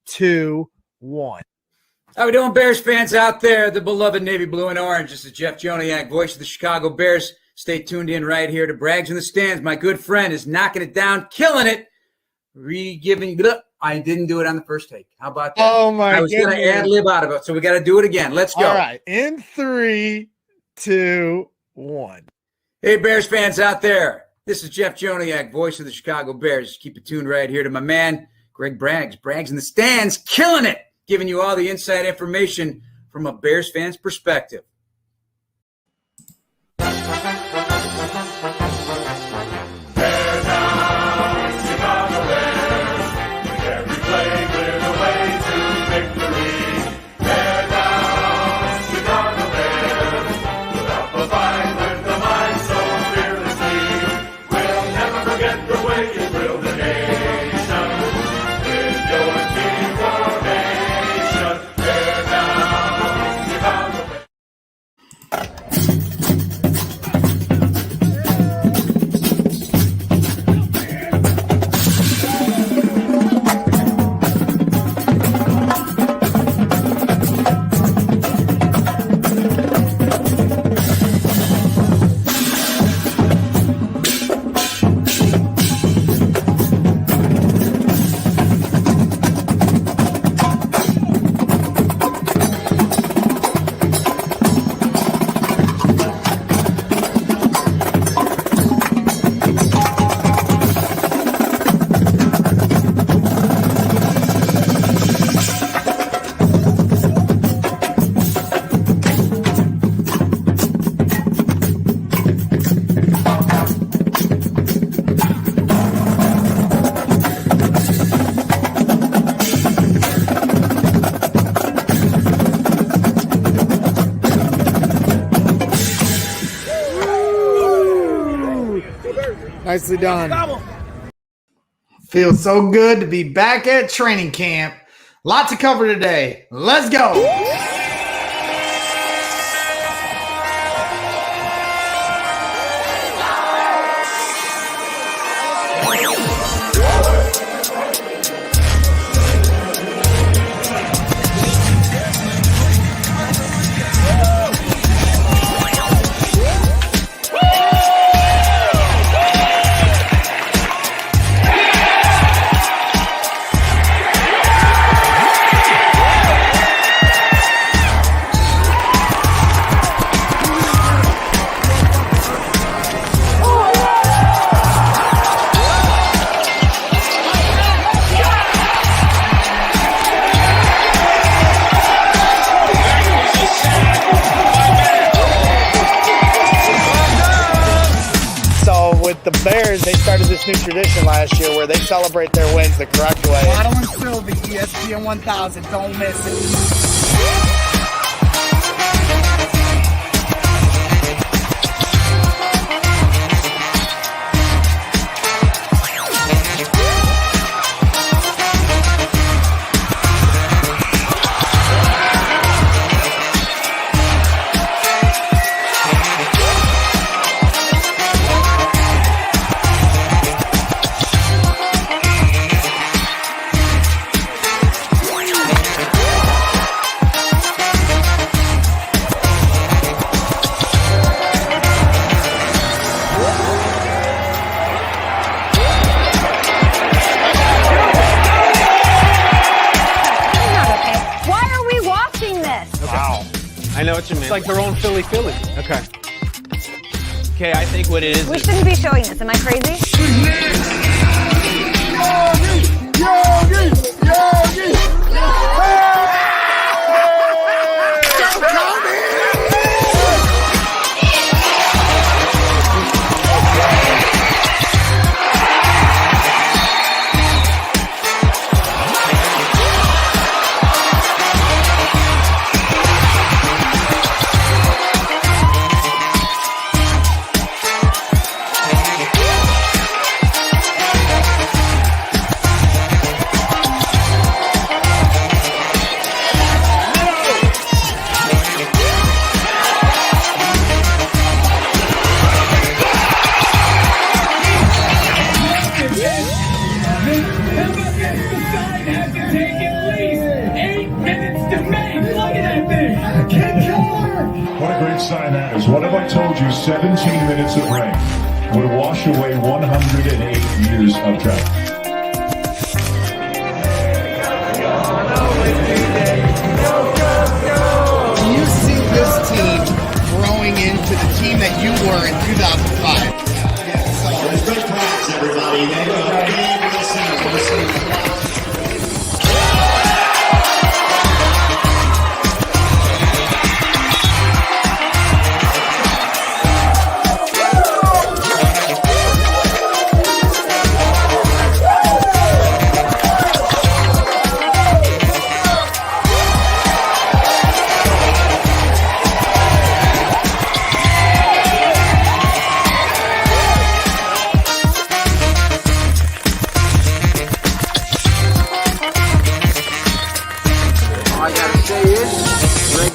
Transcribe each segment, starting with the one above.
2, 1. How we doing, Bears fans out there? The beloved Navy Blue and Orange. This is Jeff Joniak, voice of the Chicago Bears. Stay tuned in right here to Braggs in the Stands. My good friend is knocking it down, killing it. I didn't do it on the first take. How about that? Oh, my God. I was going to ad-lib out of it, so we got to do it again. Let's go. All right. In 3, 2, 1. Hey, Bears fans out there. This is Jeff Joniak, voice of the Chicago Bears. Keep it tuned right here to my man, Greg Braggs. Braggs in the Stands, killing it, giving you all the inside information from a Bears fan's perspective. Nicely done. Feels so good to be back at training camp. Lot to cover today. Let's go. The Bears, they started this new tradition last year where they celebrate their wins the correct way. Bottle and Sylvie, ESPN 1000, don't miss it. I know what you mean. It's like their own Philly. Okay. Okay, I think what it is. We shouldn't be showing this. Am I crazy? sign that as what have I told you? 17 minutes of rain would wash away 108 years of drought. Do you see this team growing into the team that you were in 2005? Great practice, everybody.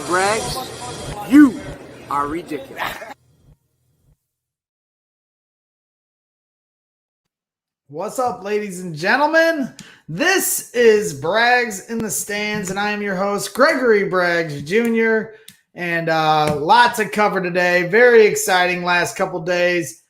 Braggs, you are ridiculous. What's up, ladies and gentlemen? This is Braggs in the Stands, and I am your host, Gregory Braggs Jr., and lot to cover today. Very exciting last couple days.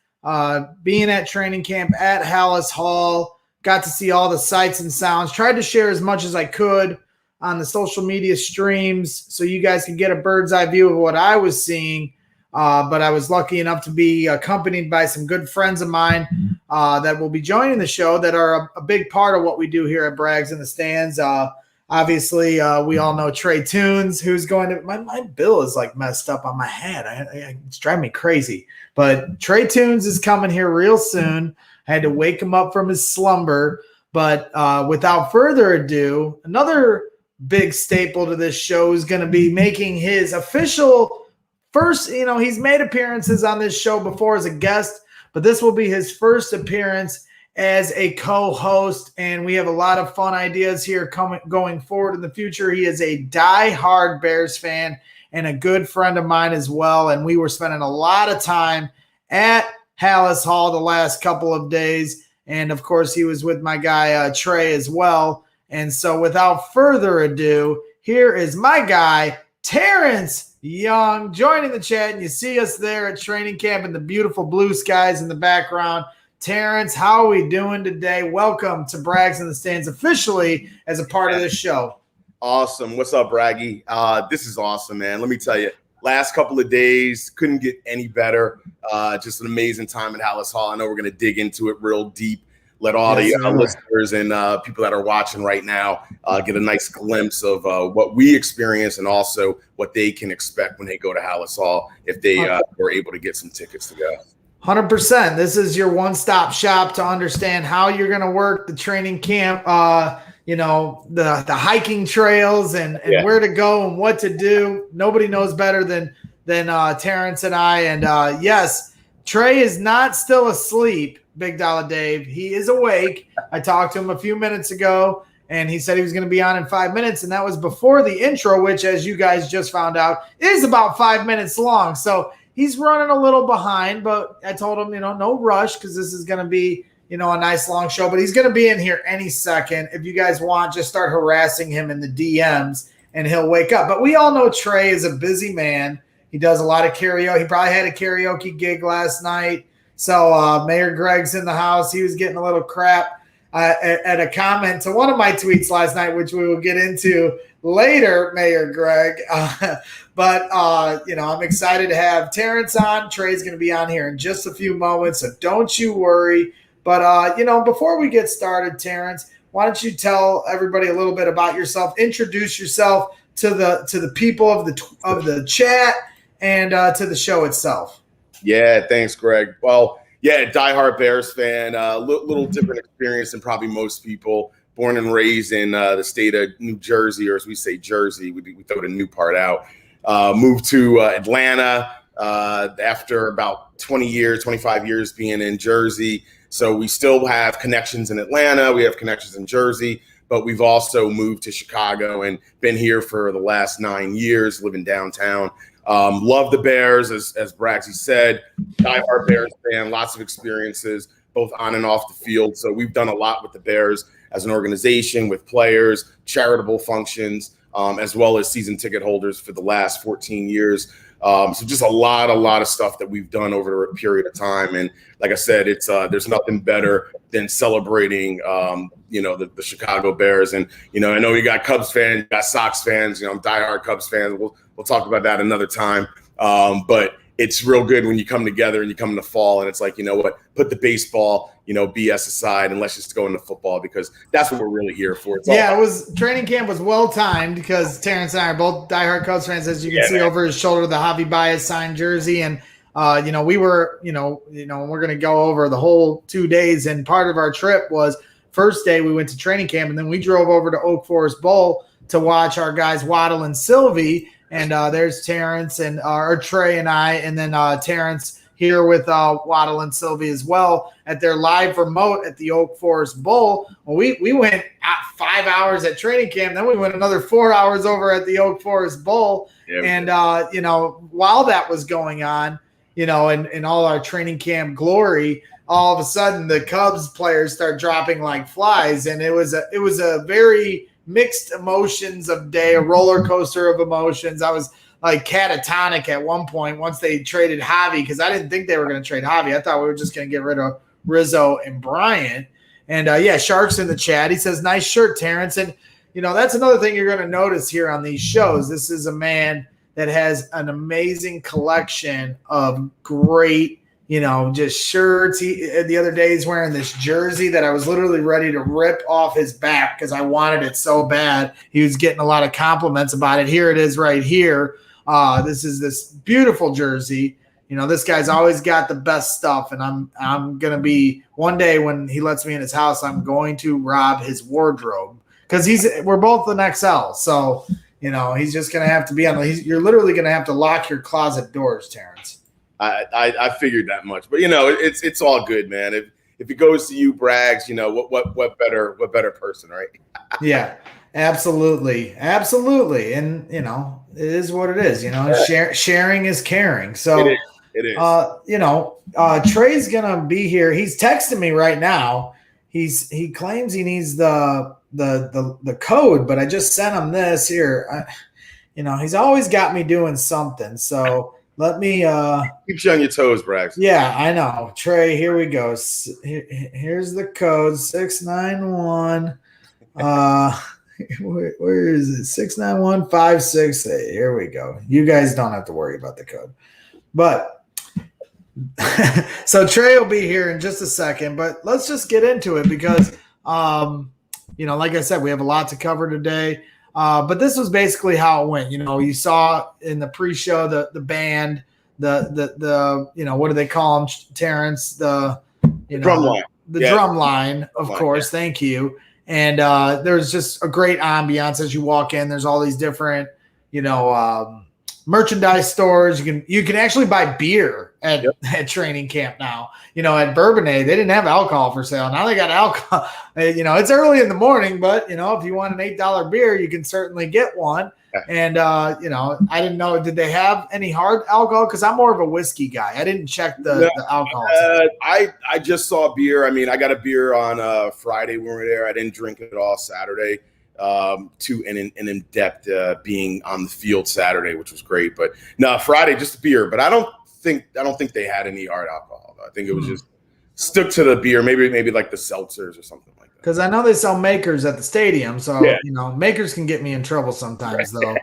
Being at training camp at Halas Hall, got to see all the sights and sounds. Tried to share as much as I could on the social media streams so you guys can get a bird's eye view of what I was seeing. But I was lucky enough to be accompanied by some good friends of mine that will be joining the show that are a big part of what we do here at Braggs in the Stands. Obviously, we all know Trae Tunes, who's going to – my bill is like messed up on my head. It's driving me crazy. But Trae Tunes is coming here real soon. I had to wake him up from his slumber. But without further ado, another big staple to this show is going to be making his official first – he's made appearances on this show before as a guest, but this will be his first appearance as a co-host, and we have a lot of fun ideas here going forward in the future. He is a die-hard Bears fan and a good friend of mine as well, and we were spending a lot of time at Halas Hall the last couple of days, and of course he was with my guy Trae as well. And so without further ado, here is my guy Terence Young joining the chat, and you see us there at training camp and the beautiful blue skies in the background. Terence, how are we doing today? Welcome to Braggs in the Stands officially as a part of this show. Awesome. What's up, Braggy? This is awesome, man. Let me tell you, last couple of days couldn't get any better. Just an amazing time at Halas Hall. I know we're going to dig into it real deep. Let all the listeners and people that are watching right now get a nice glimpse of what we experience and also what they can expect when they go to Halas Hall if they were able to get some tickets to go. 100%. This is your one-stop shop to understand how you're going to work the training camp, the hiking trails and where to go and what to do. Nobody knows better than Terence and I. And yes, Trae is not still asleep, Big Dollar Dave. He is awake. I talked to him a few minutes ago, and he said he was going to be on in 5 minutes, and that was before the intro, which, as you guys just found out, is about 5 minutes long. So he's running a little behind, but I told him, no rush because this is going to be, a nice long show. But he's going to be in here any second. If you guys want, just start harassing him in the DMs, and he'll wake up. But we all know Trae is a busy man. He does a lot of karaoke. He probably had a karaoke gig last night. So Mayor Greg's in the house. He was getting a little crap at a comment to one of my tweets last night, which we will get into later, Mayor Greg. But I'm excited to have Terence on. Trae's going to be on here in just a few moments, so don't you worry. But, before we get started, Terence, why don't you tell everybody a little bit about yourself, introduce yourself to the people of the chat and to the show itself. Yeah, thanks, Greg. Well, yeah, diehard Bears fan, little different experience than probably most people. Born and raised in the state of New Jersey, or as we say, Jersey. We throw the new part out. Moved to Atlanta after about 25 years being in Jersey. So we still have connections in Atlanta. We have connections in Jersey, but we've also moved to Chicago and been here for the last 9 years, living downtown. Love the Bears, as Braggsy said. Diehard Bears fan, lots of experiences, both on and off the field. So we've done a lot with the Bears as an organization, with players, charitable functions, as well as season ticket holders for the last 14 years. So just a lot of stuff that we've done over a period of time. And like I said, it's there's nothing better than celebrating, the Chicago Bears. And, I know you got Cubs fans, you got Sox fans, I'm diehard Cubs fans. We'll talk about that another time. But it's real good when you come together and you come in the fall and it's like, you know what, put the baseball, BS aside and let's just go into football because that's what we're really here for. Training camp was well timed because Terrence and I are both diehard Cubs fans, as you can see over his shoulder, the Javi Baez signed jersey. And, we were, we're going to go over the whole 2 days. And part of our trip was first day we went to training camp and then we drove over to Oak Forest Bowl to watch our guys Waddle and Sylvie. And there's Terrence and Trae and I, and then Terrence here with Waddle and Sylvie as well at their live remote at the Oak Forest Bowl. Well, we went 5 hours at training camp, then we went another 4 hours over at the Oak Forest Bowl. Yeah, and while that was going on, in all our training camp glory, all of a sudden the Cubs players start dropping like flies, and it was a very mixed emotions of day, a roller coaster of emotions. I was like catatonic at one point once they traded Javi because I didn't think they were going to trade Javi. I thought we were just going to get rid of Rizzo and Bryant. And Shark's in the chat. He says, "Nice shirt, Terrence." And that's another thing you're going to notice here on these shows. This is a man that has an amazing collection of great just shirts. The other day he's wearing this jersey that I was literally ready to rip off his back because I wanted it so bad. He was getting a lot of compliments about it. Here it is right here. This is this beautiful jersey. This guy's always got the best stuff, and I'm going to be one day when he lets me in his house, I'm going to rob his wardrobe because we're both an XL. So, he's just going to have to be you're literally going to have to lock your closet doors, Terrence. I figured that much, but it's all good, man. If it goes to you, Braggs, what better person, right? Yeah, absolutely, and it is what it is. Sharing is caring. So it is. Trae's gonna be here. He's texting me right now. He claims he needs the code, but I just sent him this here. He's always got me doing something. So. Let me keep you on your toes, Braggs. Yeah, I know. Trae, here we go. Here's the code 691. Where is it? 691-568. Here we go. You guys don't have to worry about the code. But so Trae will be here in just a second, but let's just get into it because like I said, we have a lot to cover today. But this was basically how it went. You saw in the pre-show the band, the what do they call them, Terrence? The drum line. Drum line, of course. Yeah. Thank you. And there's just a great ambiance as you walk in. There's all these different, merchandise stores. You can actually buy beer at training camp now. At Bourbonnais, they didn't have alcohol for sale. Now they got alcohol. It's early in the morning, but if you want an $8 beer, you can certainly get one. And I didn't know, did they have any hard alcohol? Because I'm more of a whiskey guy. I didn't check the alcohol. I just saw beer. I mean, I got a beer on Friday when we were there. I didn't drink it all Saturday. In depth being on the field Saturday, which was great. But no, Friday just beer. But I don't think they had any hard alcohol. I think it was just stuck to the beer. Maybe like the seltzers or something like that. Because I know they sell makers at the stadium, so makers can get me in trouble sometimes though.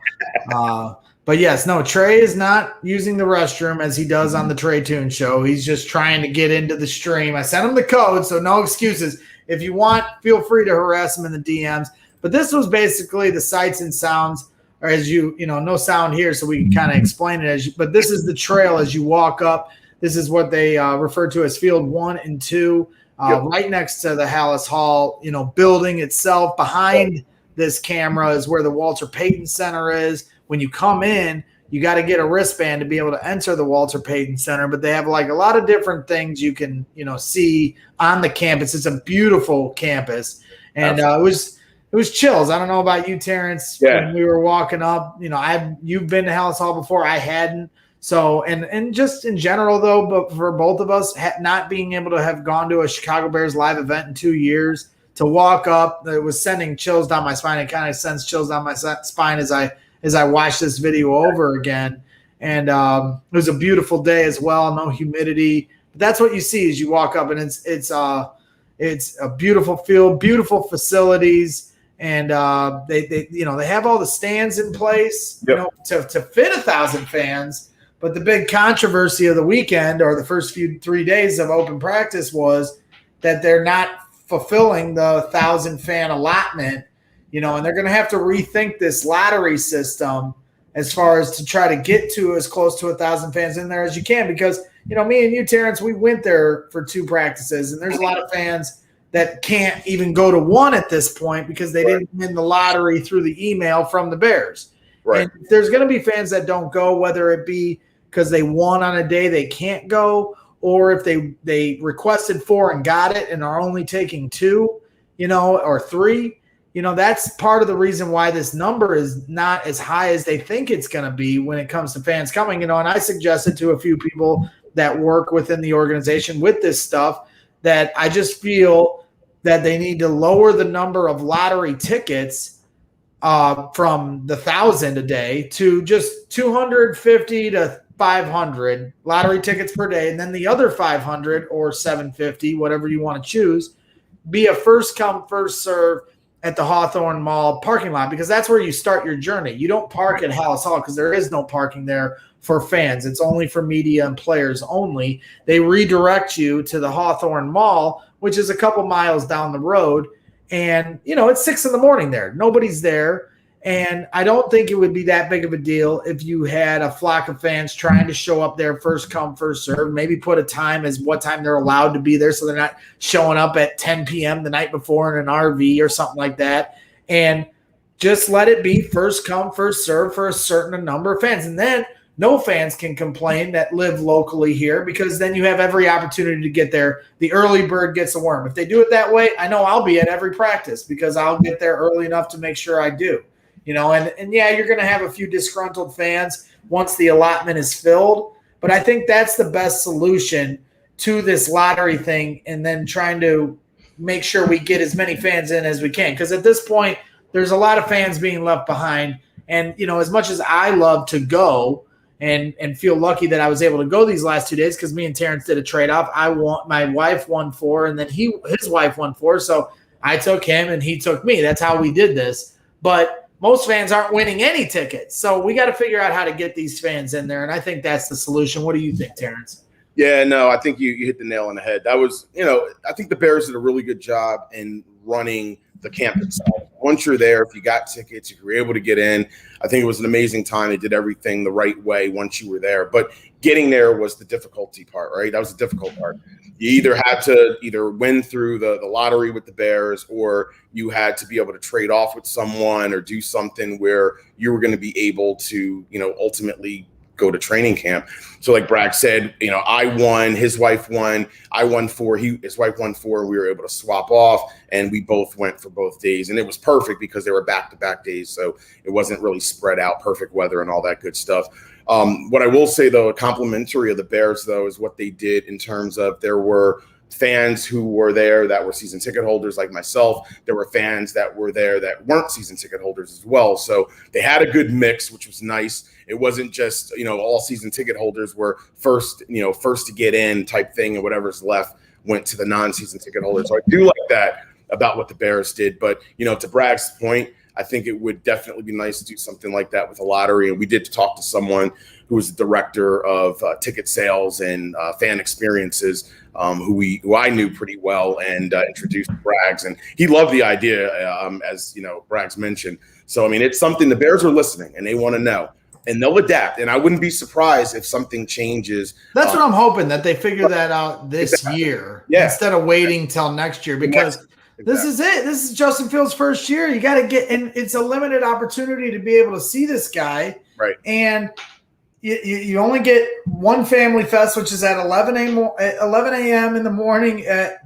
But yes, no, Trae is not using the restroom as he does on the Trae Tunes show. He's just trying to get into the stream. I sent him the code, so no excuses. If you want, feel free to harass him in the DMs. But this was basically the sights and sounds, or as no sound here, so we can kind of explain it but this is the trail as you walk up. This is what they refer to as Field 1 and 2, right next to the Halas Hall, building itself. Behind this camera is where the Walter Payton Center is. When you come in, you got to get a wristband to be able to enter the Walter Payton Center. But they have like a lot of different things you can, see on the campus. It's a beautiful campus, and it was chills. I don't know about you, Terrence. Yeah. When we were walking up, you've been to Halas Hall before. I hadn't. So, and just in general, though, but for both of us, not being able to have gone to a Chicago Bears live event in 2 years, to walk up. It was sending chills down my spine. It kind of sends chills down my spine as I watch this video over again. And it was a beautiful day as well. No humidity. But that's what you see as you walk up, and it's a beautiful field, beautiful facilities, and they have all the stands in place, to fit 1,000 fans. But the big controversy of the weekend, or the first 3 days of open practice, was that they're not fulfilling the 1,000 fan allotment, and they're going to have to rethink this lottery system as far as to try to get to as close to 1,000 fans in there as you can. Because, me and you, Terrence, we went there for 2 practices, and there's a lot of fans that can't even go to one at this point because they didn't win the lottery through the email from the Bears. Right. And there's going to be fans that don't go, whether it be because they won on a day they can't go, or if they requested 4 and got it and are only taking 2, or 3. That's part of the reason why this number is not as high as they think it's going to be when it comes to fans coming. And I suggested to a few people that work within the organization with this stuff that I just feel that they need to lower the number of lottery tickets from the 1,000 a day to just 250 to 500 lottery tickets per day, and then the other 500 or 750, whatever you want to choose, be a first come, first serve at the Hawthorne Mall parking lot, because that's where you start your journey. You don't park at Halas Hall because there is no parking there for fans. It's only for media and players only. They redirect you to the Hawthorne Mall, which is a couple miles down the road, and it's 6 a.m. there. Nobody's there. And I don't think it would be that big of a deal if you had a flock of fans trying to show up there first come, first serve, maybe put a time as what time they're allowed to be there so they're not showing up at 10 p.m. the night before in an RV or something like that. And just let it be first come, first serve for a certain number of fans. And then no fans can complain that live locally here, because then you have every opportunity to get there. The early bird gets the worm. If they do it that way, I know I'll be at every practice because I'll get there early enough to make sure I do. And yeah, you're going to have a few disgruntled fans once the allotment is filled. But I think that's the best solution to this lottery thing, and then trying to make sure we get as many fans in as we can. Because at this point, there's a lot of fans being left behind. And, as much as I love to go and feel lucky that I was able to go these last 2 days, because me and Terrence did a trade-off. My wife won 4, and then his wife won 4. So I took him and he took me. That's how we did this. But most fans aren't winning any tickets. So we got to figure out how to get these fans in there. And I think that's the solution. What do you think, Terrence? Yeah, no, I think you hit the nail on the head. That was, I think the Bears did a really good job in running the camp itself. Once you're there, if you got tickets, if you were able to get in, I think it was an amazing time. They did everything the right way once you were there. But getting there was the difficulty part, right? That was the difficult part. You either had to win through the lottery with the Bears, or you had to be able to trade off with someone or do something where you were going to be able to, ultimately go to training camp. So like Bragg said, I won, his wife won, I won 4, his wife won 4, and we were able to swap off, and we both went for both days. And it was perfect because they were back-to-back days, so it wasn't really spread out, perfect weather and all that good stuff. What I will say, though, complimentary of the Bears, though, is what they did in terms of there were fans who were there that were season ticket holders like myself. There were fans that were there that weren't season ticket holders as well. So they had a good mix, which was nice. It wasn't just, all season ticket holders were first to get in type thing, and whatever's left went to the non-season ticket holders. So I do like that about what the Bears did. But, to Bragg's point, I think it would definitely be nice to do something like that with a lottery. And we did talk to someone who was the director of ticket sales and fan experiences, who I knew pretty well, and introduced Braggs. And he loved the idea, as Braggs mentioned. So, it's something the Bears are listening, and they want to know. And they'll adapt. And I wouldn't be surprised if something changes. That's what I'm hoping, that they figure that out this year instead of waiting till next year, because this is it. This is Justin Fields' first year. You got to get – and it's a limited opportunity to be able to see this guy. Right. And you only get one Family Fest, which is at 11 a.m. in the morning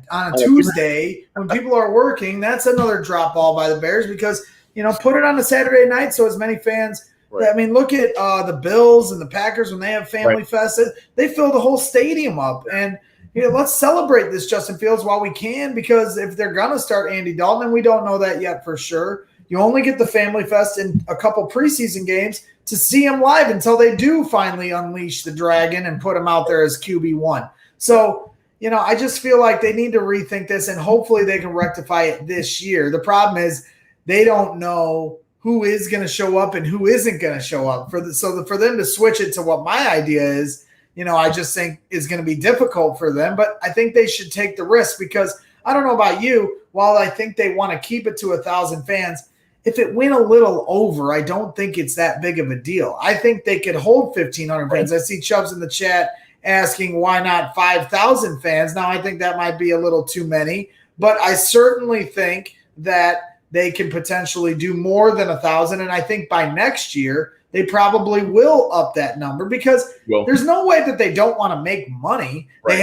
on a Tuesday when people are working. That's another drop ball by the Bears because, put it on a Saturday night so as many fans – Right. Look at the Bills and the Packers when they have Family Fest. They fill the whole stadium up. And let's celebrate this Justin Fields while we can, because if they're going to start Andy Dalton, and we don't know that yet for sure, you only get the Family Fest in a couple preseason games to see him live until they do finally unleash the dragon and put him out there as QB1. So, I just feel like they need to rethink this, and hopefully they can rectify it this year. The problem is they don't know who is going to show up and who isn't going to show up. For them to switch it to what my idea is, I just think is going to be difficult for them. But I think they should take the risk, because I don't know about you, while I think they want to keep it to 1,000 fans, if it went a little over, I don't think it's that big of a deal. I think they could hold 1,500 fans. I see Chubbs in the chat asking why not 5,000 fans. Now, I think that might be a little too many, but I certainly think that they can potentially do more than 1,000. And I think by next year, they probably will up that number, because there's no way that they don't want to make money. Right.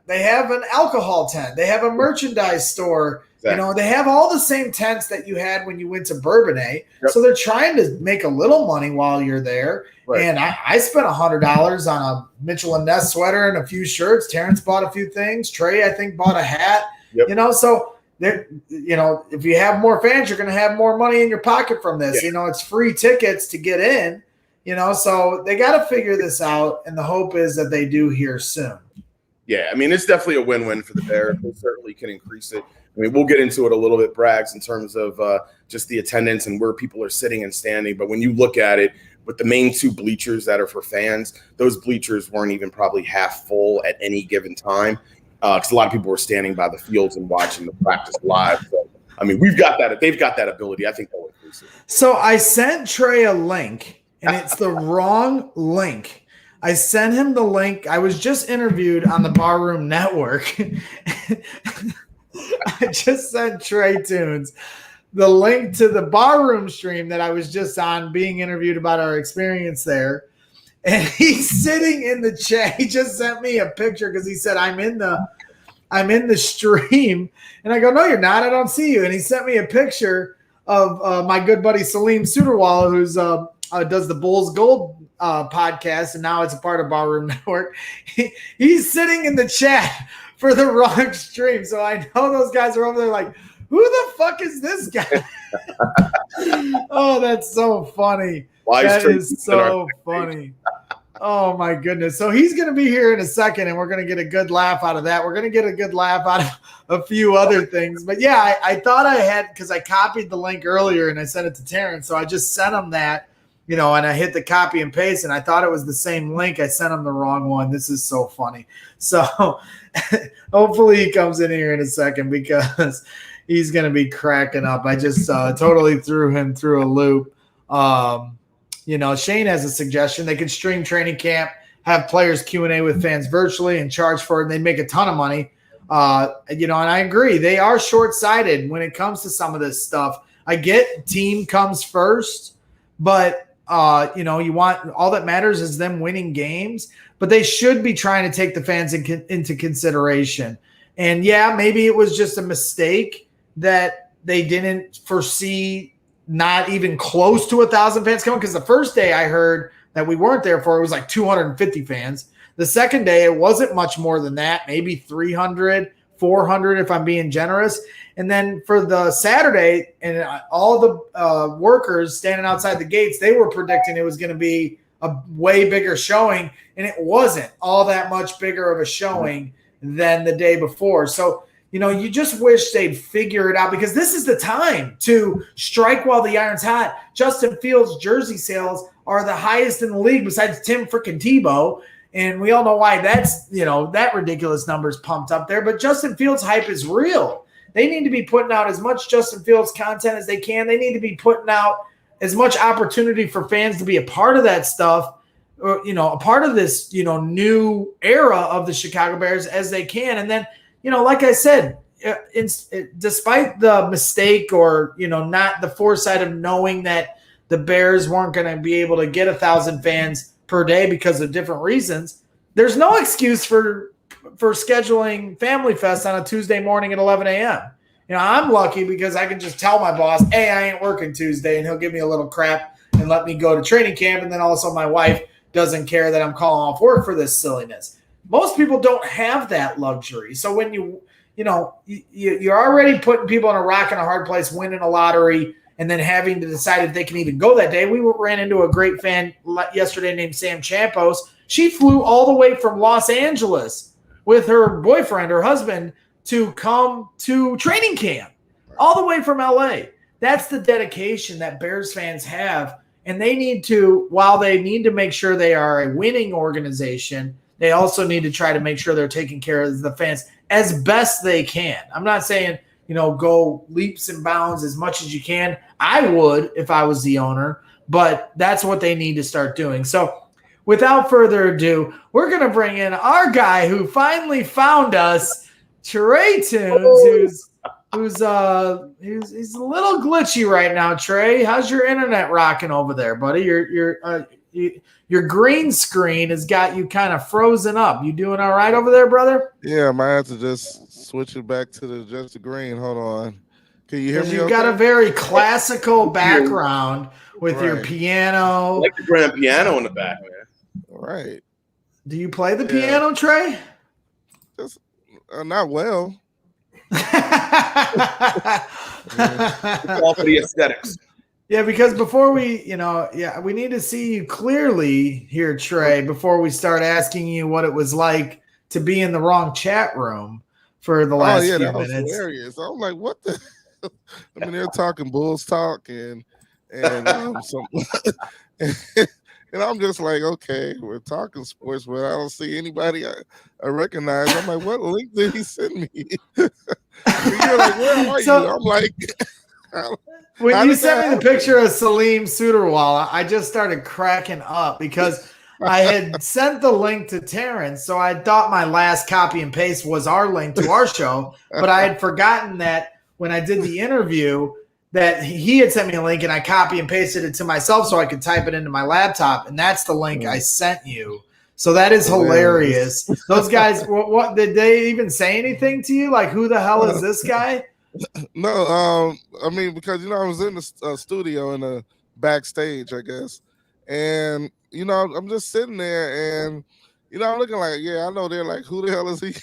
They have an alcohol tent. They have a merchandise store. Exactly. They have all the same tents that you had when you went to Bourbonnais. Yep. So they're trying to make a little money while you're there. Right. And I spent $100 on a Mitchell & Ness sweater and a few shirts. Terrence bought a few things. Trey, I think, bought a hat. Yep. So if you have more fans, you're going to have more money in your pocket from this. Yeah. It's free tickets to get in, so they got to figure this out. And the hope is that they do here soon. Yeah. I mean, it's definitely a win-win for the Bears. They certainly can increase it. I mean, we'll get into it a little bit, Braggs, in terms of just the attendance and where people are sitting and standing. But when you look at it, with the main two bleachers that are for fans, those bleachers weren't even probably half full at any given time. Because a lot of people were standing by the fields and watching the practice live. So, I mean, we've got that. They've got that ability. I think they'll increase it. So I sent Trey a link, and it's the wrong link. I sent him the link. I was just interviewed on the Barroom Network. I just sent Trae Tunes the link to the Barroom stream that I was just on, being interviewed about our experience there. And he's sitting in the chat. He just sent me a picture because he said, I'm in the stream. And I go, no, you're not. I don't see you. And he sent me a picture of my good buddy Salim Sudarwala, who's does the Bulls Gold podcast, and now it's a part of Barroom Network. He's sitting in the chat for the wrong stream. So I know those guys are over there like, who the fuck is this guy? Oh, that's so funny. That is so funny. Oh, my goodness. So he's going to be here in a second, and we're going to get a good laugh out of that. We're going to get a good laugh out of a few other things. But, yeah, I thought I had – because I copied the link earlier and I sent it to Terrence. So I just sent him that, and I hit the copy and paste, and I thought it was the same link. I sent him the wrong one. This is so funny. So hopefully he comes in here in a second, because he's going to be cracking up. I just totally threw him through a loop. Shane has a suggestion. They could stream training camp, have players Q&A with fans virtually, and charge for it, and they'd make a ton of money. And I agree. They are short-sighted when it comes to some of this stuff. I get team comes first, but, you want – all that matters is them winning games. But they should be trying to take the fans into consideration. And, yeah, maybe it was just a mistake that they didn't foresee not even close to 1,000 fans coming, because the first day I heard that we weren't there for, it was like 250 fans. The second day, it wasn't much more than that, maybe 300, 400 if I'm being generous. And then for the Saturday, and all the workers standing outside the gates, they were predicting it was going to be a way bigger showing, and it wasn't all that much bigger of a showing than the day before. So, you just wish they'd figure it out, because this is the time to strike while the iron's hot. Justin Fields' jersey sales are the highest in the league besides Tim frickin' Tebow. And we all know why that's, that ridiculous number's pumped up there. But Justin Fields' hype is real. They need to be putting out as much Justin Fields content as they can. They need to be putting out as much opportunity for fans to be a part of that stuff, or, a part of this, new era of the Chicago Bears as they can. And then, like I said, despite the mistake or, not the foresight of knowing that the Bears weren't going to be able to get 1,000 fans per day because of different reasons, there's no excuse for scheduling Family Fest on a Tuesday morning at 11 a.m. I'm lucky because I can just tell my boss, hey, I ain't working Tuesday, and he'll give me a little crap and let me go to training camp. And then also my wife doesn't care that I'm calling off work for this silliness. most people don't have that luxury. So when you're already putting people in a rock and a hard place, winning a lottery, and then having to decide if they can even go that day. We ran into a great fan yesterday named Sam Champos. She flew all the way from Los Angeles with her boyfriend, her husband, to come to training camp, all the way from LA. That's the dedication that Bears fans have. And they need to, while they need to make sure they are a winning organization, they also need to try to make sure they're taking care of the fans as best they can. I'm not saying, go leaps and bounds as much as you can. I would if I was the owner, but that's what they need to start doing. So without further ado, we're going to bring in our guy who finally found us, Trae Tunes, who's he's a little glitchy right now. Trae, how's your internet rocking over there, buddy? Your green screen has got you kind of frozen up. You doing all right over there, brother? Yeah, I might have to just switch it back to just the green. Hold on. Can you hear me? You've got a very classical background with your piano. I like the grand piano in the back, man. Right. Do you play the piano, Trae? Just not well. It's all for the aesthetics. Yeah, because before we need to see you clearly here, Trae, before we start asking you what it was like to be in the wrong chat room for the last few that minutes. Was hilarious. I was like, what the? I mean, they're talking Bulls talk and and I'm just like, okay, we're talking sports, but I don't see anybody I recognize. I'm like, what link did he send me? You're like, where are you? I'm like, when you sent me the picture of Salim Sudarwala, I just started cracking up because I had sent the link to Terence, so I thought my last copy and paste was our link to our show, but I had forgotten that when I did the interview that he had sent me a link and I copy and pasted it to myself so I could type it into my laptop, and that's the link I sent you. So that is hilarious. Those guys, what did they even say anything to you? Like, who the hell is this guy? No, I mean, because I was in the studio in the backstage, I guess, and I'm just sitting there, and I'm looking like, yeah, I know. They're like, who the hell is he?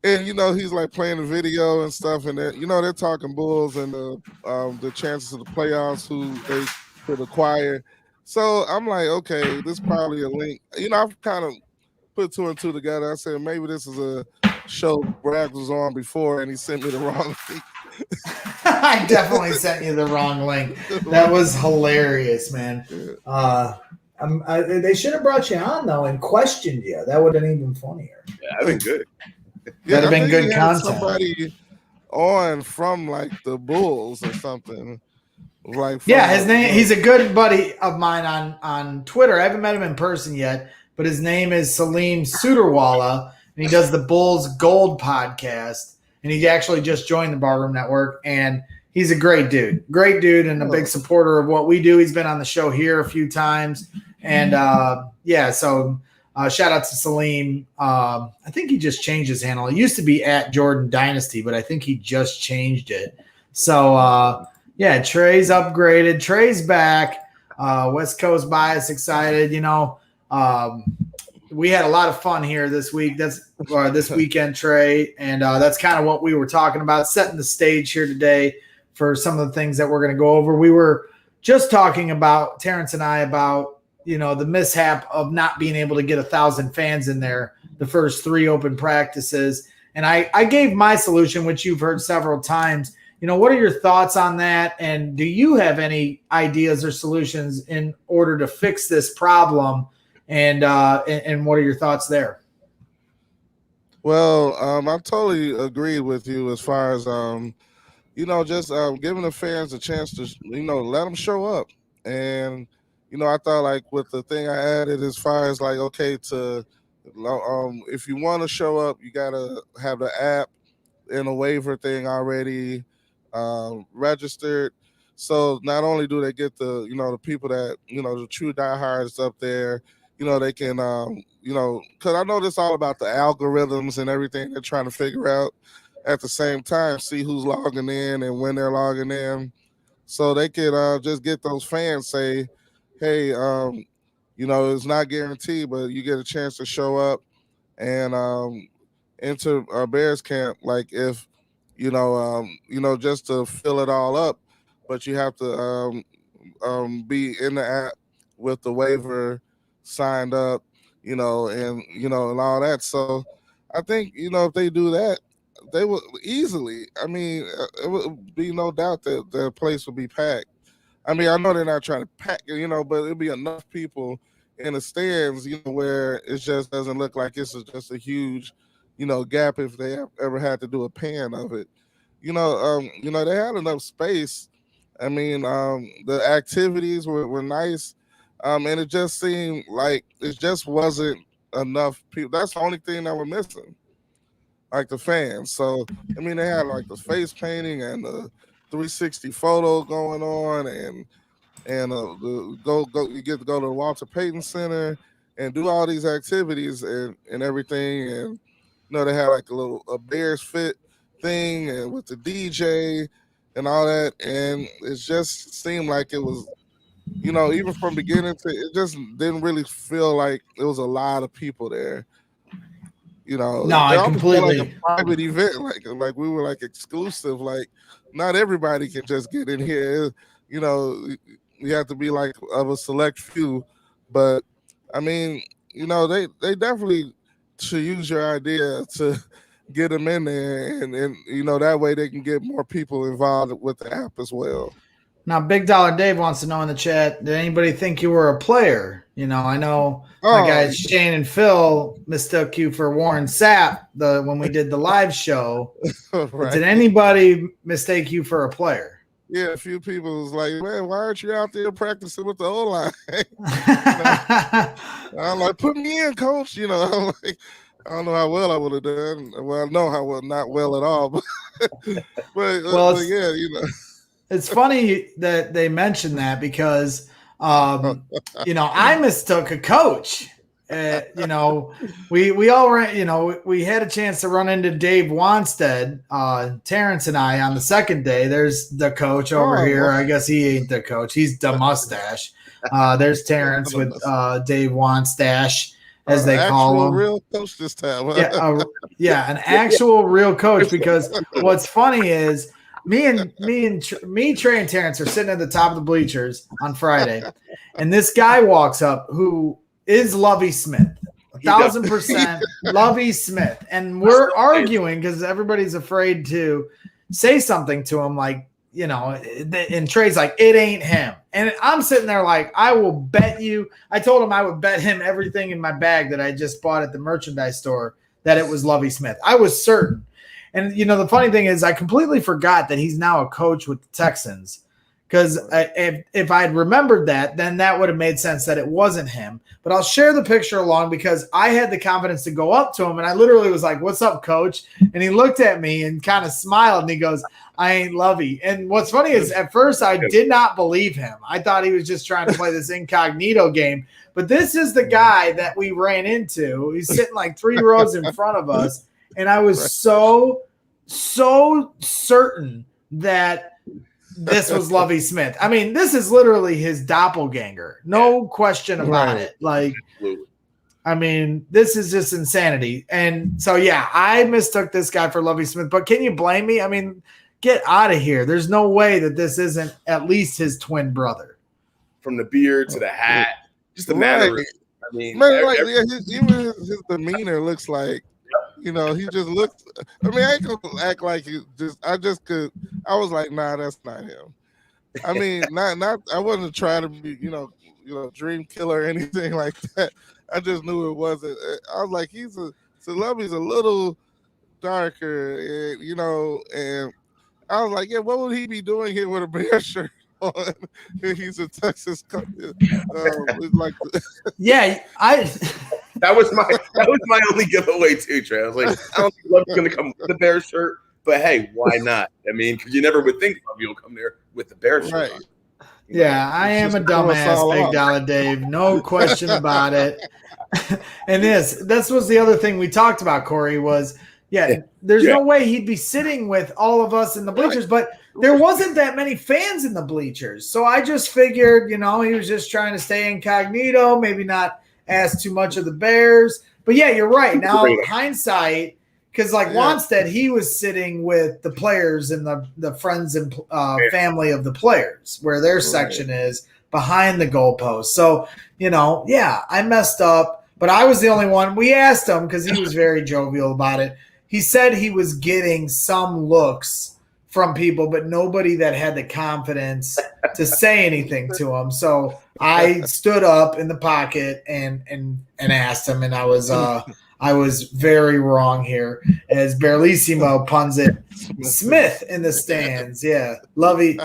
and he's like playing the video and stuff, and they're talking Bulls and the chances of the playoffs, who they could acquire. So I'm like, okay, this is probably a link. I've kind of put two and two together. I said maybe this is a show Braggs was on before, and he sent me the wrong link. I definitely sent you the wrong link. That was hilarious, man. They should have brought you on though and questioned you. That would have been even funnier. Yeah, that'd been good. That'd have been good content. Somebody on from like the Bulls or something. Like his name. He's a good buddy of mine on Twitter. I haven't met him in person yet, but his name is Salim Sudarwala, and he does the Bulls Gold podcast. And he actually just joined the Barroom Network, and he's a great dude, and a big supporter of what we do. He's been on the show here a few times, and so shout out to Salim. I think he just changed his handle. It used to be at Jordan Dynasty, but I think he just changed it. So Trae's upgraded. Trae's back. West Coast Bias excited. We had a lot of fun here this week. That's this weekend, Trae, and that's kind of what we were talking about, setting the stage here today for some of the things that we're going to go over. We were just talking about, Terence and I, about the mishap of not being able to get 1,000 fans in there the first 3 open practices, and I gave my solution, which you've heard several times. What are your thoughts on that, and do you have any ideas or solutions in order to fix this problem? And what are your thoughts there? Well, I totally agree with you as far as just giving the fans a chance to let them show up. And I thought like with the thing I added as far as like, okay, to if you want to show up, you gotta have the app and a waiver thing already registered. So not only do they get the the people that the true diehards up there. They can, because I know this all about the algorithms and everything they're trying to figure out at the same time, see who's logging in and when they're logging in. So they could just get those fans say, hey, it's not guaranteed, but you get a chance to show up and into our Bears camp, like if just to fill it all up, but you have to be in the app with the waiver signed up, and all that. So I think if they do that, they will easily. I mean, it would be no doubt that the place will be packed. I mean, I know they're not trying to pack it, but it'll be enough people in the stands, where it just doesn't look like it's just a huge, gap if they ever had to do a pan of it. They had enough space. I mean, the activities were nice, and it just seemed like it just wasn't enough people. That's the only thing that we're missing, like the fans. So, I mean, they had like the face painting and the 360 photo going on, and you get to go to the Walter Payton Center and do all these activities and everything. And they had like a Bears fit thing and with the DJ and all that. And it just seemed like it was, even from beginning to, it just didn't really feel like it was a lot of people there. No, I completely like a private event, like we were like exclusive. Like not everybody can just get in here. You have to be like of a select few. But I mean, they definitely should use your idea to get them in there, and that way they can get more people involved with the app as well. Now, Big Dollar Dave wants to know in the chat, did anybody think you were a player? I know my guys Shane and Phil mistook you for Warren Sapp when we did the live show. Right. Did anybody mistake you for a player? Yeah, a few people was like, man, why aren't you out there practicing with the O-line? I'm like, put me in, coach. I'm like, I don't know how well I would have done. Well, I know how well, not well at all. But yeah, It's funny that they mentioned that because, I mistook a coach. We all ran, we had a chance to run into Dave Wanstead, Terence and I on the second day. There's the coach over here. I guess he ain't the coach. He's the mustache. There's Terence with Dave Wanstache, as they call him. Real coach this time. Yeah, an actual real coach. Because what's funny is me, Trae, and Terence are sitting at the top of the bleachers on Friday, and this guy walks up who is Lovie Smith, 1,000% Lovie Smith. And we're arguing because everybody's afraid to say something to him like, and Trey's like, it ain't him. And I'm sitting there like, I will bet you. I told him I would bet him everything in my bag that I just bought at the merchandise store that it was Lovie Smith. I was certain. And, the funny thing is I completely forgot that he's now a coach with the Texans. Because if I had remembered that, then that would have made sense that it wasn't him. But I'll share the picture along because I had the confidence to go up to him. And I literally was like, what's up, coach? And he looked at me and kind of smiled. And he goes, I ain't Lovey. And what's funny is at first I did not believe him. I thought he was just trying to play this incognito game. But this is the guy that we ran into. He's sitting like 3 rows in front of us. And I was so certain that this was Lovie Smith. I mean, this is literally his doppelganger. No question about it. Like, I mean, this is just insanity. And so, yeah, I mistook this guy for Lovie Smith. But can you blame me? I mean, get out of here. There's no way that this isn't at least his twin brother. From the beard to the hat, just the manner. I mean, even his demeanor looks like, he just looks. I mean, I ain't gonna act like he just. I was like, nah, that's not him. I mean, not. I wasn't trying to be, dream killer or anything like that. I just knew it wasn't. I was like, Lovey's a little darker, and I was like, yeah, what would he be doing here with a bear shirt on? He's a Texas coach. Yeah, That was my only giveaway too, Trey. I was like, I don't think Lovey's going to come with the bear shirt, but hey, why not? I mean, because you never would think Lovey will come there with the bear shirt. Right. On. Yeah, I am a dumbass, Big Dollar Dave. No question about it. And this was the other thing we talked about, Corey, was, there's no way he'd be sitting with all of us in the bleachers. But there wasn't that many fans in the bleachers. So I just figured, he was just trying to stay incognito, maybe not ask too much of the Bears. But yeah, you're right. Now, hindsight, because Wanstead, he was sitting with the players and the friends and family of the players, where their section is behind the goalpost. So, I messed up, but I was the only one. We asked him because he was very jovial about it. He said he was getting some looks from people, but nobody that had the confidence to say anything to him. So I stood up in the pocket and asked him, and I was very wrong here. As Berlissimo puns it, Smith in the stands. Yeah, Lovey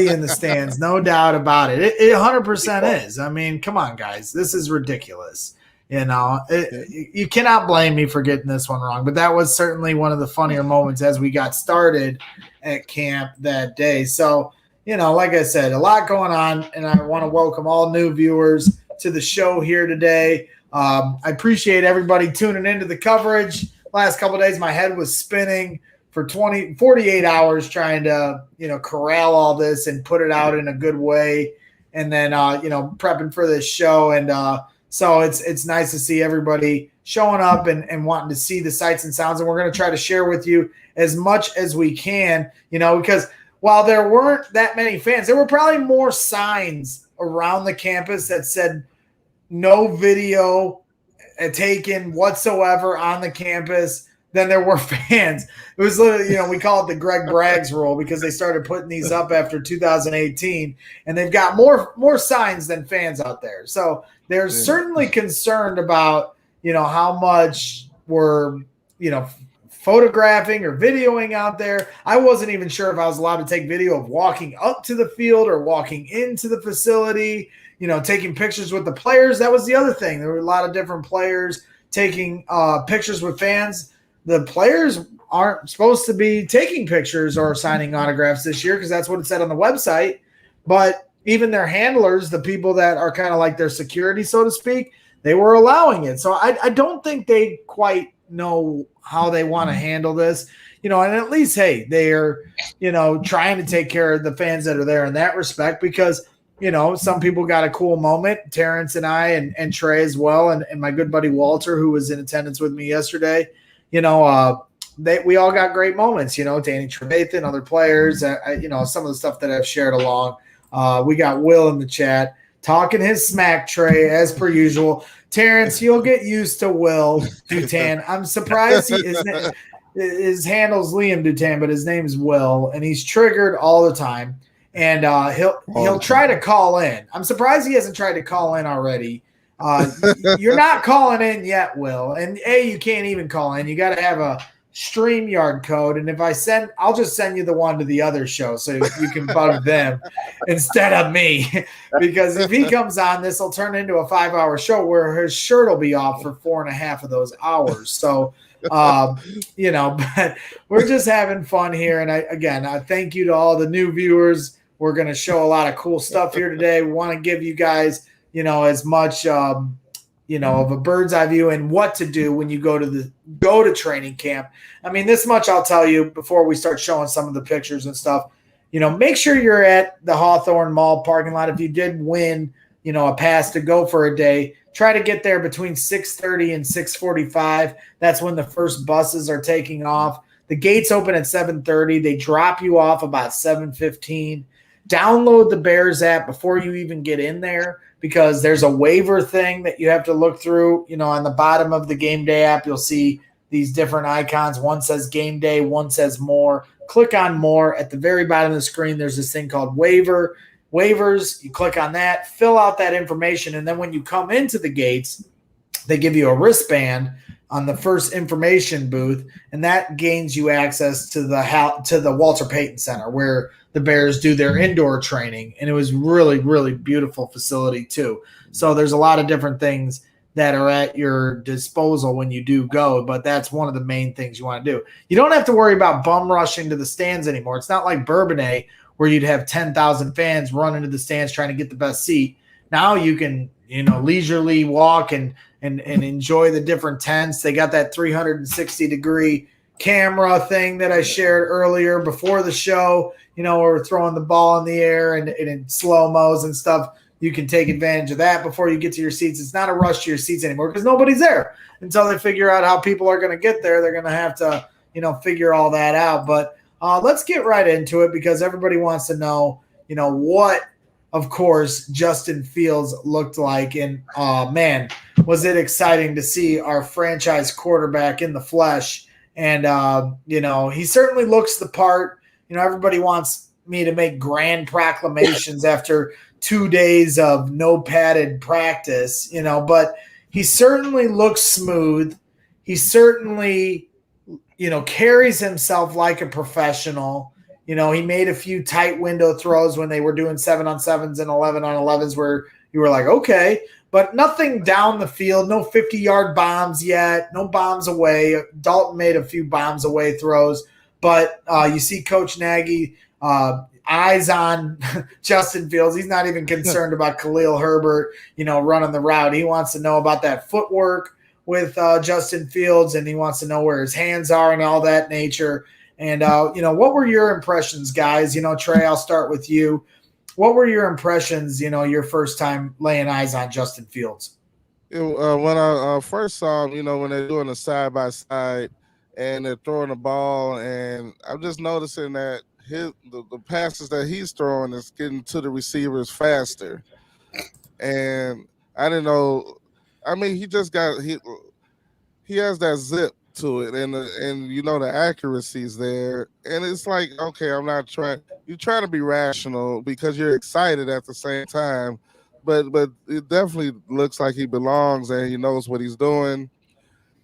in the stands, no doubt about it. It 100% is. I mean, come on, guys. This is ridiculous. You cannot blame me for getting this one wrong, but that was certainly one of the funnier moments as we got started at camp that day. So, like I said, a lot going on, and I want to welcome all new viewers to the show here today. I appreciate everybody tuning into the coverage. Last couple of days, my head was spinning for 48 hours trying to, corral all this and put it out in a good way. And then, prepping for this show. And, so it's nice to see everybody showing up and wanting to see the sights and sounds. And we're going to try to share with you as much as we can, because while there weren't that many fans, there were probably more signs around the campus that said no video taken whatsoever on the campus than there were fans. It was literally, we call it the Greg Braggs rule because they started putting these up after 2018, and they've got more signs than fans out there. So they're certainly concerned about, how much we're, photographing or videoing out there. I wasn't even sure if I was allowed to take video of walking up to the field or walking into the facility, taking pictures with the players. That was the other thing. There were a lot of different players taking pictures with fans. The players aren't supposed to be taking pictures or signing autographs this year because that's what it said on the website. But even their handlers, the people that are kind of like their security, so to speak, they were allowing it. So I don't think they quite know how they want to handle this, and at least, hey, they're, trying to take care of the fans that are there in that respect because, some people got a cool moment. Terrence and I and Trae as well. And my good buddy Walter, who was in attendance with me yesterday, we all got great moments, Danny Trevathan, other players, some of the stuff that I've shared along. We got Will in the chat talking his smack, Trae, as per usual. Terrence, you'll get used to Will Dutan. I'm surprised his handle's Liam Dutan, but his name's Will, and he's triggered all the time. And he'll try to call in. I'm surprised he hasn't tried to call in already. You're not calling in yet, Will. And you can't even call in. You got to have a StreamYard code. And I'll just send you the one to the other show so you can bug them instead of me. Because if he comes on, this will turn into a 5-hour show where his shirt will be off for 4.5 of those hours. So, but we're just having fun here. And I thank you to all the new viewers. We're going to show a lot of cool stuff here today. We want to give you guys, as much, of a bird's eye view and what to do when you go to training camp. I mean, this much I'll tell you before we start showing some of the pictures and stuff. Make sure you're at the Hawthorne Mall parking lot. If you did win, a pass to go for a day, try to get there between 6:30 and 6:45. That's when the first buses are taking off. The gates open at 7:30. They drop you off about 7:15. Download the Bears app before you even get in there because there's a waiver thing that you have to look through. On the bottom of the game day app, you'll see these different icons. One says game day, one says more. Click on more. At the very bottom of the screen, there's this thing called waivers. You click on that, fill out that information, and then when you come into the gates, they give you a wristband on the first information booth, and that gains you access to the Walter Payton Center where the Bears do their indoor training. And it was really, really beautiful facility too. So there's a lot of different things that are at your disposal when you do go, but that's one of the main things you want to do. You don't have to worry about bum rushing to the stands anymore. It's not like Bourbonnais where you'd have 10,000 fans run into the stands trying to get the best seat. Now you can, leisurely walk and enjoy the different tents. They got that 360-degree camera thing that I shared earlier before the show, where we're throwing the ball in the air and in slow-mos and stuff. You can take advantage of that before you get to your seats. It's not a rush to your seats anymore because nobody's there until they figure out how people are going to get there. They're going to have to, figure all that out. But let's get right into it because everybody wants to know, what, of course, Justin Fields looked like. And, man, was it exciting to see our franchise quarterback in the flesh. And, he certainly looks the part. Everybody wants me to make grand proclamations after 2 days of no padded practice, but he certainly looks smooth. He certainly, carries himself like a professional. He made a few tight window throws when they were doing 7-on-7s and 11-on-11s where you were like, okay, but nothing down the field, no 50-yard bombs yet, no bombs away. Dalton made a few bombs away throws, but you see Coach Nagy eyes on Justin Fields. He's not even concerned about Khalil Herbert, running the route. He wants to know about that footwork with Justin Fields, and he wants to know where his hands are and all that nature. And, what were your impressions, guys? Trae, I'll start with you. What were your impressions, your first time laying eyes on Justin Fields? When I first saw him, when they're doing a side-by-side and they're throwing the ball, and I'm just noticing that the passes that he's throwing is getting to the receivers faster. And I didn't know. I mean, he just he has that zip to it, and the accuracy's there. And it's like, okay, I'm not trying. You're trying to be rational because you're excited at the same time, but it definitely looks like he belongs and he knows what he's doing.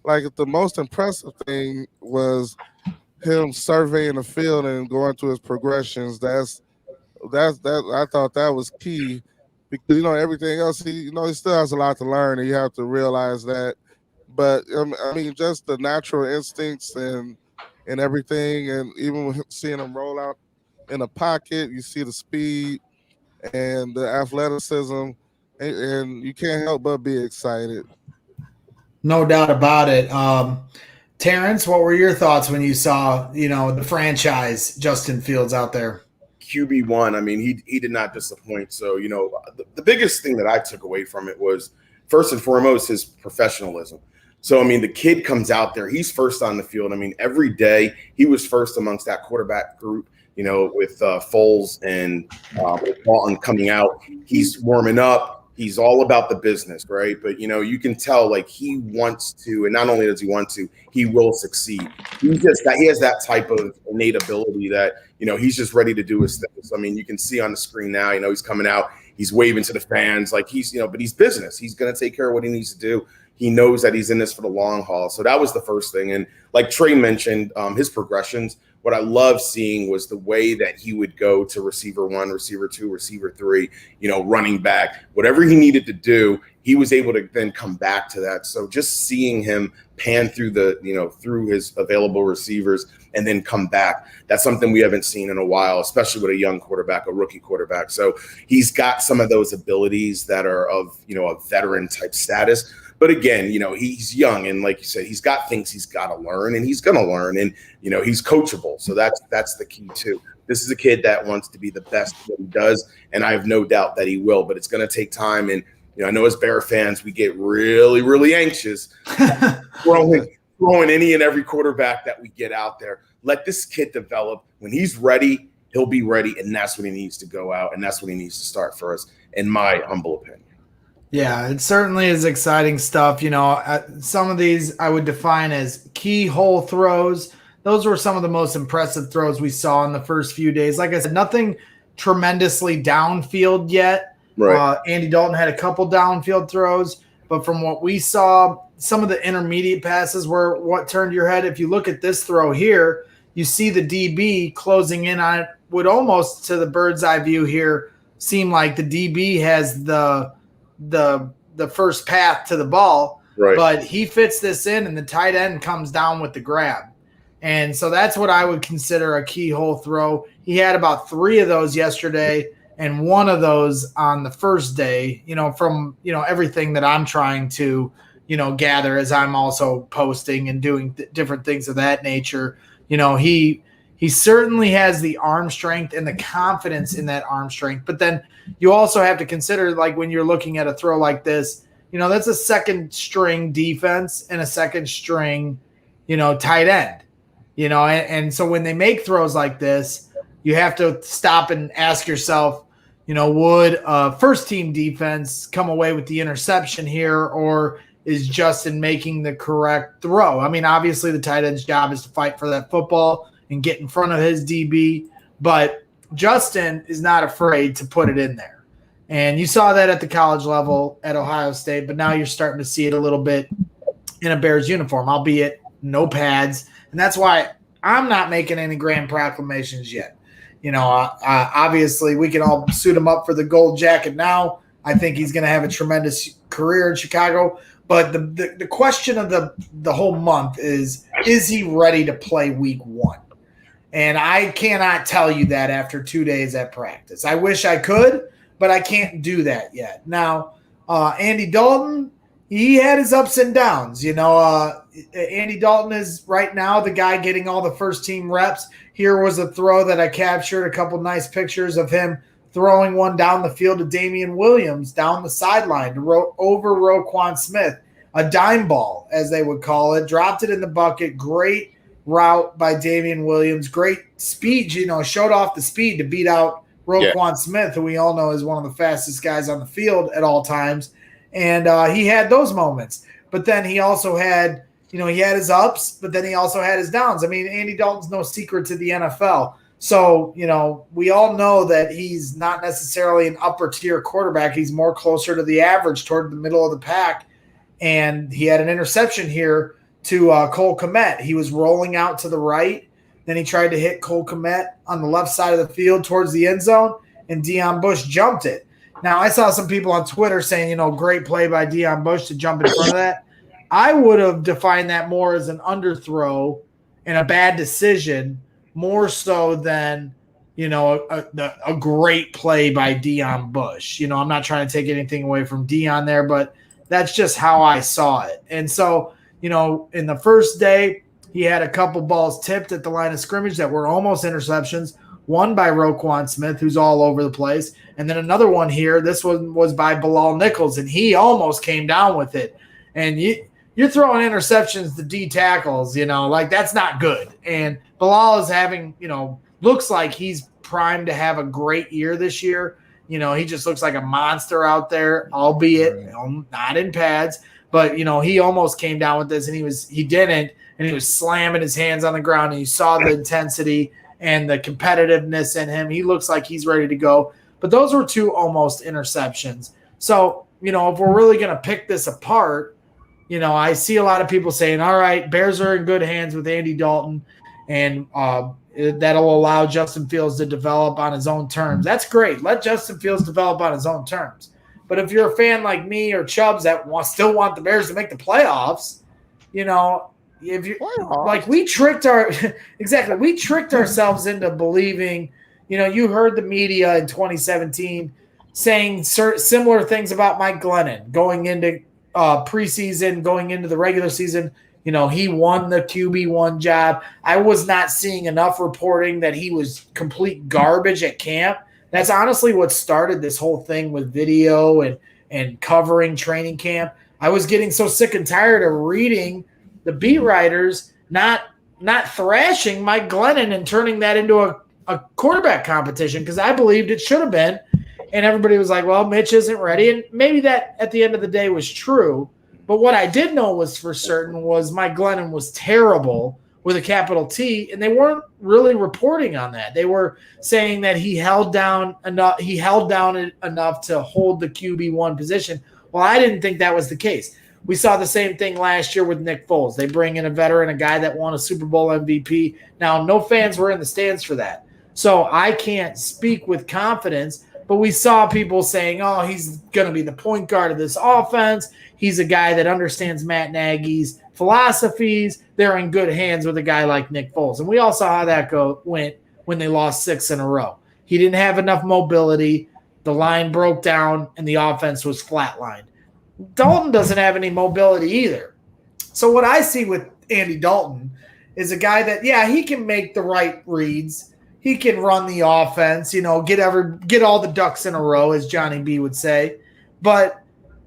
Like the most impressive thing was him surveying the field and going through his progressions. That I thought that was key because everything else he still has a lot to learn and you have to realize that. But I mean, just the natural instincts and everything, and even seeing him roll out in a pocket, you see the speed and the athleticism, and you can't help but be excited. No doubt about it. Terrence, what were your thoughts when you saw, the franchise Justin Fields out there? QB1, I mean, he did not disappoint. So, the biggest thing that I took away from it was, first and foremost, his professionalism. So, I mean, the kid comes out there, he's first on the field. I mean, every day he was first amongst that quarterback group, with Foles and with Dalton coming out. He's warming up. He's all about the business, right? But, you can tell, like, he wants to, and not only does he want to, he will succeed. He has that type of innate ability that, he's just ready to do his thing. So, I mean, you can see on the screen now, he's coming out, he's waving to the fans, like he's, but he's business. He's going to take care of what he needs to do. He knows that he's in this for the long haul. So that was the first thing. And like Trae mentioned, his progressions, what I love seeing was the way that he would go to receiver 1, receiver 2, receiver 3, running back, whatever he needed to do, he was able to then come back to that. So just seeing him pan through through his available receivers and then come back, that's something we haven't seen in a while, especially with a young quarterback, a rookie quarterback. So he's got some of those abilities that are of, a veteran type status. But again, he's young, and like you said, he's got things he's got to learn, and he's going to learn, and he's coachable. So that's the key too. This is a kid that wants to be the best at what he does, and I have no doubt that he will. But it's going to take time, and I know as Bear fans, we get really, really anxious throwing any and every quarterback that we get out there. Let this kid develop. When he's ready, he'll be ready, and that's when he needs to go out, and that's when he needs to start for us, in my humble opinion. Yeah, it certainly is exciting stuff. Some of these I would define as keyhole throws. Those were some of the most impressive throws we saw in the first few days. Like I said, nothing tremendously downfield yet. Right. Andy Dalton had a couple downfield throws, but from what we saw, some of the intermediate passes were what turned your head. If you look at this throw here, you see the DB closing in on it. Would almost, to the bird's eye view here, seem like the DB has the first path to the ball, right? But he fits this in, and the tight end comes down with the grab. And so that's what I would consider a keyhole throw. He had about 3 of those yesterday and 1 of those on the first day, from, everything that I'm trying to, gather as I'm also posting and doing different things of that nature. He certainly has the arm strength and the confidence in that arm strength. But then you also have to consider, like, when you're looking at a throw like this, that's a second string defense and a second string, tight end, and so when they make throws like this, you have to stop and ask yourself, would a first team defense come away with the interception here, or is Justin making the correct throw? I mean, obviously the tight end's job is to fight for that football and get in front of his DB, but Justin is not afraid to put it in there. And you saw that at the college level at Ohio State, but now you're starting to see it a little bit in a Bears uniform, albeit no pads. And that's why I'm not making any grand proclamations yet. Obviously we can all suit him up for the gold jacket now. I think he's going to have a tremendous career in Chicago. But the question of the whole month is he ready to play week 1? And I cannot tell you that after 2 days at practice. I wish I could, but I can't do that yet. Now, Andy Dalton, he had his ups and downs. Andy Dalton is right now the guy getting all the first-team reps. Here was a throw that I captured, a couple nice pictures of him throwing one down the field to Damian Williams down the sideline over Roquan Smith, a dime ball, as they would call it, dropped it in the bucket. Great route by Damian Williams, great speed, showed off the speed to beat out Roquan Smith, who we all know is one of the fastest guys on the field at all times. And he had those moments. But then he also had, he had his ups, but then he also had his downs. I mean, Andy Dalton's no secret to the NFL. So, we all know that he's not necessarily an upper tier quarterback. He's more closer to the average, toward the middle of the pack. And he had an interception here to Cole Kmet. He was rolling out to the right. Then he tried to hit Cole Kmet on the left side of the field towards the end zone, and Deion Bush jumped it. Now, I saw some people on Twitter saying, great play by Deion Bush to jump in front of that. I would have defined that more as an underthrow and a bad decision, more so than, a great play by Deion Bush. I'm not trying to take anything away from Deion there, but that's just how I saw it. And so, in the first day, he had a couple balls tipped at the line of scrimmage that were almost interceptions, one by Roquan Smith, who's all over the place, and then another one here. This one was by Bilal Nichols, and he almost came down with it. And you're throwing interceptions to D tackles, that's not good. And Bilal is having, looks like he's primed to have a great year this year. He just looks like a monster out there, albeit not in pads. But, he almost came down with this, and he didn't, and he was slamming his hands on the ground, and you saw the intensity and the competitiveness in him. He looks like he's ready to go. But those were 2 almost interceptions. So, if we're really going to pick this apart, I see a lot of people saying, all right, Bears are in good hands with Andy Dalton, and that'll allow Justin Fields to develop on his own terms. That's great. Let Justin Fields develop on his own terms. But if you're a fan like me or Chubbs that still want the Bears to make the playoffs, if you like, we tricked ourselves into believing. You heard the media in 2017 saying similar things about Mike Glennon going into preseason, going into the regular season. He won the QB1 job. I was not seeing enough reporting that he was complete garbage at camp. That's honestly what started this whole thing with video and covering training camp. I was getting so sick and tired of reading the beat writers not thrashing Mike Glennon and turning that into a quarterback competition, because I believed it should have been. And everybody was like, well, Mitch isn't ready. And maybe that at the end of the day was true. But what I did know was for certain was Mike Glennon was terrible with a capital T, and they weren't really reporting on that. They were saying that he held down enough to hold the QB1 position. Well, I didn't think that was the case. We saw the same thing last year with Nick Foles. They bring in a veteran, a guy that won a Super Bowl MVP. Now, no fans were in the stands for that. So I can't speak with confidence, but we saw people saying, oh, he's going to be the point guard of this offense. He's a guy that understands Matt Nagy's philosophies. They're in good hands with a guy like Nick Foles. And we all saw how that went when they lost 6 in a row. He didn't have enough mobility. The line broke down, and the offense was flatlined. Dalton doesn't have any mobility either. So what I see with Andy Dalton is a guy that, yeah, he can make the right reads. He can run the offense, get all the ducks in a row, as Johnny B would say. But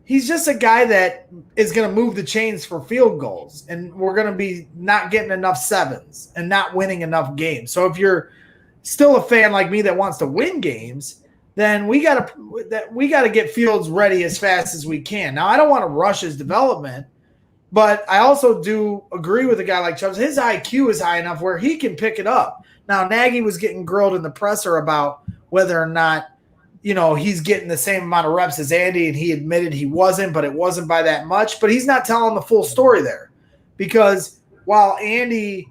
he's just a guy that is going to move the chains for field goals, and we're going to be not getting enough sevens and not winning enough games. So if you're still a fan like me that wants to win games, then we got to get Fields ready as fast as we can. Now, I don't want to rush his development, but I also do agree with a guy like Chubbs. His IQ is high enough where he can pick it up. Now, Nagy was getting grilled in the presser about whether or not, he's getting the same amount of reps as Andy, and he admitted he wasn't, but it wasn't by that much. But he's not telling the full story there, because while Andy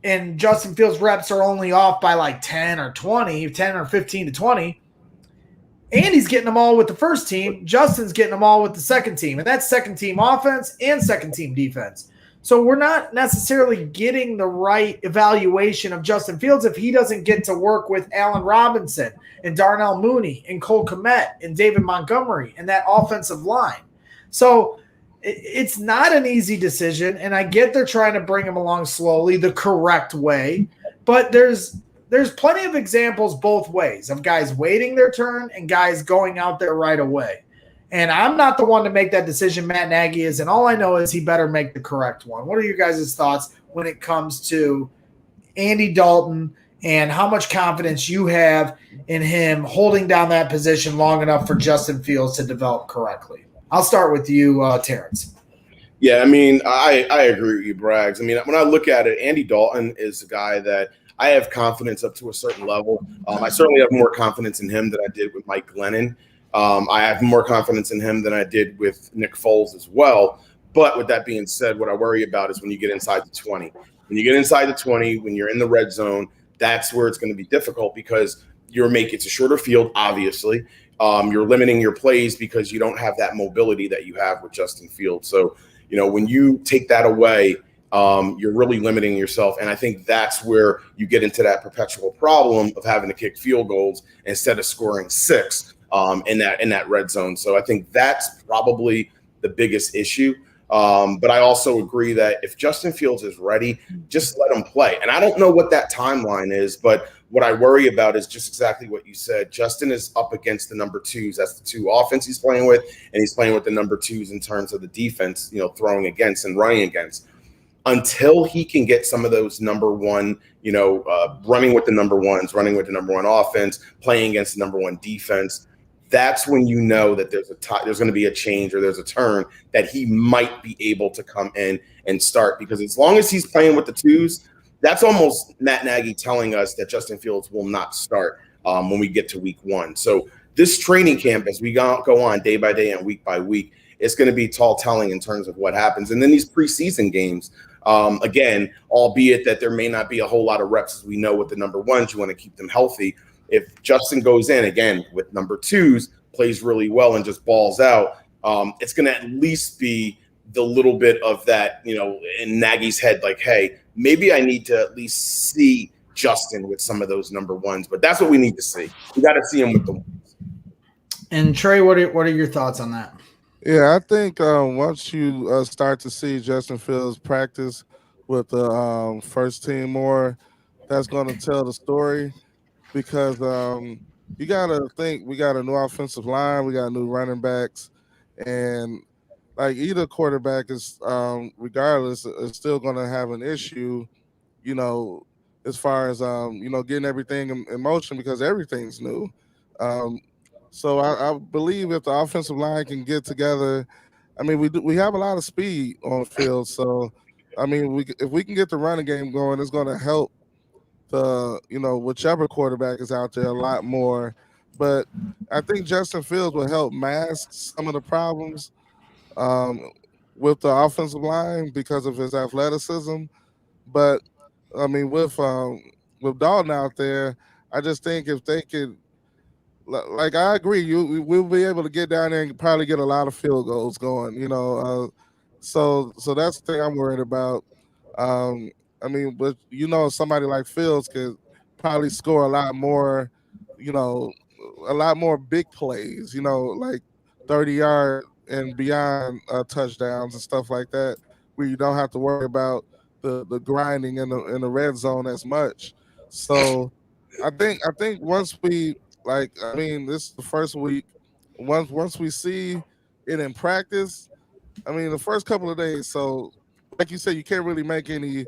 and Justin Fields' reps are only off by like 10 or 15 to 20, Andy's getting them all with the first team. Justin's getting them all with the second team. And that's second team offense and second team defense. So we're not necessarily getting the right evaluation of Justin Fields if he doesn't get to work with Allen Robinson and Darnell Mooney and Cole Kmet and David Montgomery and that offensive line. So it's not an easy decision. And I get they're trying to bring him along slowly, the correct way. But there's plenty of examples both ways of guys waiting their turn and guys going out there right away. And I'm not the one to make that decision. Matt Nagy is, and all I know is he better make the correct one. What are your guys' thoughts when it comes to Andy Dalton and how much confidence you have in him holding down that position long enough for Justin Fields to develop correctly? I'll start with you, Terrence. Yeah, I agree with you, Braggs. When I look at it, Andy Dalton is a guy that I have confidence up to a certain level. I certainly have more confidence in him than I did with Mike Glennon. I have more confidence in him than I did with Nick Foles as well. But with that being said, what I worry about is when you get inside the 20. When you get inside the 20, when you're in the red zone, that's where it's going to be difficult because it's a shorter field, obviously. You're limiting your plays because you don't have that mobility that you have with Justin Fields. So, when you take that away, you're really limiting yourself. And I think that's where you get into that perpetual problem of having to kick field goals instead of scoring 6 in that red zone. So I think that's probably the biggest issue. But I also agree that if Justin Fields is ready, just let him play. And I don't know what that timeline is, but what I worry about is just exactly what you said. Justin is up against the number 2s. That's the 2 offense he's playing with, and he's playing with the number 2s in terms of the defense, throwing against and running against. Until he can get some of those number 1, running with the number 1s, running with the number 1 offense, playing against the number 1 defense, that's when you know that there's going to be a change or there's a turn that he might be able to come in and start. Because as long as he's playing with the 2s, that's almost Matt Nagy telling us that Justin Fields will not start when we get to week 1. So this training camp, as we go on day by day and week by week, it's going to be tall telling in terms of what happens. And then these preseason games, again, albeit that there may not be a whole lot of reps, as we know with the number 1s, you want to keep them healthy. If Justin goes in, again, with number 2s, plays really well and just balls out, it's going to at least be the little bit of that, in Nagy's head, like, hey, maybe I need to at least see Justin with some of those number 1s. But that's what we need to see. We got to see him with the 1s. And Trey, what are your thoughts on that? Yeah, I think once you start to see Justin Fields practice with the first team more, that's going to tell the story. Because you got to think we got a new offensive line, we got new running backs, and like either quarterback is, regardless, is still going to have an issue, as far as, getting everything in motion because everything's new. So I believe if the offensive line can get together, we have a lot of speed on the field. So, if we can get the running game going, it's going to help whichever quarterback is out there a lot more. But I think Justin Fields will help mask some of the problems with the offensive line because of his athleticism. But with Dalton out there, I just think if they could, like I agree, we'll be able to get down there and probably get a lot of field goals going. So that's the thing I'm worried about. But somebody like Fields could probably score a lot more big plays, like 30-yard and beyond touchdowns and stuff like that, where you don't have to worry about the grinding in the red zone as much. So I think once we this is the first week. Once we see it in practice, the first couple of days. So like you said, you can't really make any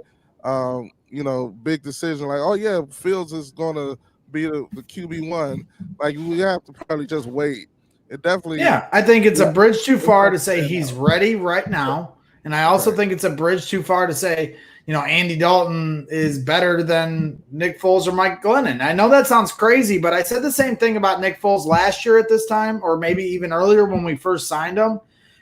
big decision like, oh yeah, Fields is gonna be the QB1. Like we have to probably just wait. It definitely. Yeah, I think it's a bridge too far to say he's ready right now. And I also think it's a bridge too far to say, Andy Dalton is better than Nick Foles or Mike Glennon. I know that sounds crazy, but I said the same thing about Nick Foles last year at this time, or maybe even earlier when we first signed him.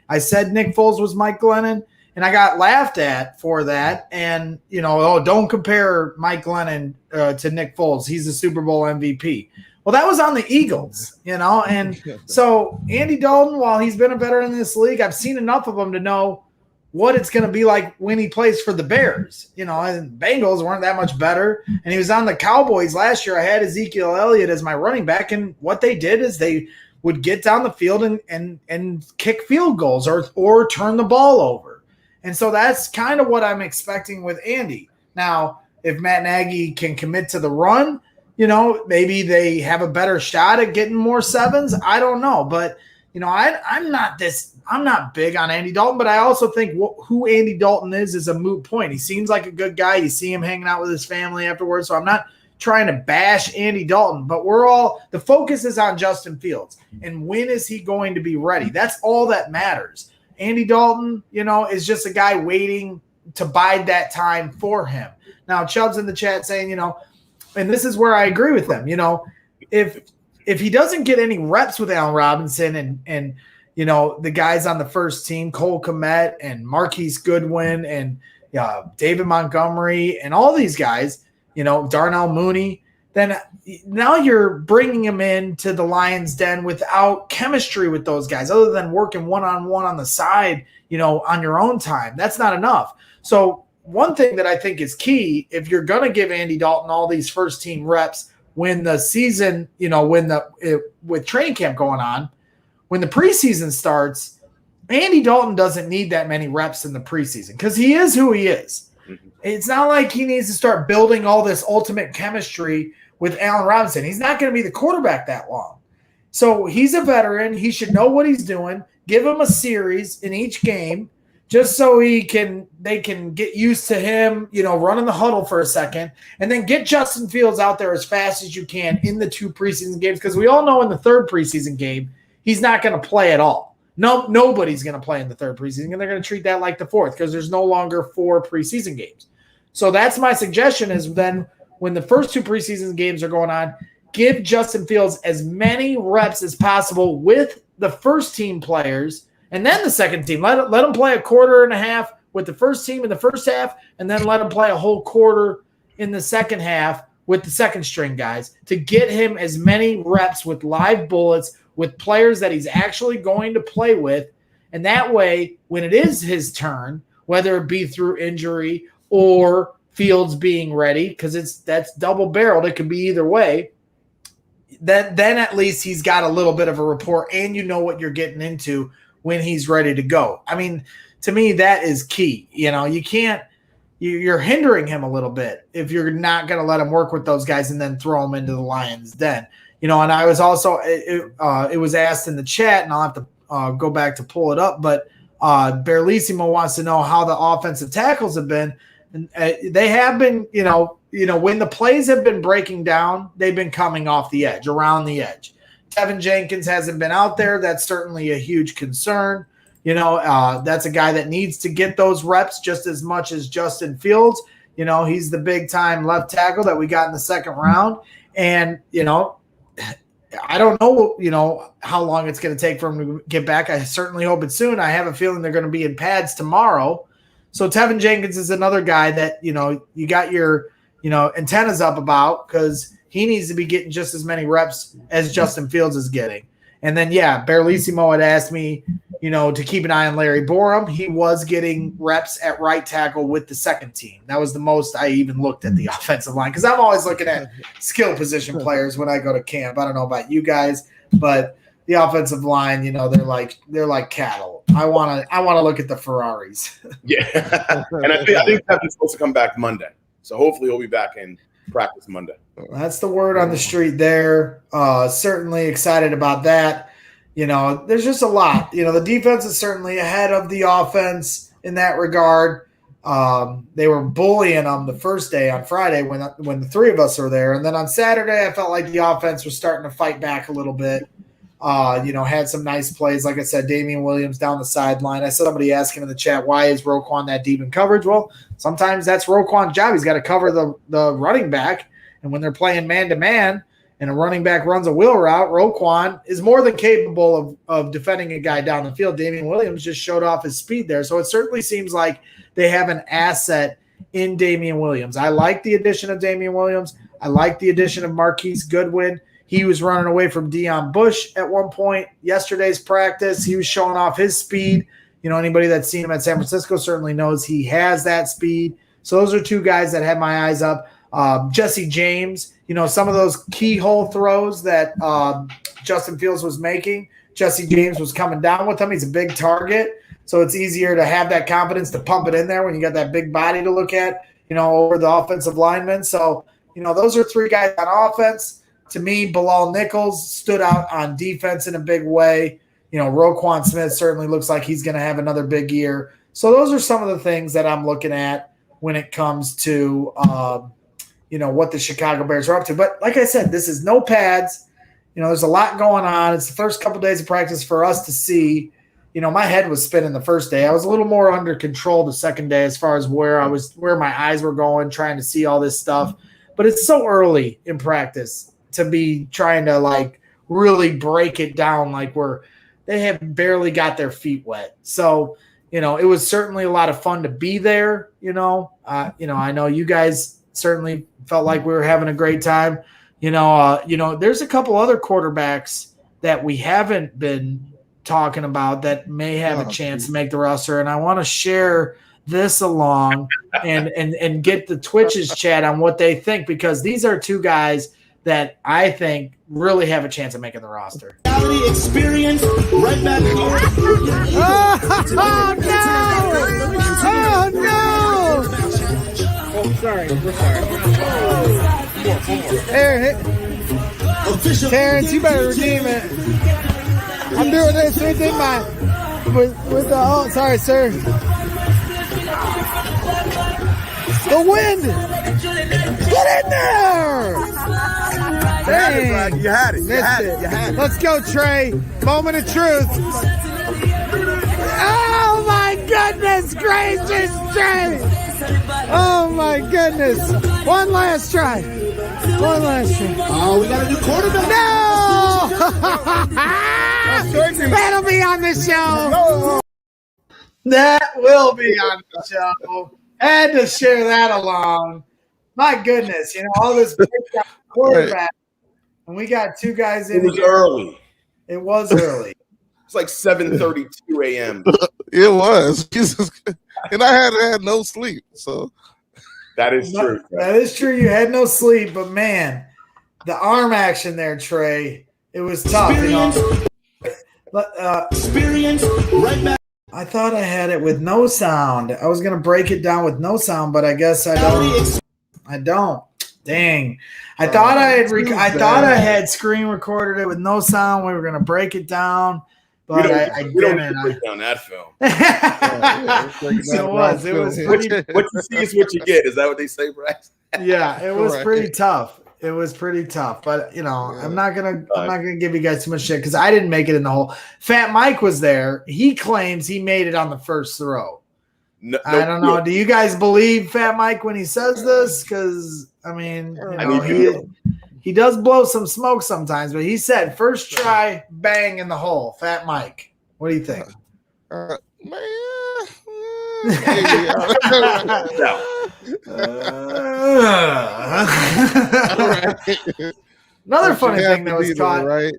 I said Nick Foles was Mike Glennon, and I got laughed at for that. And, don't compare Mike Glennon to Nick Foles. He's a Super Bowl MVP. Well, that was on the Eagles, and so Andy Dalton, while he's been a veteran in this league, I've seen enough of him to know what it's going to be like when he plays for the Bears. And Bengals weren't that much better, and he was on the Cowboys last year. I had Ezekiel Elliott as my running back, and what they did is they would get down the field and kick field goals or turn the ball over. And so that's kind of what I'm expecting with Andy. Now, if Matt Nagy can commit to the run, maybe they have a better shot at getting more sevens. I don't know. But, I'm not big on Andy Dalton, but I also think who Andy Dalton is a moot point. He seems like a good guy. You see him hanging out with his family afterwards. So I'm not trying to bash Andy Dalton, but the focus is on Justin Fields. And when is he going to be ready? That's all that matters. Andy Dalton, is just a guy waiting to bide that time for him. Now, Chubb's in the chat saying, and this is where I agree with them. If he doesn't get any reps with Allen Robinson and the guys on the first team, Cole Kmet and Marquise Goodwin and David Montgomery and all these guys, Darnell Mooney, then now you're bringing him into the Lions' den without chemistry with those guys, other than working one-on-one on the side, on your own time. That's not enough. So one thing that I think is key, if you're going to give Andy Dalton all these first-team reps when the season, with training camp going on, when the preseason starts, Andy Dalton doesn't need that many reps in the preseason because he is who he is. It's not like he needs to start building all this ultimate chemistry with Allen Robinson. He's not going to be the quarterback that long. So he's a veteran. He should know what he's doing. Give him a series in each game just so they can get used to him, running the huddle for a second, and then get Justin Fields out there as fast as you can in the 2 preseason games, because we all know in the 3rd preseason game, he's not going to play at all. No, nobody's going to play in the 3rd preseason, and they're going to treat that like the 4th because there's no longer 4 preseason games. So that's my suggestion is then when the first 2 preseason games are going on, give Justin Fields as many reps as possible with the first-team players and then the second team. Let him play a quarter and a half with the first team in the first half, and then let him play a whole quarter in the second half with the second-string guys to get him as many reps with live bullets with players that he's actually going to play with. And that way, when it is his turn, whether it be through injury or Fields being ready, because that's double-barreled. It could be either way. Then at least he's got a little bit of a rapport, and you know what you're getting into when he's ready to go. I mean, to me, that is key. You can't – you're hindering him a little bit if you're not going to let him work with those guys and then throw him into the Lions' den. And I was also it was asked in the chat, and I'll have to go back to pull it up, but Berlissimo wants to know how the offensive tackles have been. And they have been, when the plays have been breaking down, they've been coming off the edge, around the edge. Tevin Jenkins hasn't been out there. That's certainly a huge concern. That's a guy that needs to get those reps just as much as Justin Fields. He's the big-time left tackle that we got in the 2nd round. And, I don't know, how long it's going to take for him to get back. I certainly hope it's soon. I have a feeling they're going to be in pads tomorrow. So Tevin Jenkins is another guy that, you got your, antennas up about, because he needs to be getting just as many reps as Justin Fields is getting. And then, Berlissimo had asked me, to keep an eye on Larry Borum. He was getting reps at right tackle with the second team. That was the most I even looked at the offensive line, because I'm always looking at skill position players when I go to camp. I don't know about you guys, but the offensive line, they're like cattle. I want to look at the Ferraris. Yeah, and I think Kevin's supposed to come back Monday, so hopefully he'll be back in practice Monday. That's the word on the street there. Certainly excited about that. There's just a lot. The defense is certainly ahead of the offense in that regard. They were bullying them the first day on Friday when the three of us were there. And then on Saturday, I felt like the offense was starting to fight back a little bit. Had some nice plays. Like I said, Damian Williams down the sideline. I saw somebody asking in the chat, why is Roquan that deep in coverage? Well, sometimes that's Roquan's job. He's got to cover the running back. And when they're playing man-to-man and a running back runs a wheel route, Roquan is more than capable of defending a guy down the field. Damian Williams just showed off his speed there. So it certainly seems like they have an asset in Damian Williams. I like the addition of Damian Williams. I like the addition of Marquise Goodwin. He was running away from Deion Bush at one point. Yesterday's practice, he was showing off his speed. Anybody that's seen him at San Francisco certainly knows he has that speed. So those are two guys that had my eyes up. Jesse James, some of those keyhole throws that Justin Fields was making, Jesse James was coming down with him. He's a big target, so it's easier to have that confidence to pump it in there when you got that big body to look at, over the offensive linemen. So, those are three guys on offense. To me, Bilal Nichols stood out on defense in a big way. Roquan Smith certainly looks like he's going to have another big year. So those are some of the things that I'm looking at when it comes to what the Chicago Bears are up to. But like I said, this is no pads. There's a lot going on. It's the first couple days of practice for us to see. My head was spinning the first day. I was a little more under control the second day as far as where my eyes were going, trying to see all this stuff. But it's so early in practice to be trying to really break it down they have barely got their feet wet. So, it was certainly a lot of fun to be there. I know you guys certainly felt like we were having a great time. There's a couple other quarterbacks that we haven't been talking about that may have a chance to make the roster. And I want to share this along and get the Twitch's chat on what they think, because these are two guys that I think really have a chance of making the roster. Experience right back home. Oh, no! Oh, sorry. We're sorry. Terence, you better redeem it. I'm doing this with the sorry, sir. The wind! Get in there! Dang. You had it. Let's go, Trae. Moment of truth. Oh, my goodness gracious, Trae. Oh, my goodness. One last try. Oh, we got a new quarterback. No! That'll be on the show. That will be on the show. Had to share that along. My goodness, all this quarterback. And we got two guys in. It was early. It was early. It's like 7:32 a.m. It was. And I had no sleep. So that is true. That is true. You had no sleep, but man, the arm action there, Trae, it was tough. Experience right back. I thought I had it with no sound. I was gonna break it down with no sound, but I guess I don't. Dang. I thought I had screen recorded it with no sound. We were gonna break it down, but I didn't. Break down that film. It was pretty. What you see is what you get. Is that what they say, Braggs? Yeah, it was pretty tough. It was pretty tough, but I'm not gonna give you guys too much shit because I didn't make it in the hole. Fat Mike was there. He claims he made it on the first throw. No, I don't know. Do you guys believe Fat Mike when he says this? Because he does blow some smoke sometimes, but he said first try, bang in the hole. Fat Mike, what do you think? Another funny thing that was caught. Right?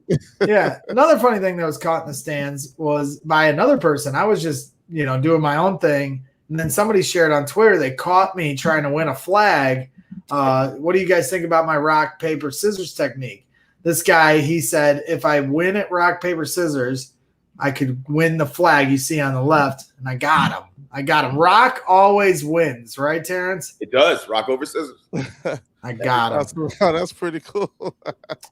Yeah, another funny thing that was caught in the stands was by another person. I was just doing my own thing, and then somebody shared on Twitter. They caught me trying to win a flag. What do you guys think about my rock paper scissors technique? this guy, he said, if I win at rock, paper, scissors, I could win the flag you see on the left, and I got him. Rock always wins, right, Terrence? It does. Rock over scissors. I got him. That's pretty cool.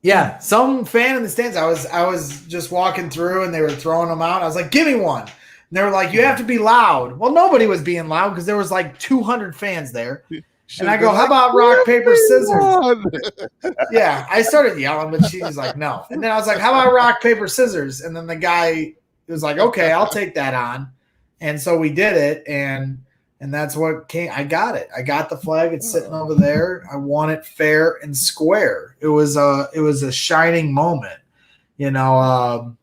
Yeah, some fan in the stands. I was just walking through, and they were throwing them out. I was like, "Give me one." And they were like, "You have to be loud." Well, nobody was being loud because there was like 200 fans there. And I go, "How about rock, paper, scissors?" Yeah, I started yelling, but she was like, "No." And then I was like, "How about rock, paper, scissors?" And then the guy was like, "Okay, I'll take that on." And so we did it, and that's what came. I got it. I got the flag. It's sitting over there. I won it fair and square. It was a shining moment. I'm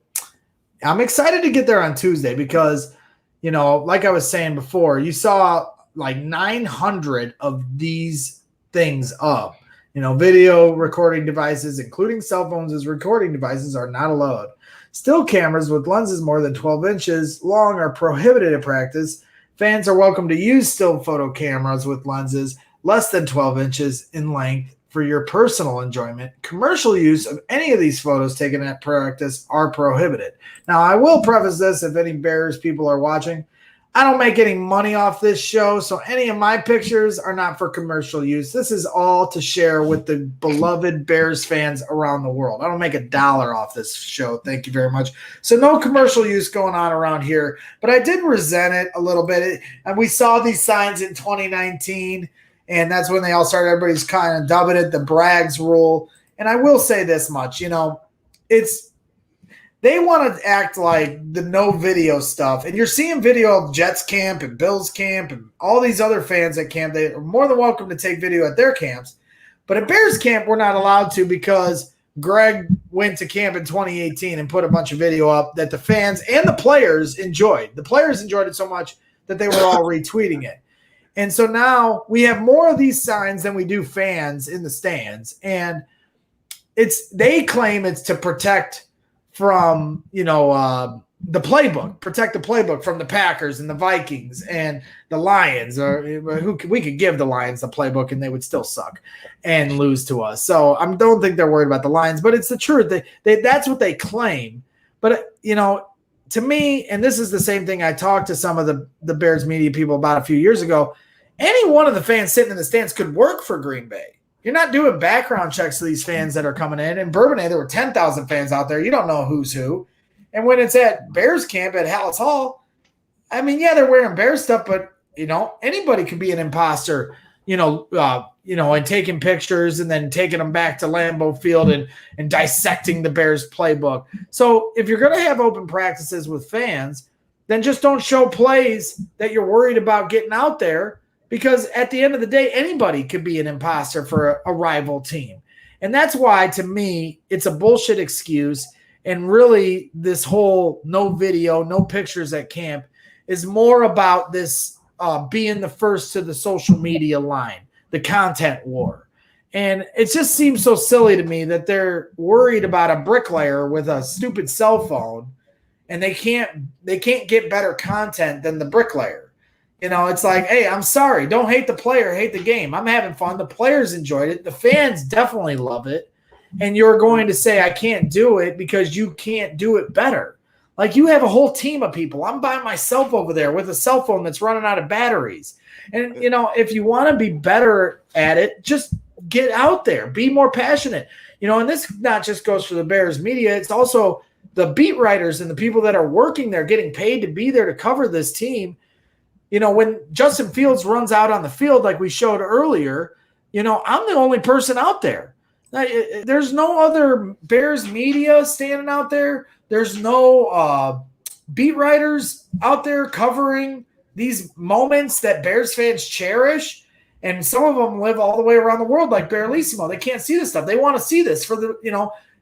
excited to get there on Tuesday because, like I was saying before, you saw like 900 of these things up. Video recording devices, including cell phones as recording devices, are not allowed. Still cameras with lenses more than 12 inches long are prohibited at practice. Fans are welcome to use still photo cameras with lenses less than 12 inches in length for your personal enjoyment. Commercial use of any of these photos taken at practice are prohibited. Now, I will preface this if any Bears people are watching. I don't make any money off this show, so any of my pictures are not for commercial use. This is all to share with the beloved Bears fans around the world. I don't make $1 off this show. Thank you very much. So no commercial use going on around here, but I did resent it a little bit. And we saw these signs in 2019, and that's when they all started. Everybody's kind of dubbing it the Braggs rule. And I will say this much, they want to act like the no video stuff. And you're seeing video of Jets camp and Bills camp and all these other fans at camp. They are more than welcome to take video at their camps. But at Bears camp, we're not allowed to because Greg went to camp in 2018 and put a bunch of video up that the fans and the players enjoyed. The players enjoyed it so much that they were all retweeting it. And so now we have more of these signs than we do fans in the stands. And they claim it's to protect from, the playbook, protect the playbook from the Packers and the Vikings and the Lions, or we could give the Lions the playbook and they would still suck and lose to us. So I don't think they're worried about the Lions, but it's the truth. That's what they claim. But, to me, and this is the same thing I talked to some of the Bears media people about a few years ago, any one of the fans sitting in the stands could work for Green Bay. You're not doing background checks to these fans that are coming in. In Bourbonnais, there were 10,000 fans out there. You don't know who's who. And when it's at Bears camp at Halas Hall, they're wearing Bears stuff, but, anybody could be an imposter, and taking pictures and then taking them back to Lambeau Field and dissecting the Bears playbook. So if you're going to have open practices with fans, then just don't show plays that you're worried about getting out there. Because at the end of the day, anybody could be an imposter for a rival team. And that's why, to me, it's a bullshit excuse. And really, this whole no video, no pictures at camp is more about this being the first to the social media line, the content war. And it just seems so silly to me that they're worried about a bricklayer with a stupid cell phone, and they can't get better content than the bricklayer. It's like, hey, I'm sorry. Don't hate the player, hate the game. I'm having fun. The players enjoyed it. The fans definitely love it. And you're going to say, I can't do it because you can't do it better. Like, you have a whole team of people. I'm by myself over there with a cell phone that's running out of batteries. And, if you want to be better at it, just get out there. Be more passionate. And this not just goes for the Bears media. It's also the beat writers and the people that are working there, getting paid to be there to cover this team. When Justin Fields runs out on the field like we showed earlier, I'm the only person out there. There's no other Bears media standing out there. There's no beat writers out there covering these moments that Bears fans cherish. And some of them live all the way around the world like Bearlissimo. They can't see this stuff. They want to see this for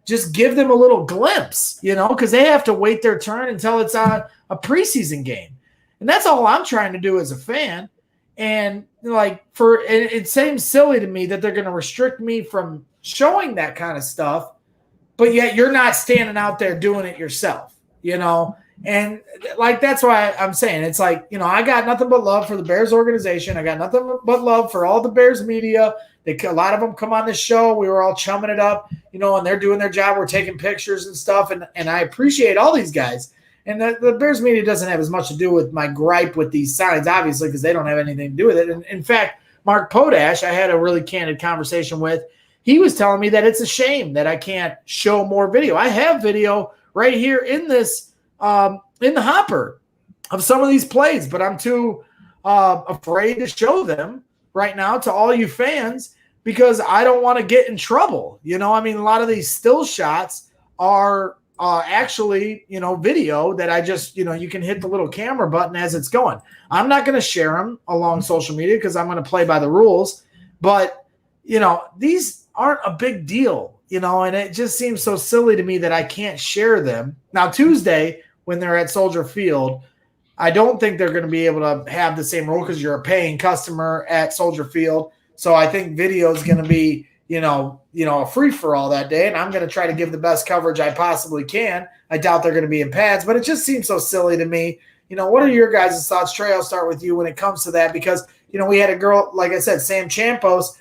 just give them a little glimpse, because they have to wait their turn until it's a preseason game. And that's all I'm trying to do as a fan. And it seems silly to me that they're going to restrict me from showing that kind of stuff, but yet you're not standing out there doing it yourself, And like, that's why I'm saying it's like, you know, I got nothing but love for the Bears organization. I got nothing but love for all the Bears media. A lot of them come on this show. We were all chumming it up, you know, and they're doing their job. We're taking pictures and stuff. And I appreciate all these guys. And the Bears media doesn't have as much to do with my gripe with these signs, obviously, because they don't have anything to do with it. And in fact, Mark Potash, I had a really candid conversation with. He was telling me that it's a shame that I can't show more video. I have video right here in this in the hopper of some of these plays, but I'm too afraid to show them right now to all you fans because I don't want to get in trouble. You know, I mean, a lot of these still shots are actually, you know, video that I just, you know, you can hit the little camera button as it's going. I'm not going to share them along social media because I'm going to play by the rules, but, you know, these aren't a big deal, you know, and it just seems so silly to me that I can't share them. Now, Tuesday, when they're at Soldier Field, I don't think they're going to be able to have the same rule because you're a paying customer at Soldier Field. So I think video is going to be, you know, a free for all that day. And I'm going to try to give the best coverage I possibly can. I doubt they're going to be in pads, but it just seems so silly to me. You know, what are your guys' thoughts? Trey, I'll start with you when it comes to that, because, you know, we had a girl, like I said, Sam Champos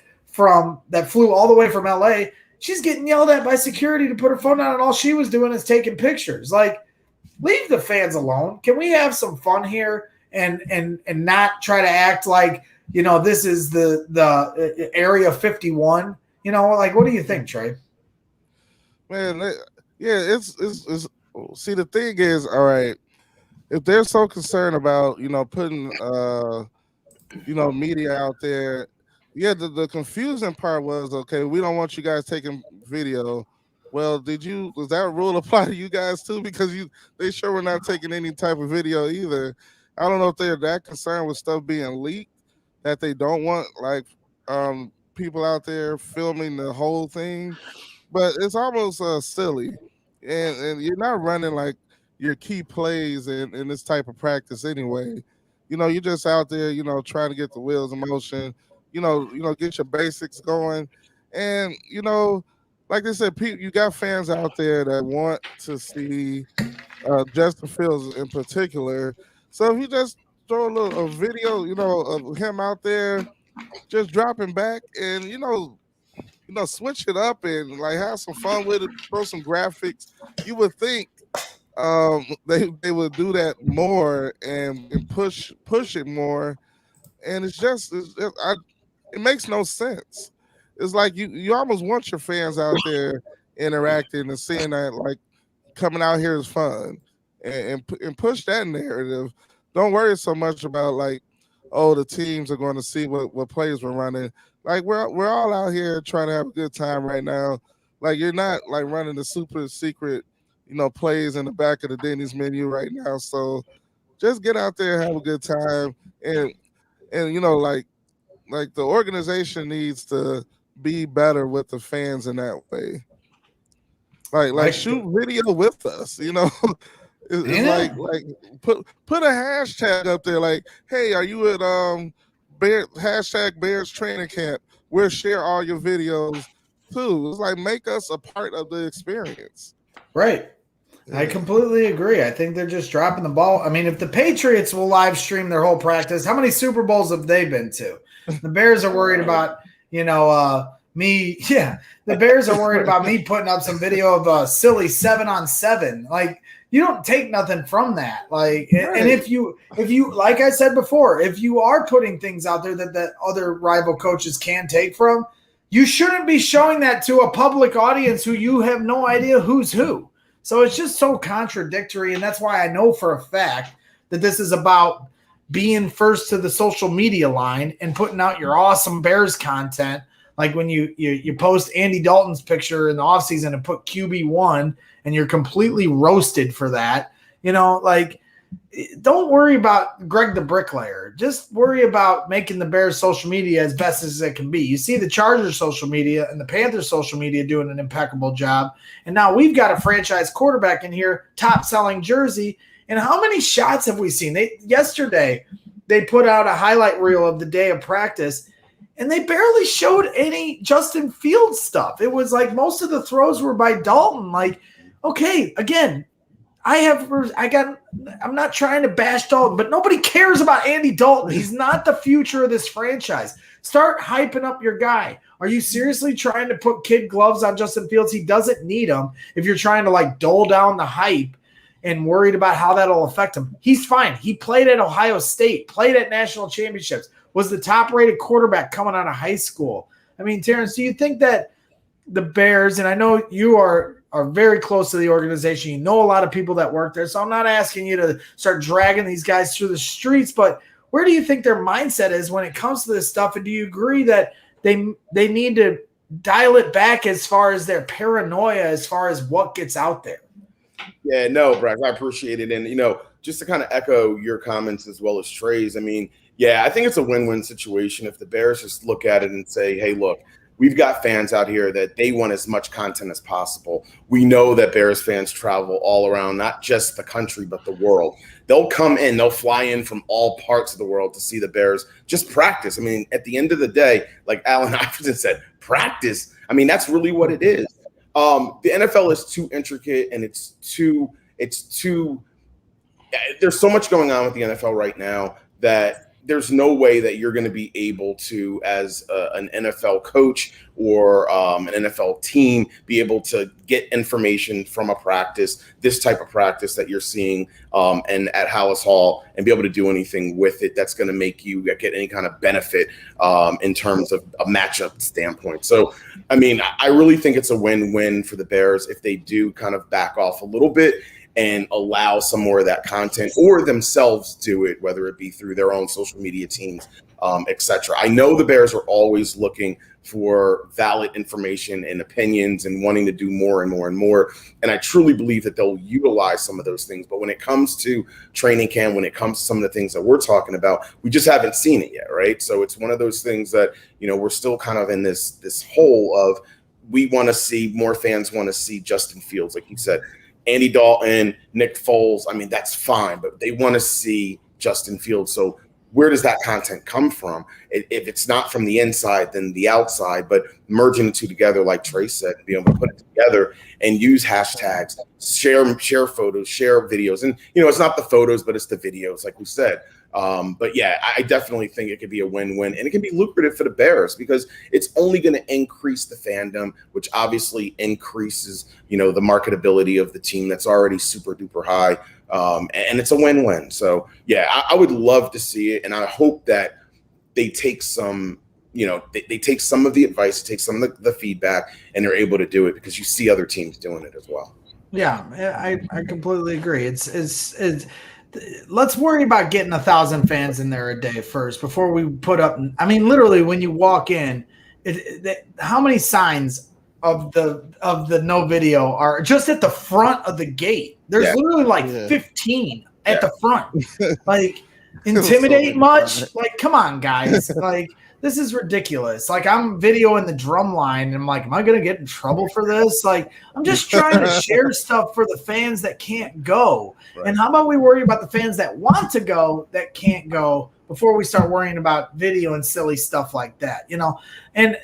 that flew all the way from LA. She's getting yelled at by security to put her phone down, and all she was doing is taking pictures. Like, leave the fans alone. Can we have some fun here and not try to act like, you know, this is the Area 51? You know, like, what do you think, Trey? Man, yeah, it's see, the thing is, all right, if they're so concerned about, you know, putting you know, media out there, yeah, the confusing part was, okay, we don't want you guys taking video. Well, was that rule apply to you guys too? Because they sure were not taking any type of video either. I don't know if they're that concerned with stuff being leaked that they don't want, like, people out there filming the whole thing. But it's almost silly, and you're not running like your key plays in this type of practice anyway. You know, you're just out there, you know, trying to get the wheels in motion. You know, get your basics going, and, you know, like I said, you got fans out there that want to see Justin Fields in particular. So if you just throw a video, you know, of him out there just dropping back, and you know, switch it up and like have some fun with it, throw some graphics, you would think they would do that more and push it more. And it makes no sense. It's like you almost want your fans out there interacting and seeing that, like, coming out here is fun, and push that narrative. Don't worry so much about, like, oh, the teams are going to see what plays we're running. Like, we're all out here trying to have a good time right now. Like, you're not like running the super secret, you know, plays in the back of the Denny's menu right now. So just get out there and have a good time, and you know, like the organization needs to be better with the fans in that way. Like shoot video with us, you know. It's like put a hashtag up there, like, hey, are you at hashtag Bears training camp? We'll share all your videos too. It's like, make us a part of the experience. Right. I completely agree. I think they're just dropping the ball. I mean, if the Patriots will live stream their whole practice, how many Super Bowls have they been to? The Bears are worried about, you know, me. Yeah, the Bears are worried about me putting up some video of a silly 7-on-7. Like, you don't take nothing from that. Like, right. And if you, like I said before, if you are putting things out there that other rival coaches can take from, you shouldn't be showing that to a public audience who you have no idea who's who. So it's just so contradictory, and that's why I know for a fact that this is about being first to the social media line and putting out your awesome Bears content. Like when you post Andy Dalton's picture in the offseason and put QB1 and you're completely roasted for that. You know, like, don't worry about Greg the Bricklayer. Just worry about making the Bears social media as best as it can be. You see the Chargers social media and the Panthers social media doing an impeccable job. And now we've got a franchise quarterback in here, top selling jersey. And how many shots have we seen? Yesterday, they put out a highlight reel of the day of practice, and they barely showed any Justin Fields stuff. It was like most of the throws were by Dalton. Like, okay, again, I'm not trying to bash Dalton, but nobody cares about Andy Dalton. He's not the future of this franchise. Start hyping up your guy. Are you seriously trying to put kid gloves on Justin Fields? He doesn't need them. If you're trying to like dole down the hype and worried about how that'll affect him, he's fine. He played at Ohio State, played at national championships, was the top-rated quarterback coming out of high school. I mean, Terrence, do you think that the Bears, and I know you are very close to the organization, you know a lot of people that work there, so I'm not asking you to start dragging these guys through the streets, but where do you think their mindset is when it comes to this stuff? And do you agree that they need to dial it back as far as their paranoia, as far as what gets out there? Yeah, no, Braggs, I appreciate it. And, just to kind of echo your comments as well as Trae's, I mean, yeah, I think it's a win-win situation if the Bears just look at it and say, hey, look, we've got fans out here that they want as much content as possible. We know that Bears fans travel all around, not just the country, but the world. They'll come in, they'll fly in from all parts of the world to see the Bears just practice. I mean, at the end of the day, like Allen Iverson said, practice. I mean, that's really what it is. The NFL is too intricate, and it's too there's so much going on with the NFL right now that there's no way that you're going to be able to, as an NFL coach or an NFL team, be able to get information from a practice, this type of practice that you're seeing and at Halas Hall, and be able to do anything with it that's going to make you get any kind of benefit in terms of a matchup standpoint. So, I mean, I really think it's a win-win for the Bears if they do kind of back off a little bit and allow some more of that content, or themselves do it, whether it be through their own social media teams, et cetera. I know the Bears are always looking for valid information and opinions and wanting to do more and more and more. And I truly believe that they'll utilize some of those things. But when it comes to training camp, when it comes to some of the things that we're talking about, we just haven't seen it yet, right? So it's one of those things that, we're still kind of in this hole of, we want to see, more fans want to see Justin Fields, like you said. Andy Dalton, Nick Foles, I mean, that's fine, but they want to see Justin Fields. So where does that content come from? If it's not from the inside, then the outside, but merging the two together, like Trae said, being able to put it together and use hashtags, share photos, share videos. And, it's not the photos, but it's the videos, like we said. But yeah, I definitely think it could be a win-win, and it can be lucrative for the Bears because it's only going to increase the fandom, which obviously increases, the marketability of the team that's already super duper high. And it's a win-win. So yeah, I would love to see it. And I hope that they take some, they take some of the advice, take some of the feedback, and they're able to do it because you see other teams doing it as well. Yeah, I completely agree. It's let's worry about getting 1,000 fans in there a day first before we put up. I mean, literally, when you walk in, how many signs of the no video are just at the front of the gate? There's literally like 15 at the front. Like, intimidate much? Like, come on, guys. Like, this is ridiculous. Like, I'm videoing the drum line, and I'm like, am I going to get in trouble for this? Like, I'm just trying to share stuff for the fans that can't go. Right. And how about we worry about the fans that want to go that can't go before we start worrying about video and silly stuff like that, And,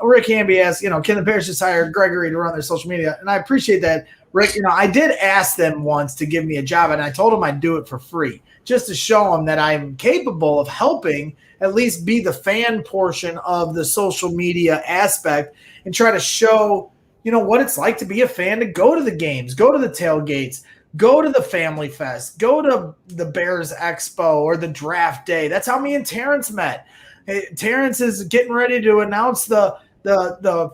Rick Hamby asked, can the Bears just hire Gregory to run their social media? And I appreciate that, Rick. I did ask them once to give me a job, and I told them I'd do it for free just to show them that I'm capable of helping at least be the fan portion of the social media aspect and try to show, what it's like to be a fan, to go to the games, go to the tailgates, go to the Family Fest, go to the Bears Expo or the draft day. That's how me and Terrence met. Terrence is getting ready to announce the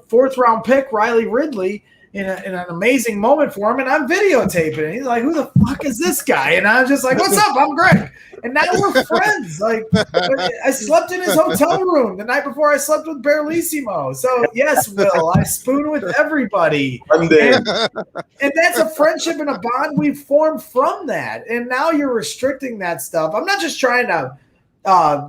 fourth round pick, Riley Ridley, in an amazing moment for him, and I'm videotaping it. He's like, who the fuck is this guy? And I was just like, what's up? I'm Greg. And now we're friends. Like, I slept in his hotel room the night before I slept with Barlissimo. So, yes, Will, I spoon with everybody. And that's a friendship and a bond we've formed from that. And now you're restricting that stuff. I'm not just trying to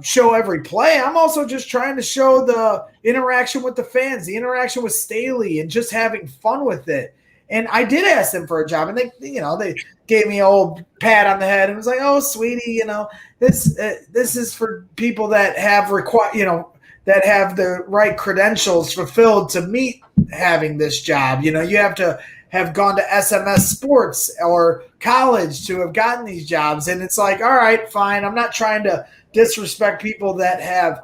show every play. I'm also just trying to show the interaction with the fans, the interaction with Staley, and just having fun with it. And I did ask them for a job, and they gave me an old pat on the head and was like, "Oh, sweetie, this is for people that have that have the right credentials fulfilled to meet having this job. You have to have gone to SMS Sports or college to have gotten these jobs. And it's like, all right, fine. I'm not trying to disrespect people that have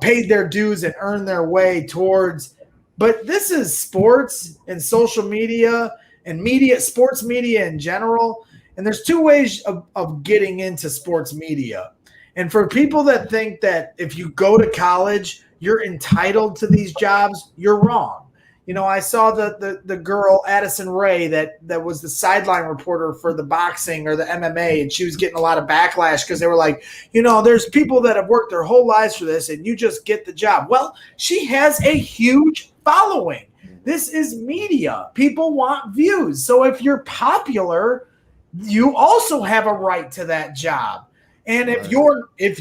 paid their dues and earned their way towards. But this is sports and social media and media, sports media in general. And there's two ways of getting into sports media. And for people that think that if you go to college, you're entitled to these jobs, you're wrong. You know, I saw the girl, Addison Rae, that was the sideline reporter for the boxing or the MMA, and she was getting a lot of backlash because they were like, you know, there's people that have worked their whole lives for this, and you just get the job. Well, she has a huge following. This is media. People want views. So if you're popular, you also have a right to that job. And if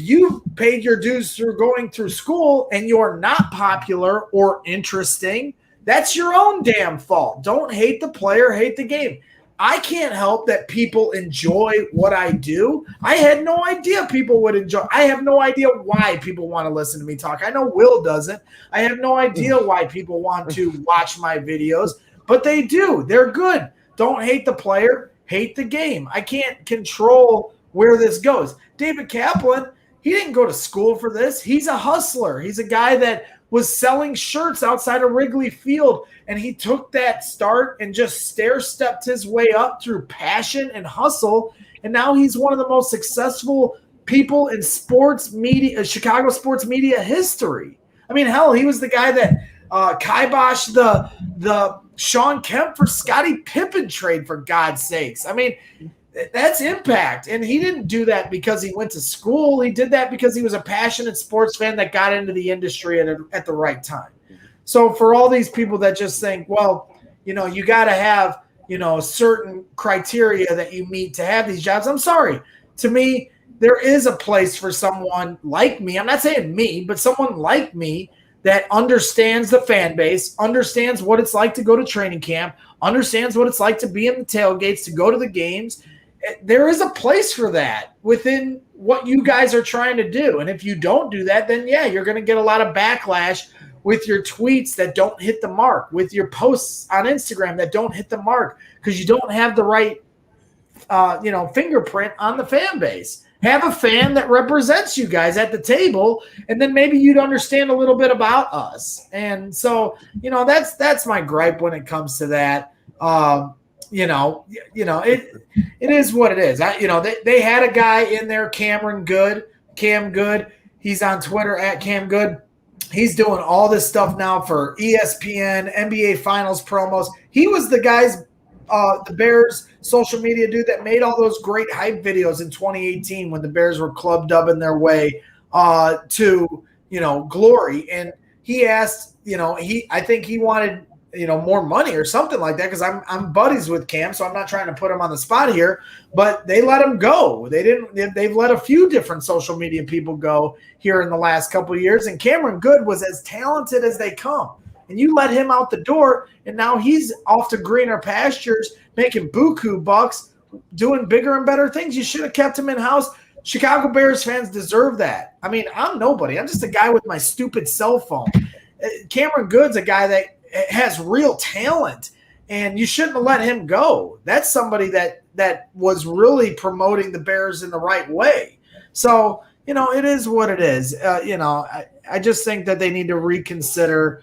you paid your dues through going through school and you're not popular or interesting, that's your own damn fault. Don't hate the player, hate the game. I can't help that people enjoy what I do. I had no idea people would enjoy. I have no idea why people want to listen to me talk. I know Will doesn't. I have no idea why people want to watch my videos, but they do. They're good. Don't hate the player, hate the game. I can't control where this goes. David Kaplan, he didn't go to school for this. He's a hustler. He's a guy that was selling shirts outside of Wrigley Field, and he took that start and just stair-stepped his way up through passion and hustle, and now he's one of the most successful people in sports media, Chicago sports media history. I mean, hell, he was the guy that kiboshed the Sean Kemp for Scottie Pippen trade, for God's sakes. I mean, that's impact. And he didn't do that because he went to school. He did that because he was a passionate sports fan that got into the industry at the right time. So for all these people that just think, well, you know, you got to have, you know, certain criteria that you meet to have these jobs. I'm sorry. To me, there is a place for someone like me. I'm not saying me, but someone like me that understands the fan base, understands what it's like to go to training camp, understands what it's like to be in the tailgates, to go to the games. There is a place for that within what you guys are trying to do. And if you don't do that, then yeah, you're going to get a lot of backlash with your tweets that don't hit the mark, with your posts on Instagram that don't hit the mark because you don't have the right, fingerprint on the fan base. Have a fan that represents you guys at the table, and then maybe you'd understand a little bit about us. And so, you know, that's my gripe when it comes to that. It is what it is. They had a guy in there, Cam Good. He's on Twitter at Cam Good. He's doing all this stuff now for ESPN, NBA Finals promos. He was the guy's, the Bears social media dude that made all those great hype videos in 2018 when the Bears were club dubbing their way to, glory. And he asked, I think he wanted, more money or something like that, because I'm buddies with Cam, so I'm not trying to put him on the spot here, but they let him go. They've let a few different social media people go here in the last couple of years, and Cameron Good was as talented as they come. And you let him out the door, and now he's off to greener pastures, making buku bucks, doing bigger and better things. You should have kept him in-house. Chicago Bears fans deserve that. I mean, I'm nobody. I'm just a guy with my stupid cell phone. Cameron Good's a guy that has real talent, and you shouldn't have let him go. That's somebody that was really promoting the Bears in the right way. So, it is what it is. I just think that they need to reconsider,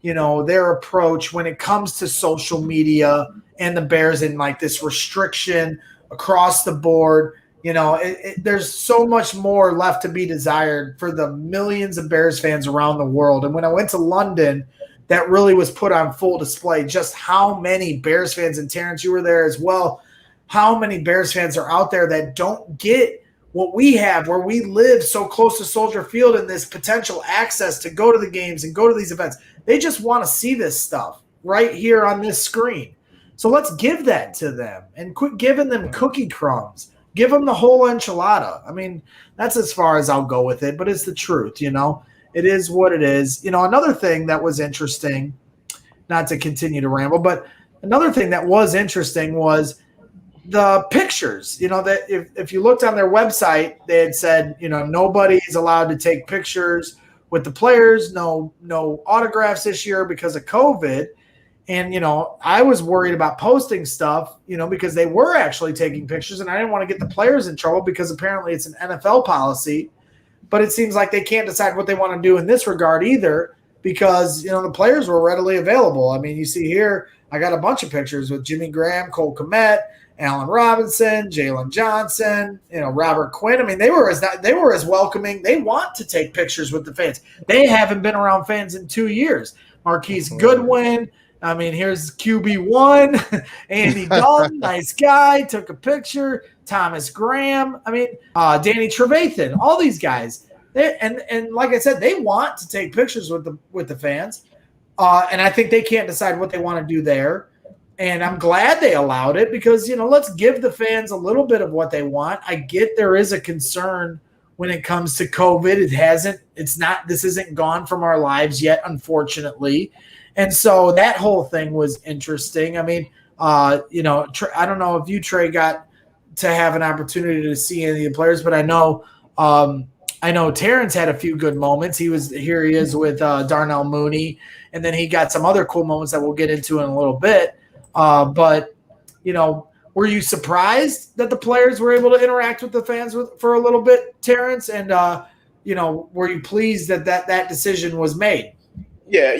their approach when it comes to social media and the Bears and like this restriction across the board. There's so much more left to be desired for the millions of Bears fans around the world. And when I went to London, that really was put on full display, just how many Bears fans, and Terrence, you were there as well, how many Bears fans are out there that don't get what we have, where we live so close to Soldier Field and this potential access to go to the games and go to these events. They just want to see this stuff right here on this screen. So let's give that to them and quit giving them cookie crumbs. Give them the whole enchilada. I mean, that's as far as I'll go with it, but it's the truth, It is what it is. Another thing that was interesting, not to continue to ramble, but another thing that was interesting was the pictures. That if you looked on their website, they had said, nobody's allowed to take pictures with the players, no autographs this year because of COVID. And, I was worried about posting stuff, because they were actually taking pictures, and I didn't want to get the players in trouble because apparently it's an NFL policy. But it seems like they can't decide what they want to do in this regard either because, the players were readily available. I mean, you see here, I got a bunch of pictures with Jimmy Graham, Cole Kmet, Allen Robinson, Jalen Johnson, Robert Quinn. I mean, they were as welcoming. They want to take pictures with the fans. They haven't been around fans in 2 years. Marquise Goodwin. I mean, here's QB1, Andy Dalton, nice guy, took a picture. Thomas Graham. I mean, Danny Trevathan, all these guys. And like I said, they want to take pictures with the fans. And I think they can't decide what they want to do there. And I'm glad they allowed it because, let's give the fans a little bit of what they want. I get there is a concern when it comes to COVID. This isn't gone from our lives yet, unfortunately. And so that whole thing was interesting. I mean, I don't know if you, Trey, got to have an opportunity to see any of the players, but I know Terence had a few good moments. He is with Darnell Mooney, and then he got some other cool moments that we'll get into in a little bit. But were you surprised that the players were able to interact with the fans for a little bit, Terence? And were you pleased that decision was made? Yeah,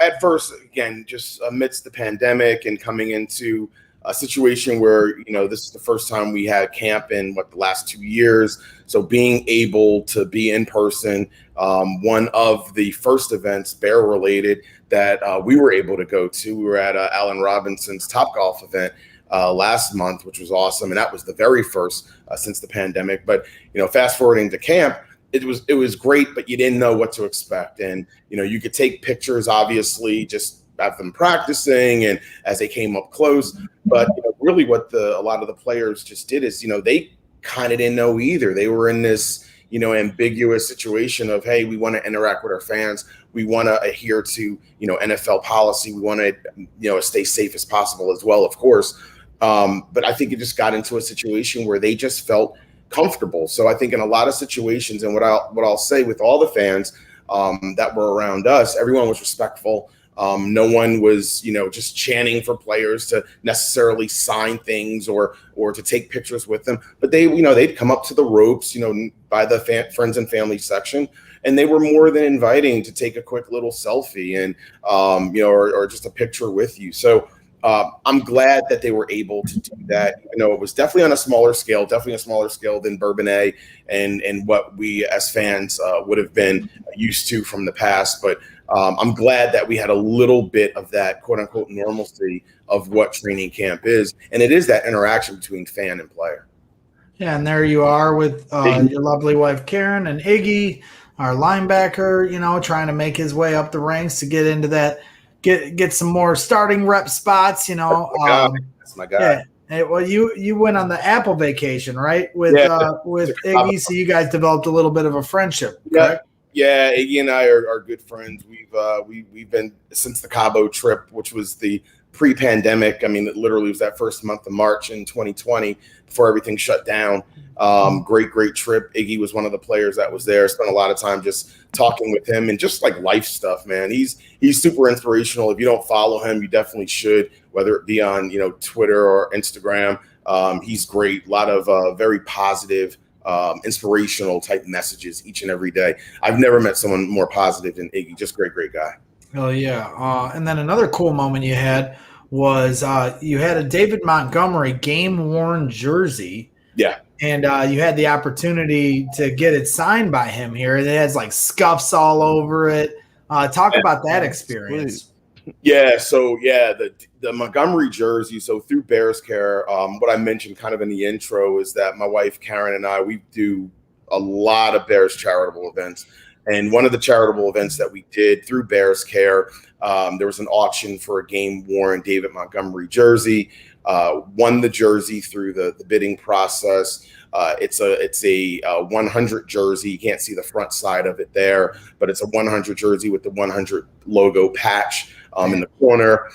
at first, again, just amidst the pandemic and coming into a situation where, this is the first time we had camp in the last 2 years. So being able to be in person, one of the first events, Bear related, that we were able to go to, we were at Allen Robinson's Topgolf event last month, which was awesome. And that was the very first since the pandemic. But, fast forwarding to camp, it was great, but you didn't know what to expect. And, you could take pictures, obviously, just have them practicing and as they came up close. But really what a lot of the players just did is, they kind of didn't know either. They were in this, ambiguous situation of, hey, we want to interact with our fans. We want to adhere to, NFL policy. We want to, stay safe as possible as well, of course. But I think it just got into a situation where they just felt comfortable. So I think in a lot of situations, and what I'll say with all the fans that were around us, everyone was respectful. No one was, just chanting for players to necessarily sign things or to take pictures with them. But they'd come up to the ropes, by the friends and family section, and they were more than inviting to take a quick little selfie and, or just a picture with you. So I'm glad that they were able to do that. It was definitely on a smaller scale, than Bourbonnais and what we as fans would have been used to from the past. But I'm glad that we had a little bit of that quote unquote normalcy of what training camp is. And it is that interaction between fan and player. Yeah. And there you are with your lovely wife, Karen, and Iggy, our linebacker, trying to make his way up the ranks to get into that, get some more starting rep spots, That's my guy. Yeah. Well, you went on the Apple vacation, right? With Iggy, so you guys developed a little bit of a friendship, correct? Yeah, Iggy and I are good friends. We've been since the Cabo trip, which was the pre-pandemic. I mean, it literally was that first month of March in 2020 before everything shut down. Great trip. Iggy was one of the players that was there. Spent a lot of time just talking with him and just like life stuff, man. He's super inspirational. If you don't follow him, you definitely should, whether it be on, Twitter or Instagram. He's great. A lot of very positive, inspirational type messages each and every day. I've never met someone more positive than Iggy. Just great guy. Oh yeah. And then another cool moment you had was you had a David Montgomery game worn jersey. Yeah. And you had the opportunity to get it signed by him here. It has like scuffs all over it. Talk about that experience. Yeah. So the Montgomery jersey. So through Bears Care, what I mentioned kind of in the intro is that my wife Karen and I, we do a lot of Bears charitable events. And one of the charitable events that we did through Bears Care, there was an auction for a game worn David Montgomery jersey. Won the jersey through the bidding process. It's a 100 jersey. You can't see the front side of it there, but it's a 100 jersey with the 100 logo patch in the corner.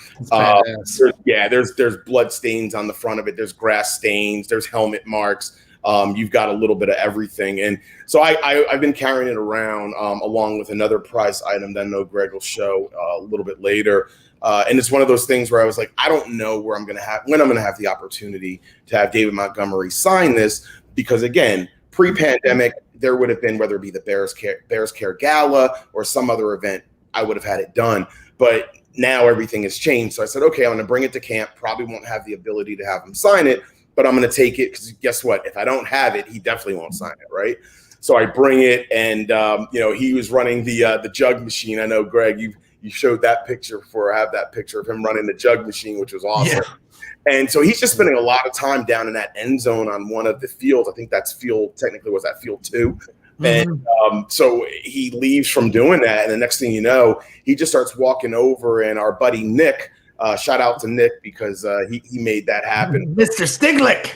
There's blood stains on the front of it. There's grass stains. There's helmet marks. You've got a little bit of everything. And so I've been carrying it around along with another prize item that I know Greg will show a little bit later. And it's one of those things where I was like, I don't know when I'm going to have the opportunity to have David Montgomery sign this, because again, pre-pandemic, there would have been, whether it be the Bears Care Gala or some other event, I would have had it done. But now everything has changed. So I said, okay, I'm going to bring it to camp. Probably won't have the ability to have him sign it, but I'm going to take it, because guess what? If I don't have it, he definitely won't sign it, right? So I bring it, and he was running the jug machine. I know, Greg, you showed that picture before. I have that picture of him running the jug machine, which was awesome. Yeah. And so he's just spending a lot of time down in that end zone on one of the fields. I think that's field 2. And so he leaves from doing that, and the next thing you know, he just starts walking over, and our buddy Nick, shout out to Nick, because he made that happen. Mr. Stiglick,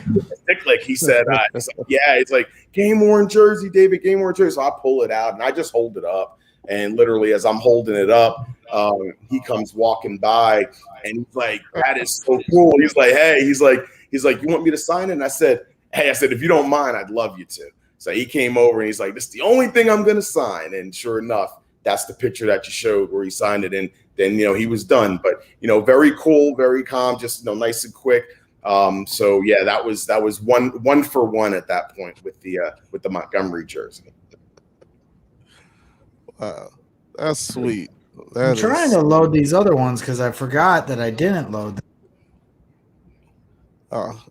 he said, it's like, game worn jersey, David, game worn jersey. So I pull it out and I just hold it up, and literally as I'm holding it up, he comes walking by, and he's like, that is so cool. He's like, hey, he's like, you want me to sign it? And I said, if you don't mind, I'd love you to. So he came over and he's like, this is the only thing I'm going to sign. And sure enough, that's the picture that you showed where he signed it. And then, he was done. But, very cool, very calm, just, nice and quick. So yeah, that was one for one at that point with the Montgomery jersey. Wow, that's sweet. I'm trying to load these other ones because I forgot that I didn't load them. Oh,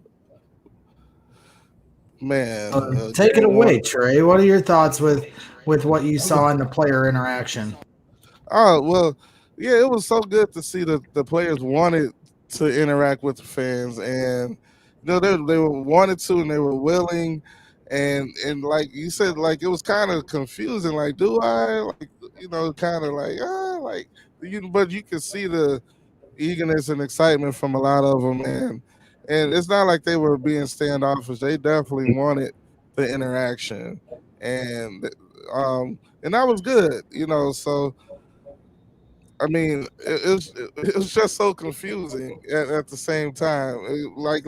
man. Take it away, Trey. What are your thoughts with what you saw in the player interaction? Oh, well, yeah, it was so good to see the players wanted to interact with the fans, and they were wanted to, and they were willing, and like you said, like it was kind of confusing. Like, do I kind of like but you can see the eagerness and excitement from a lot of them, and it's not like they were being standoffish. They definitely wanted the interaction, and that was good, So, I mean, it was just so confusing at the same time. Like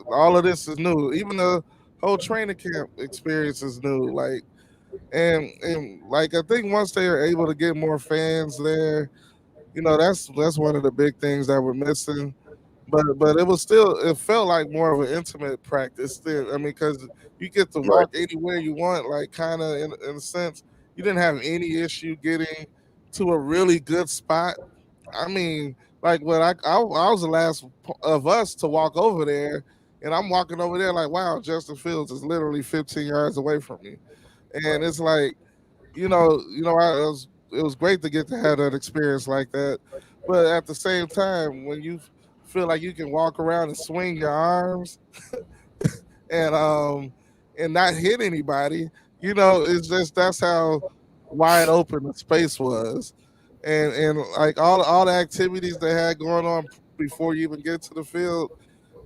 all of this is new. Even the whole training camp experience is new. Like, and like I think once they are able to get more fans there, that's one of the big things that we're missing. But it felt like more of an intimate practice still. I mean, because you get to walk anywhere you want, like kind of in a sense. You didn't have any issue getting to a really good spot. I mean, like when I was the last of us to walk over there, and I'm walking over there like, wow, Justin Fields is literally 15 yards away from me. And it's like, it was great to get to have that experience like that. But at the same time, when you feel like you can walk around and swing your arms and not hit anybody, it's just that's how wide open the space was. And like all the activities they had going on before you even get to the field,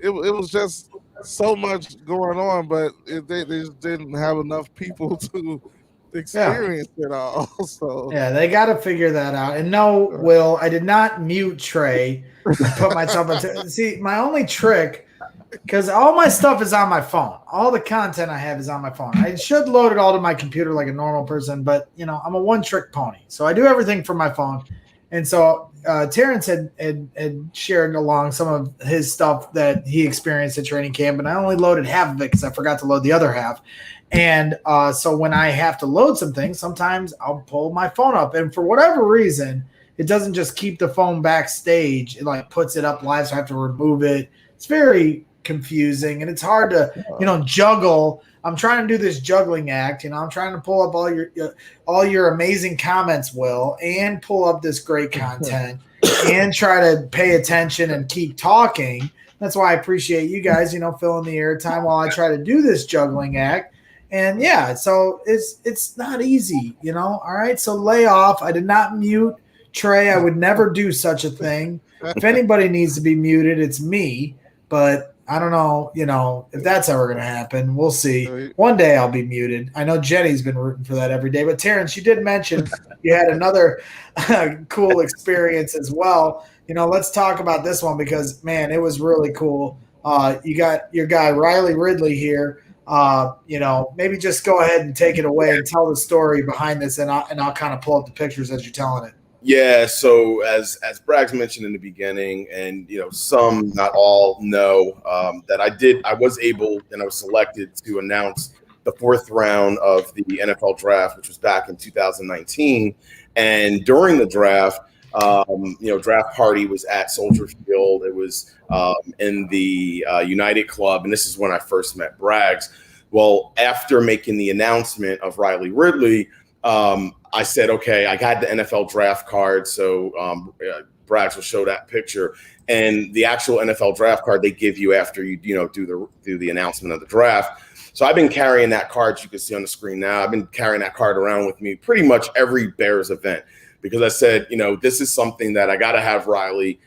it was just so much going on, but they just didn't have enough people to experience it all. So yeah, they got to figure that out. And no, Will, I did not mute Trey. Put myself into see my only trick, because all my stuff is on my phone. All the content I have is on my phone. I should load it all to my computer like a normal person, but I'm a one-trick pony, so I do everything from my phone. And so Terrence had shared along some of his stuff that he experienced at training camp, and I only loaded half of it because I forgot to load the other half. And so when I have to load some things, sometimes I'll pull my phone up, and for whatever reason, it doesn't just keep the phone backstage. It like puts it up live, so I have to remove it. It's very confusing, and it's hard to juggle. I'm trying to do this juggling act. I'm trying to pull up all your amazing comments, Will, and pull up this great content and try to pay attention and keep talking. That's why I appreciate you guys, filling the airtime while I try to do this juggling act. And yeah, so it's not easy, all right. So lay off. I did not mute Trey. I would never do such a thing. If anybody needs to be muted, it's me. But I don't know, if that's ever going to happen. We'll see. One day I'll be muted. I know Jenny's been rooting for that every day. But Terrence, you did mention you had another cool experience as well. Let's talk about this one because, man, it was really cool. You got your guy Riley Ridley here. Maybe just go ahead and take it away and tell the story behind this, and I'll kind of pull up the pictures as you're telling it. Yeah, so as Braggs mentioned in the beginning, and some, not all, know that I was able and I was selected to announce the 4th round of the NFL draft, which was back in 2019. And during the draft, draft party was at Soldier Field. It was in the United Club, and this is when I first met Braggs. Well, after making the announcement of Riley Ridley, I said, okay, I got the NFL draft card. So Braggs will show that picture, and the actual NFL draft card they give you after you do the announcement of the draft. So I've been carrying that card, you can see on the screen now. I've been carrying that card around with me pretty much every Bears event, because I said, this is something that I got to have Riley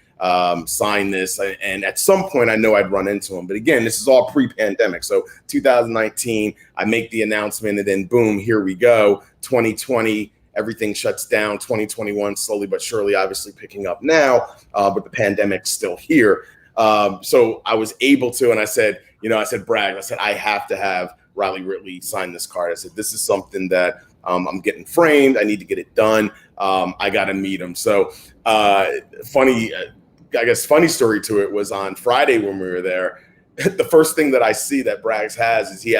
sign this. And at some point, I know I'd run into him. But again, this is all pre-pandemic. So 2019, I make the announcement, and then boom, here we go. 2020, everything shuts down. 2021, slowly but surely, obviously picking up now, but the pandemic's still here. So I was able to, and I said, Bragg, I said, I have to have Riley Ridley sign this card. I said, this is something that I'm getting framed. I need to get it done. I got to meet him. So funny story to it was on Friday when we were there. The first thing that I see that Braggs has is he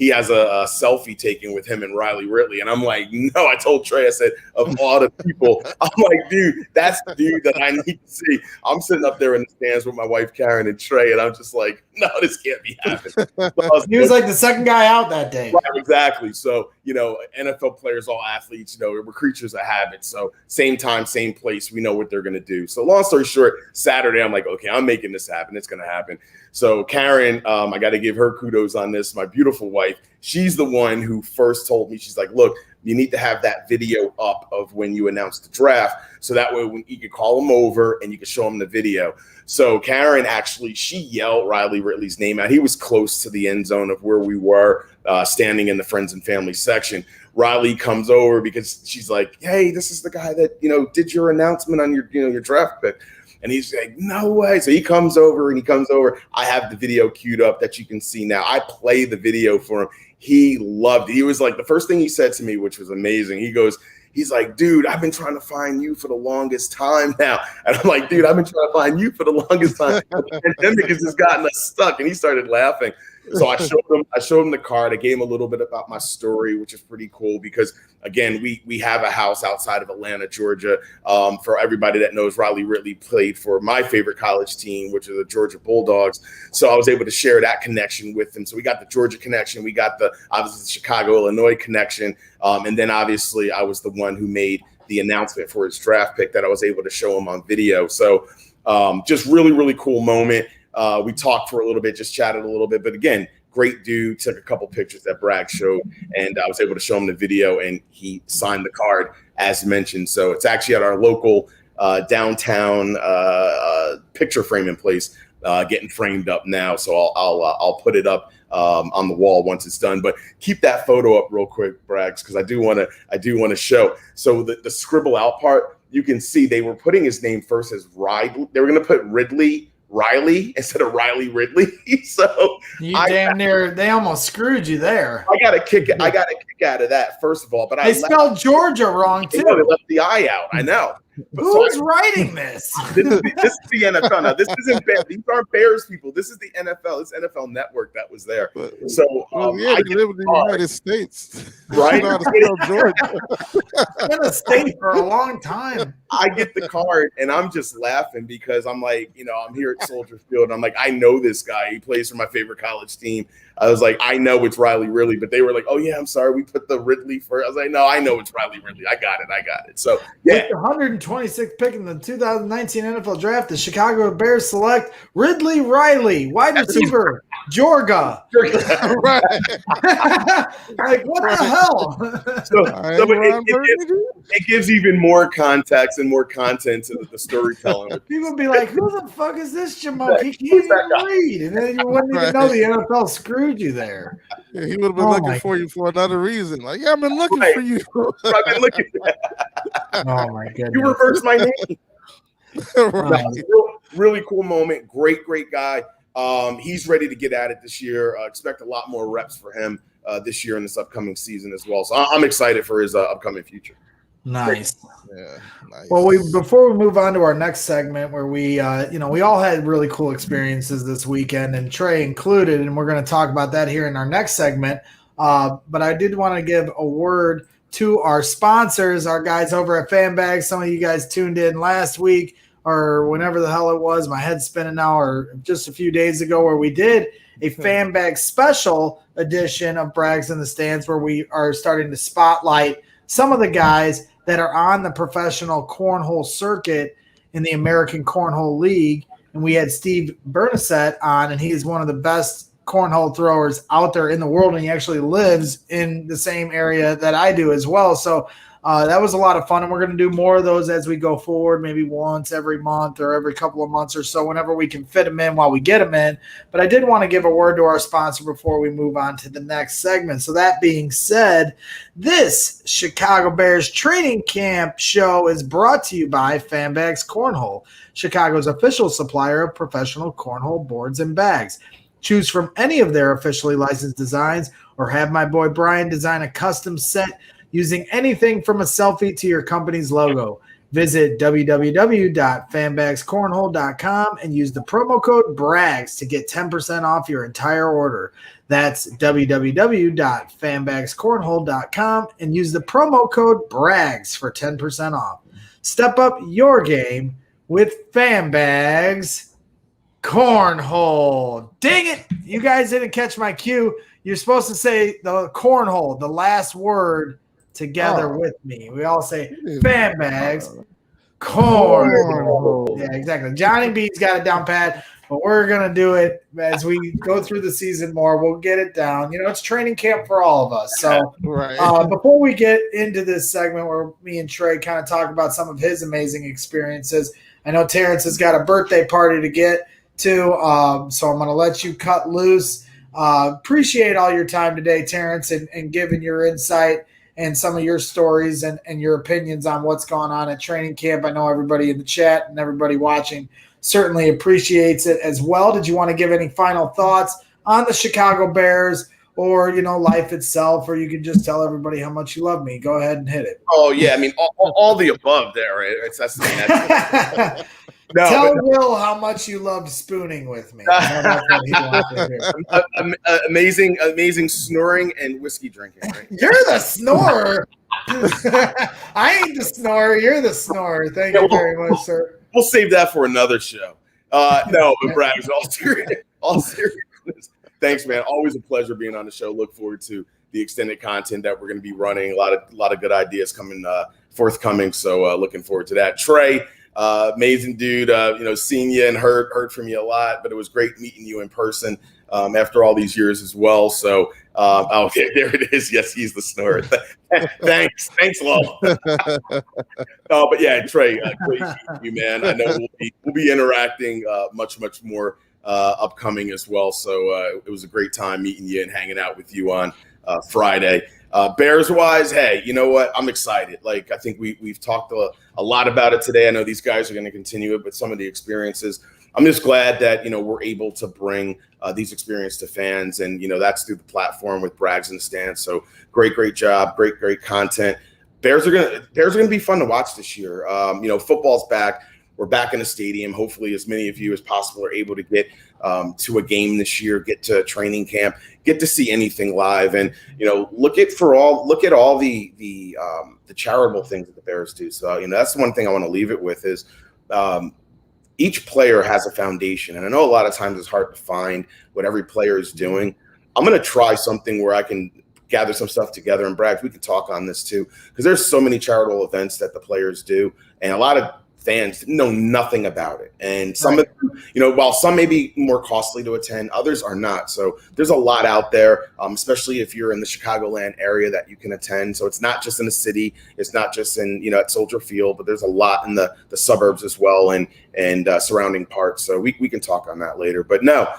has a selfie taken with him and Riley Ridley. And I'm like, no, I told Trae, I said, of all the people, I'm like, dude, that's the dude that I need to see. I'm sitting up there in the stands with my wife, Karen, and Trae, and I'm just like, no, this can't be happening. So he was like the second guy out that day. Right, exactly. So, NFL players, all athletes, we're creatures of habit. So same time, same place, we know what they're going to do. So long story short, Saturday, I'm like, okay, I'm making this happen. It's going to happen. So Karen, I got to give her kudos on this. My beautiful wife, she's the one who first told me, she's like, look, you need to have that video up of when you announced the draft. So that way when you could call him over and you could show him the video. So Karen, actually, she yelled Riley Ridley's name out. He was close to the end zone of where we were standing in the friends and family section. Riley comes over because she's like, hey, this is the guy that, did your announcement on your draft pick. And he's like, no way. So he comes over. I have the video queued up that you can see now. I play the video for him. He loved it. He was like, the first thing he said to me, which was amazing, he's like, dude, I've been trying to find you for the longest time now. And I'm like, dude, I've been trying to find you for the longest time. The pandemic has just gotten us stuck. And he started laughing. So I showed him the card. I gave him a little bit about my story, which is pretty cool because, again, we have a house outside of Atlanta, Georgia. For everybody that knows, Riley Ridley played for my favorite college team, which is the Georgia Bulldogs. So I was able to share that connection with him. So we got the Georgia connection. We got obviously the Chicago, Illinois connection. And then obviously I was the one who made the announcement for his draft pick that I was able to show him on video. So just really, really cool moment. We talked for a little bit, just chatted a little bit, but again, great dude. Took a couple pictures that Bragg showed, and I was able to show him the video, and he signed the card as mentioned. So it's actually at our local downtown picture framing place, getting framed up now. So I'll put it up on the wall once it's done. But keep that photo up real quick, Braggs, because I do want to show. So the scribble out part, you can see they were putting his name first as Riley. They were going to put Riley instead of Riley Ridley. So they almost screwed you there. I got a kick out of that, first of all. But they spelled Georgia wrong too. They left the I out. I know. Who's writing this? This is the NFL. Now, this isn't Bears. These aren't Bears people. This is the NFL. It's NFL Network that was there. So I live in the United States, right? Georgia. In a state for a long time. I get the card and I'm just laughing because I'm like, I'm here at Soldier Field. And I'm like, I know this guy. He plays for my favorite college team. I was like, I know it's Riley Ridley, but they were like, oh yeah, I'm sorry, we put the Ridley first. I was like, no, I know it's Riley Ridley. I got it. So yeah. With the 126th pick in the 2019 NFL Draft, the Chicago Bears select Ridley Riley, wide receiver, Georgia. Right. Like, what the hell? It gives even more context and more content to the storytelling. People be like, who the fuck is this Jamal? He can't even read. And then you wouldn't even know the NFL screwed you there. Yeah, he would have been looking for you for another reason. Like, yeah, I've been looking for you. I've been looking. Oh my goodness! You reversed my name. Right. Really cool moment. Great guy. He's ready to get at it this year. Expect a lot more reps for him this year in this upcoming season as well. So I'm excited for his upcoming future. Nice. Yeah, nice. Well, before we move on to our next segment, where we all had really cool experiences this weekend, and Trae included, and we're going to talk about that here in our next segment. But I did want to give a word to our sponsors, our guys over at FanBags. Some of you guys tuned in last week or whenever the hell it was. My head's spinning now, or just a few days ago, where we did a FanBag special edition of Braggs in the Stands, where we are starting to spotlight some of the guys that are on the professional cornhole circuit in the American Cornhole League. And we had Steve Bernasette on, and he is one of the best cornhole throwers out there in the world, and he actually lives in the same area that I do as well. So that was a lot of fun, and we're going to do more of those as we go forward, maybe once every month or every couple of months or so, whenever we can fit them in while we get them in. But I did want to give a word to our sponsor before we move on to the next segment. So that being said, this Chicago Bears training camp show is brought to you by FanBags Cornhole, Chicago's official supplier of professional cornhole boards and bags. Choose from any of their officially licensed designs, or have my boy Brian design a custom set using anything from a selfie to your company's logo. Visit www.fanbagscornhole.com and use the promo code BRAGGS to get 10% off your entire order. That's www.fanbagscornhole.com and use the promo code BRAGGS for 10% off. Step up your game with FanBags Cornhole. Dang it! You guys didn't catch my cue. You're supposed to say the cornhole, the last word, together with me. We all say FanBags Cornhole. Yeah, exactly. Johnny B's got it down pat, but we're going to do it as we go through the season more. We'll get it down. It's training camp for all of us. So before we get into this segment where me and Trae kind of talk about some of his amazing experiences, I know Terrence has got a birthday party to get to, so I'm going to let you cut loose. Appreciate all your time today, Terrence, and giving your insight and some of your stories and your opinions on what's going on at training camp. I know everybody in the chat and everybody watching certainly appreciates it as well. Did you want to give any final thoughts on the Chicago Bears or, life itself, or you can just tell everybody how much you love me? Go ahead and hit it. Oh, yeah. I mean, all the above there, right? Tell Will how much you loved spooning with me. Amazing snoring and whiskey drinking. Right? You're the snorer. I ain't the snorer. You're the snorer. Thank you very much, sir. We'll save that for another show. No, but Braggs, all seriousness. Thanks, man. Always a pleasure being on the show. Look forward to the extended content that we're going to be running. A lot of good ideas coming forthcoming. So looking forward to that. Trae. Amazing dude. Seeing you and heard from you a lot, but it was great meeting you in person after all these years as well. So, there it is. Yes, he's the snorer. Thanks, Lo. But yeah, Trae, great meeting you, man. I know we'll be interacting much more upcoming as well. So it was a great time meeting you and hanging out with you on Friday. Bears wise, hey, you know what? I'm excited. I think we've talked a lot about it today. I know these guys are going to continue it, but some of the experiences, I'm just glad that, we're able to bring these experiences to fans. And, that's through the platform with Braggs in the Stands. So great job. Great content. Bears are going to be fun to watch this year. Football's back. We're back in the stadium. Hopefully as many of you as possible are able to get to a game this year, get to training camp, get to see anything live, and look at all the charitable things that the Bears do. So that's the one thing I want to leave it with is each player has a foundation, and I know a lot of times it's hard to find what every player is doing. I'm going to try something where I can gather some stuff together, and Bragg, we can talk on this too, because there's so many charitable events that the players do, and a lot of fans know nothing about it. And some of them, while some may be more costly to attend, others are not. So there's a lot out there, especially if you're in the Chicagoland area that you can attend. So it's not just in the city. It's not just in, at Soldier Field, but there's a lot in the suburbs as well and surrounding parts. So we can talk on that later. But no,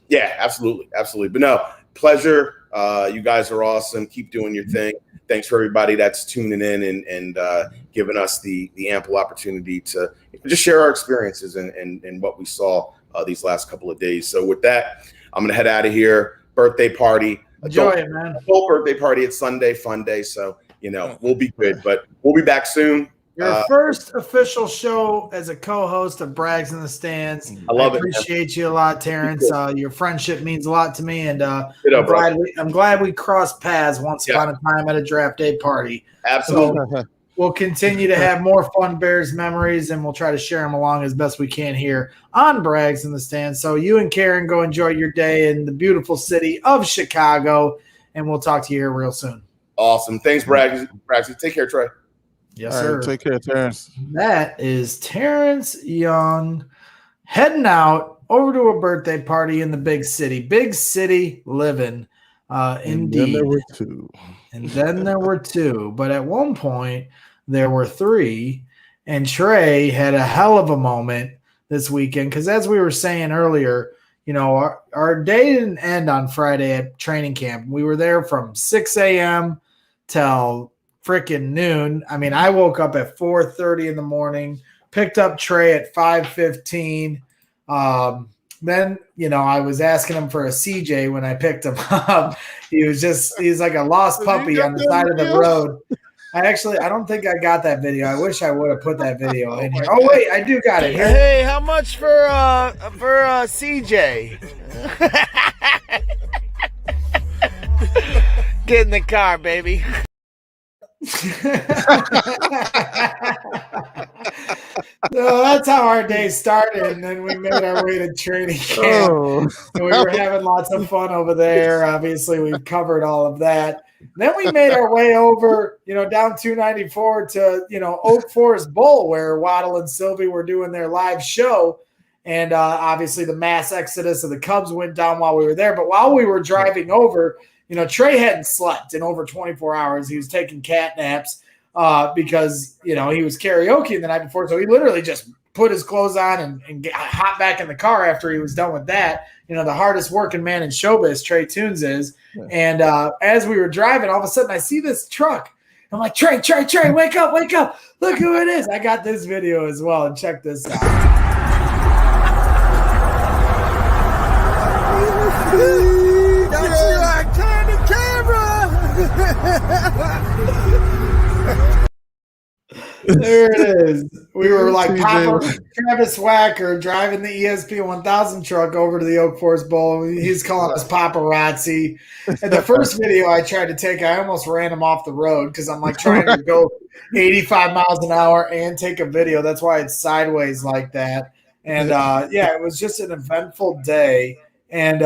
yeah, absolutely. But no, pleasure. You guys are awesome. Keep doing your thing. Thanks for everybody that's tuning in and giving us the ample opportunity to just share our experiences and what we saw these last couple of days. So with that, I'm going to head out of here. Birthday party. Enjoy it, man. Full birthday party. It's Sunday, fun day. So we'll be good. But we'll be back soon. Your first official show as a co-host of Braggs in the Stands. I love it. Appreciate you a lot, Terrence. Your friendship means a lot to me, and I'm glad we crossed paths once upon a time at a draft day party. Absolutely. So we'll continue to have more fun Bears memories, and we'll try to share them along as best we can here on Braggs in the Stands. So you and Karen go enjoy your day in the beautiful city of Chicago, and we'll talk to you here real soon. Awesome. Thanks, Braggs. Take care, Trae. Yes, All sir. right, take care, Terrence. That is Terence Young heading out over to a birthday party in the big city. Big city living, indeed. And then there were two. And then there were two. But at one point, there were three. And Trae had a hell of a moment this weekend because, as we were saying earlier, our day didn't end on Friday at training camp. We were there from 6 a.m. till freaking noon. I mean, I woke up at 4:30 in the morning, picked up Trae at 5:15. Then, I was asking him for a CJ when I picked him up. He's like a lost puppy on the side of the road. I don't think I got that video. I wish I would have put that video in here. Oh wait, I do got it here. Hey, how much for CJ? Get in the car, baby. So that's how our day started, and then we made our way to training camp. And we were having lots of fun over there. Obviously, we covered all of that. Then we made our way over, down 294 to, Oak Forest Bowl, where Waddle and Sylvie were doing their live show. And obviously the mass exodus of the Cubs went down while we were there. But while we were driving over, Trae hadn't slept in over 24 hours. He was taking cat naps because, he was karaoke the night before. So he literally just put his clothes on and hopped back in the car after he was done with that. The hardest working man in showbiz, Trae Tunes is. And as we were driving, all of a sudden I see this truck. I'm like, Trae, wake up. Look who it is. I got this video as well. And check this out. Turn the camera. There it is. We were like Travis Wacker driving the ESPN 1000 truck over to the Oak Forest Bowl. He's calling us paparazzi. And the first video I tried to take, I almost ran him off the road because I'm like trying to go 85 miles an hour and take a video. That's why it's sideways like that. And it was just an eventful day. And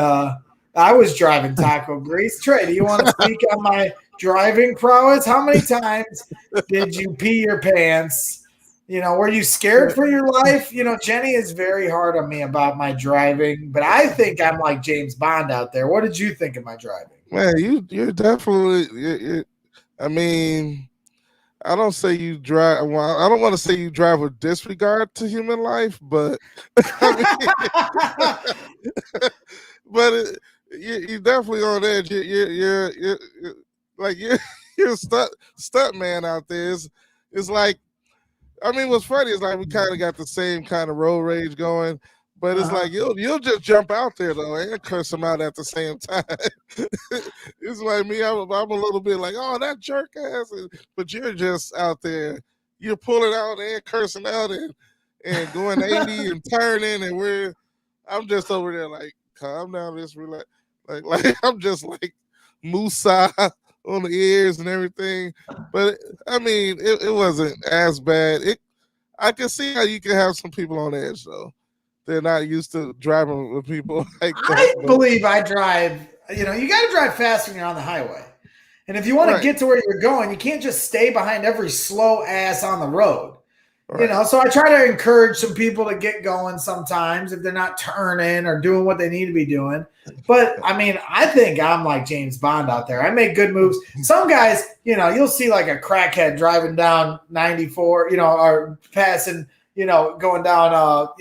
I was driving taco grease. Trae, do you want to speak on my driving prowess? How many times did you pee your pants? Were you scared for your life? Jenny is very hard on me about my driving, but I think I'm like James Bond out there. What did you think of my driving? Man, you're definitely. I mean, I don't say you drive. Well, I don't want to say you drive with disregard to human life, but you're definitely on edge. You're like you're stunt man out there. It's like, I mean, what's funny is like we kind of got the same kind of road rage going, but it's like you'll just jump out there though and curse them out at the same time. It's like me, I'm a little bit like, oh, that jerk ass, but you're just out there, you're pulling out and cursing out and going 80 and turning, and I'm just over there like, calm down, just relax. Like I'm just like Musa on the ears and everything. But I mean, it wasn't as bad. I can see how you can have some people on edge though. They're not used to driving with people like that. I believe I drive, you got to drive fast when you're on the highway. And if you want to get to where you're going, you can't just stay behind every slow ass on the road. Right. So I try to encourage some people to get going sometimes if they're not turning or doing what they need to be doing. But, I mean, I think I'm like James Bond out there. I make good moves. Some guys, you'll see like a crackhead driving down 94, or passing, going down, oh,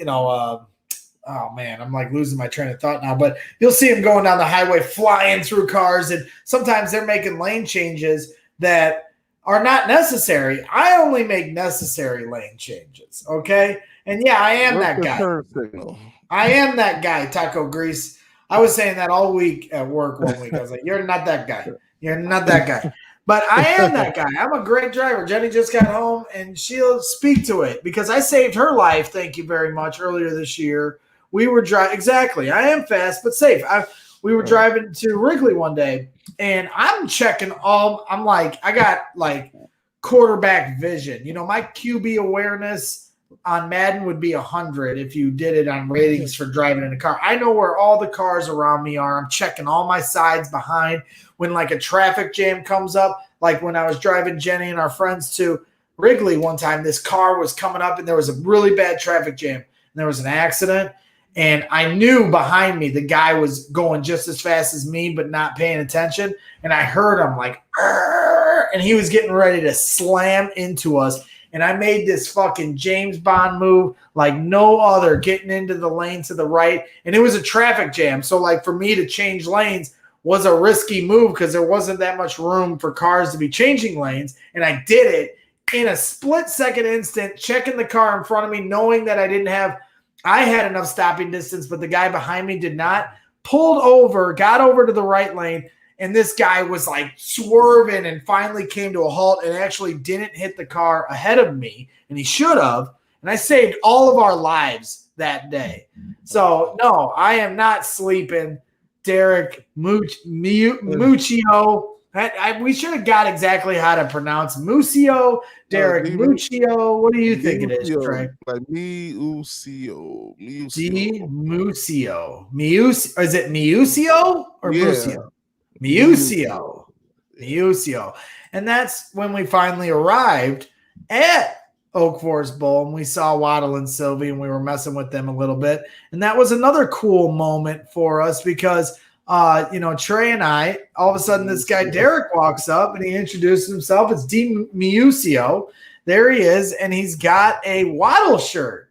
man, I'm like losing my train of thought now. But you'll see them going down the highway, flying through cars, and sometimes they're making lane changes that are not necessary. I only make necessary lane changes, okay? And yeah, I am that guy. I am that guy, Taco Grease. I was saying that all week at work one week. I was like, you're not that guy. You're not that guy. But I am that guy. I'm a great driver. Jenny just got home, and she'll speak to it because I saved her life, thank you very much, earlier this year. We were driving – exactly. I am fast but safe. We were driving to Wrigley one day, and I'm checking all – I'm like – I got like quarterback vision. You know, my QB awareness on Madden would be 100 if you did it on ratings for driving in a car. I know where all the cars around me are. I'm checking all my sides behind. When like a traffic jam comes up, like when I was driving Jenny and our friends to Wrigley one time, this car was coming up and there was a really bad traffic jam and there was an accident. And I knew behind me the guy was going just as fast as me, but not paying attention. And I heard him like, "Arr!" And he was getting ready to slam into us. And I made this fucking James Bond move like no other, getting into the lane to the right. And it was a traffic jam. So like for me to change lanes was a risky move because there wasn't that much room for cars to be changing lanes. And I did it in a split-second instant, checking the car in front of me, knowing that I had enough stopping distance, but the guy behind me did not. Pulled over, got over to the right lane, and this guy was like swerving and finally came to a halt and actually didn't hit the car ahead of me, and he should have. And I saved all of our lives that day. So, no, I am not sleeping. Derek Muccio. We should have got exactly how to pronounce Muccio. Derek Muccio. What do you think it is, Trey? Like Muccio. Muccio. Is it Muccio or Muccio? Muccio. And that's when we finally arrived at Oak Forest Bowl, and we saw Waddle and Sylvie, and we were messing with them a little bit. And that was another cool moment for us because, Trey and I, all of a sudden this guy Derek walks up, and he introduces himself. It's D. Muccio. There he is, and he's got a Waddle shirt.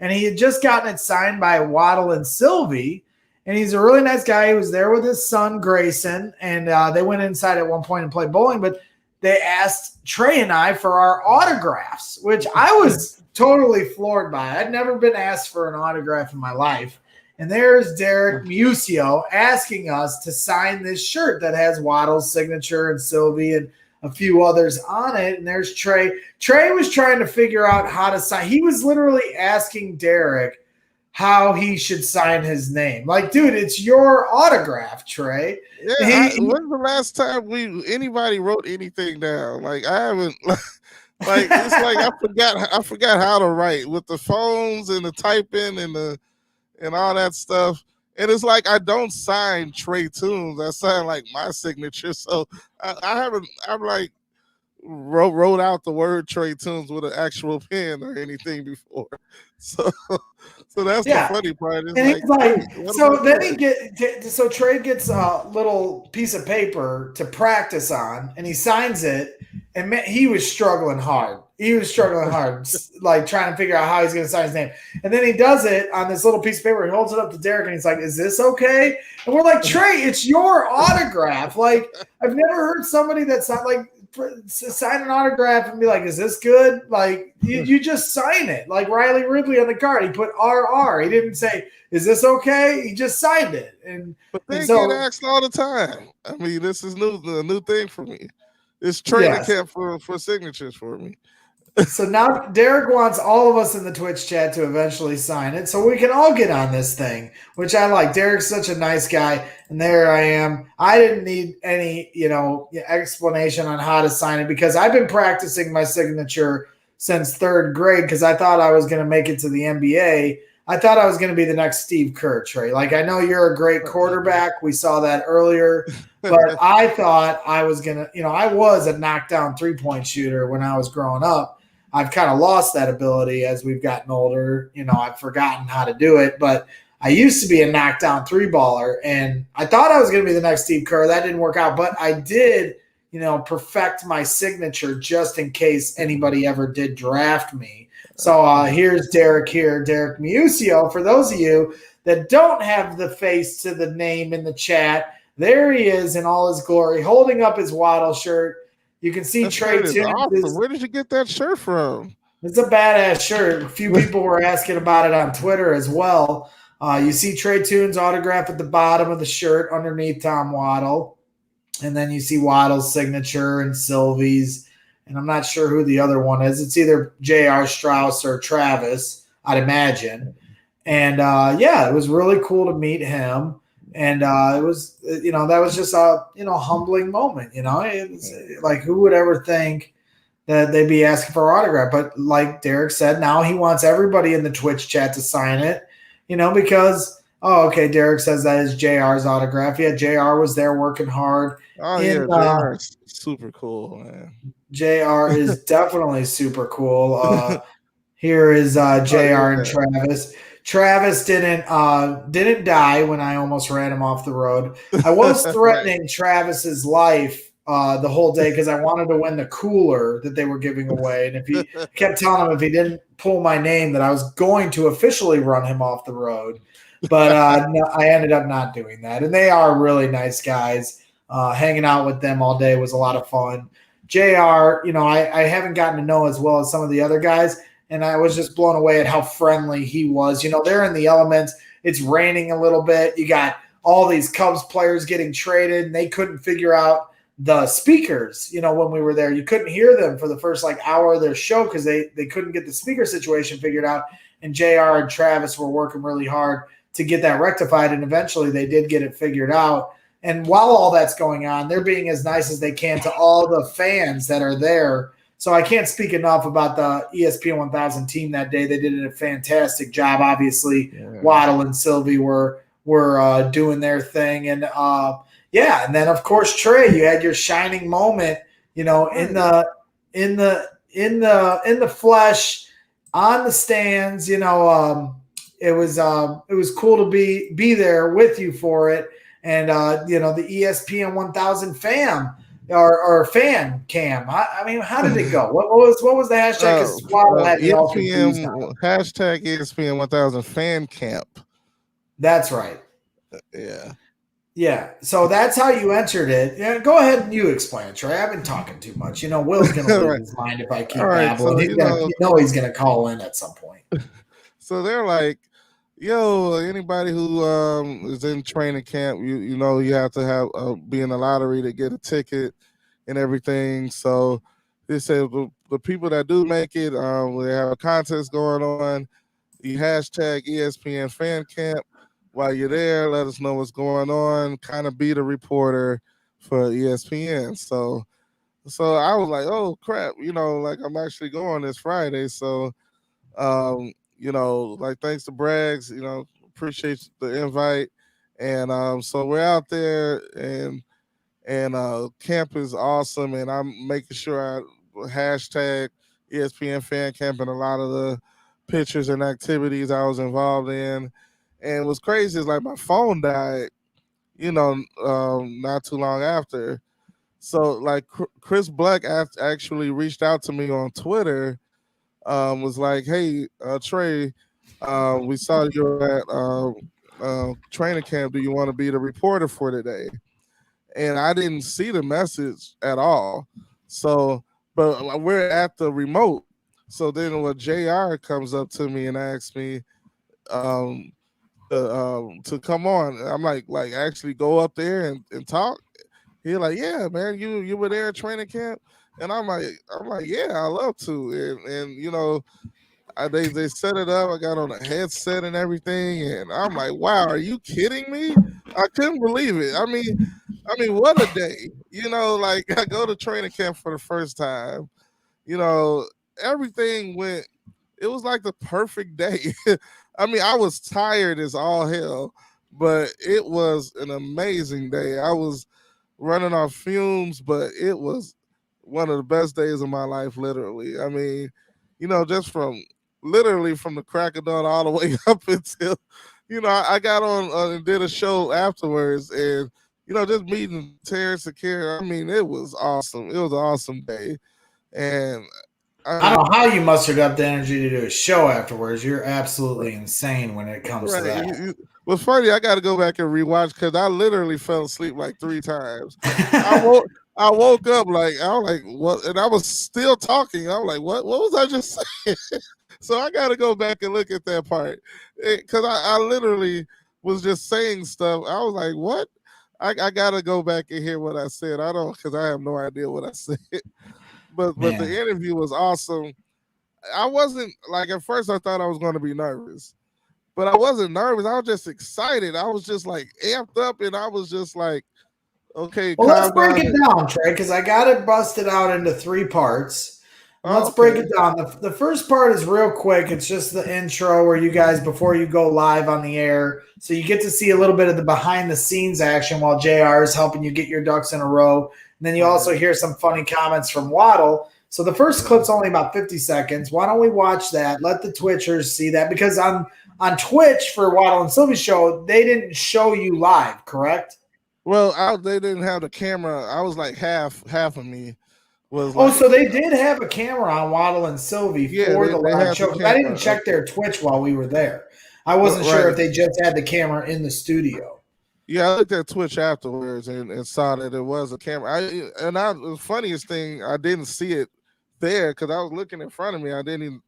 And he had just gotten it signed by Waddle and Sylvie, and he's a really nice guy. He was there with his son, Grayson, and they went inside at one point and played bowling, but they asked Trey and I for our autographs, which I was totally floored by. I'd never been asked for an autograph in my life. And there's Derek Muccio asking us to sign this shirt that has Waddle's signature and Sylvie and a few others on it. And there's Trey. Trey was trying to figure out how to sign. He was literally asking Derek how he should sign his name. Like, dude, it's your autograph, Trey. Yeah, when's the last time anybody wrote anything down? Like, I haven't. Like, it's like I forgot how to write with the phones and the typing and all that stuff. And it's like I don't sign Trae Tunes. I sign like my signature. So I'm like wrote out the word Trae Tunes with an actual pen or anything before. So that's the funny part. And he's like, so then so Trey gets a little piece of paper to practice on, and he signs it. And he was struggling hard. Like trying to figure out how he's going to sign his name. And then he does it on this little piece of paper. He holds it up to Derek, and he's like, "Is this okay?" And we're like, "Trey, it's your autograph." Like, I've never heard somebody that's not like sign an autograph and be like, "Is this good?" Like, you just sign it. Like Riley Ridley on the card, he put RR. He didn't say, "Is this okay?" He just signed it. But they get asked all the time. I mean, this is a new thing for me. It's training camp for signatures for me. So now Derek wants all of us in the Twitch chat to eventually sign it so we can all get on this thing, which I like. Derek's such a nice guy, and there I am. I didn't need any, explanation on how to sign it because I've been practicing my signature since third grade because I thought I was going to make it to the NBA. I thought I was going to be the next Steve Kerr, Trey. Like, I know you're a great quarterback. We saw that earlier. But I thought I was going to, I was a knockdown three-point shooter when I was growing up. I've kind of lost that ability as we've gotten older. I've forgotten how to do it. But I used to be a knockdown three-baller, and I thought I was going to be the next Steve Kerr. That didn't work out. But I did, perfect my signature just in case anybody ever did draft me. So here's Derek here, Derek Muccio. For those of you that don't have the face to the name in the chat, there he is in all his glory, holding up his Waddle shirt. You can see Trae Tunes. Awesome. Where did you get that shirt from? It's a badass shirt. A few people were asking about it on Twitter as well. You see Trae Tunes autograph at the bottom of the shirt underneath Tom Waddle. And then you see Waddle's signature and Sylvie's, and I'm not sure who the other one is. It's either J.R. Strauss or Travis, I'd imagine. And it was really cool to meet him. And it was, that was just a, humbling moment. It was like, who would ever think that they'd be asking for an autograph? But like Derek said, now he wants everybody in the Twitch chat to sign it, because, Derek says that is JR's autograph. Yeah, JR was there working hard. Oh, yeah, JR is super cool, man. JR is definitely super cool. Here is JR and Travis. Travis didn't die when I almost ran him off the road. I was threatening Travis's life the whole day because I wanted to win the cooler that they were giving away. And if he kept telling him if he didn't pull my name that I was going to officially run him off the road. But no, I ended up not doing that. And they are really nice guys. Hanging out with them all day was a lot of fun. JR, I haven't gotten to know as well as some of the other guys. And I was just blown away at how friendly he was. They're in the elements. It's raining a little bit. You got all these Cubs players getting traded, and they couldn't figure out the speakers, when we were there. You couldn't hear them for the first hour of their show because they couldn't get the speaker situation figured out. And JR and Travis were working really hard to get that rectified, and eventually they did get it figured out. And while all that's going on, they're being as nice as they can to all the fans that are there. So I can't speak enough about the ESPN 1000 team that day. They did a fantastic job. Obviously, Waddle and Sylvie were doing their thing, and and then of course Trae, you had your shining moment, in the flesh, on the stands. It was cool to be there with you for it, and the ESPN 1000 fam. Or fan cam. I mean, how did it go? What was the hashtag? ESPN hashtag ESPN 1000 fan camp. That's right. Yeah. Yeah. So that's how you entered it. Yeah. Go ahead and you explain it, Trey. I've been talking too much. Will's gonna lose his mind if I keep babbling. So, he's gonna call in at some point. So they're like, yo, anybody who is in training camp, you have to have be in the lottery to get a ticket and everything. So they said the people that do make it, they have a contest going on. You hashtag ESPN fan camp. While you're there, let us know what's going on. Kind of be the reporter for ESPN. So I was like, oh crap, I'm actually going this Friday. So thanks to Braggs, appreciate the invite. And so we're out there, and camp is awesome. And I'm making sure I hashtag ESPN fan camp and a lot of the pictures and activities I was involved in. And what's crazy is my phone died, not too long after. So Chris Black actually reached out to me on Twitter. Was like, hey, Trae, we saw you at training camp. Do you want to be the reporter for today? And I didn't see the message at all. So, but we're at the remote. So then when JR comes up to me and asks me to come on, I'm like actually go up there and talk. He's like, yeah, man, you were there at training camp. And I'm like, yeah, I love to. And they set it up. I got on a headset and everything. And I'm like, wow, are you kidding me? I couldn't believe it. I mean, what a day. I go to training camp for the first time. Everything went, it was like the perfect day. I mean, I was tired as all hell, but it was an amazing day. I was running off fumes, but it was one of the best days of my life, literally. I mean, just from the crack of dawn all the way up until, I got on and did a show afterwards, and, just meeting Terence and Kara. I mean, it was awesome. It was an awesome day. And I don't know how you mustered up the energy to do a show afterwards. You're absolutely insane when it comes to that. What's funny, I got to go back and rewatch because I literally fell asleep 3 times. I woke up I was like, what? And I was still talking. I was like, what was I just saying? So I got to go back and look at that part because I literally was just saying stuff. I was like, what? I gotta go back and hear what I said. I don't, because I have no idea what I said. But the interview was awesome. I wasn't like, at first I thought I was going to be nervous, but I wasn't nervous. I was just excited. I was just like amped up, and I was just like, okay. Well, let's break it down, Trey, because I got it busted out into 3 parts. Let's break it down. The first part is real quick. It's just the intro where you guys, before you go live on the air, so you get to see a little bit of the behind the scenes action while JR is helping you get your ducks in a row. And then you also hear some funny comments from Waddle. So the first clip's only about 50 seconds. Why don't we watch that? Let the Twitchers see that, because on Twitch for Waddle and Sylvie's show, they didn't show you live, correct? Well, they didn't have the camera. I was like half of me. So they did have a camera on Waddle and Sylvie for the live show. I didn't check their Twitch while we were there. I wasn't sure if they just had the camera in the studio. Yeah, I looked at Twitch afterwards and saw that it was a camera. The funniest thing, I didn't see it there because I was looking in front of me. I didn't even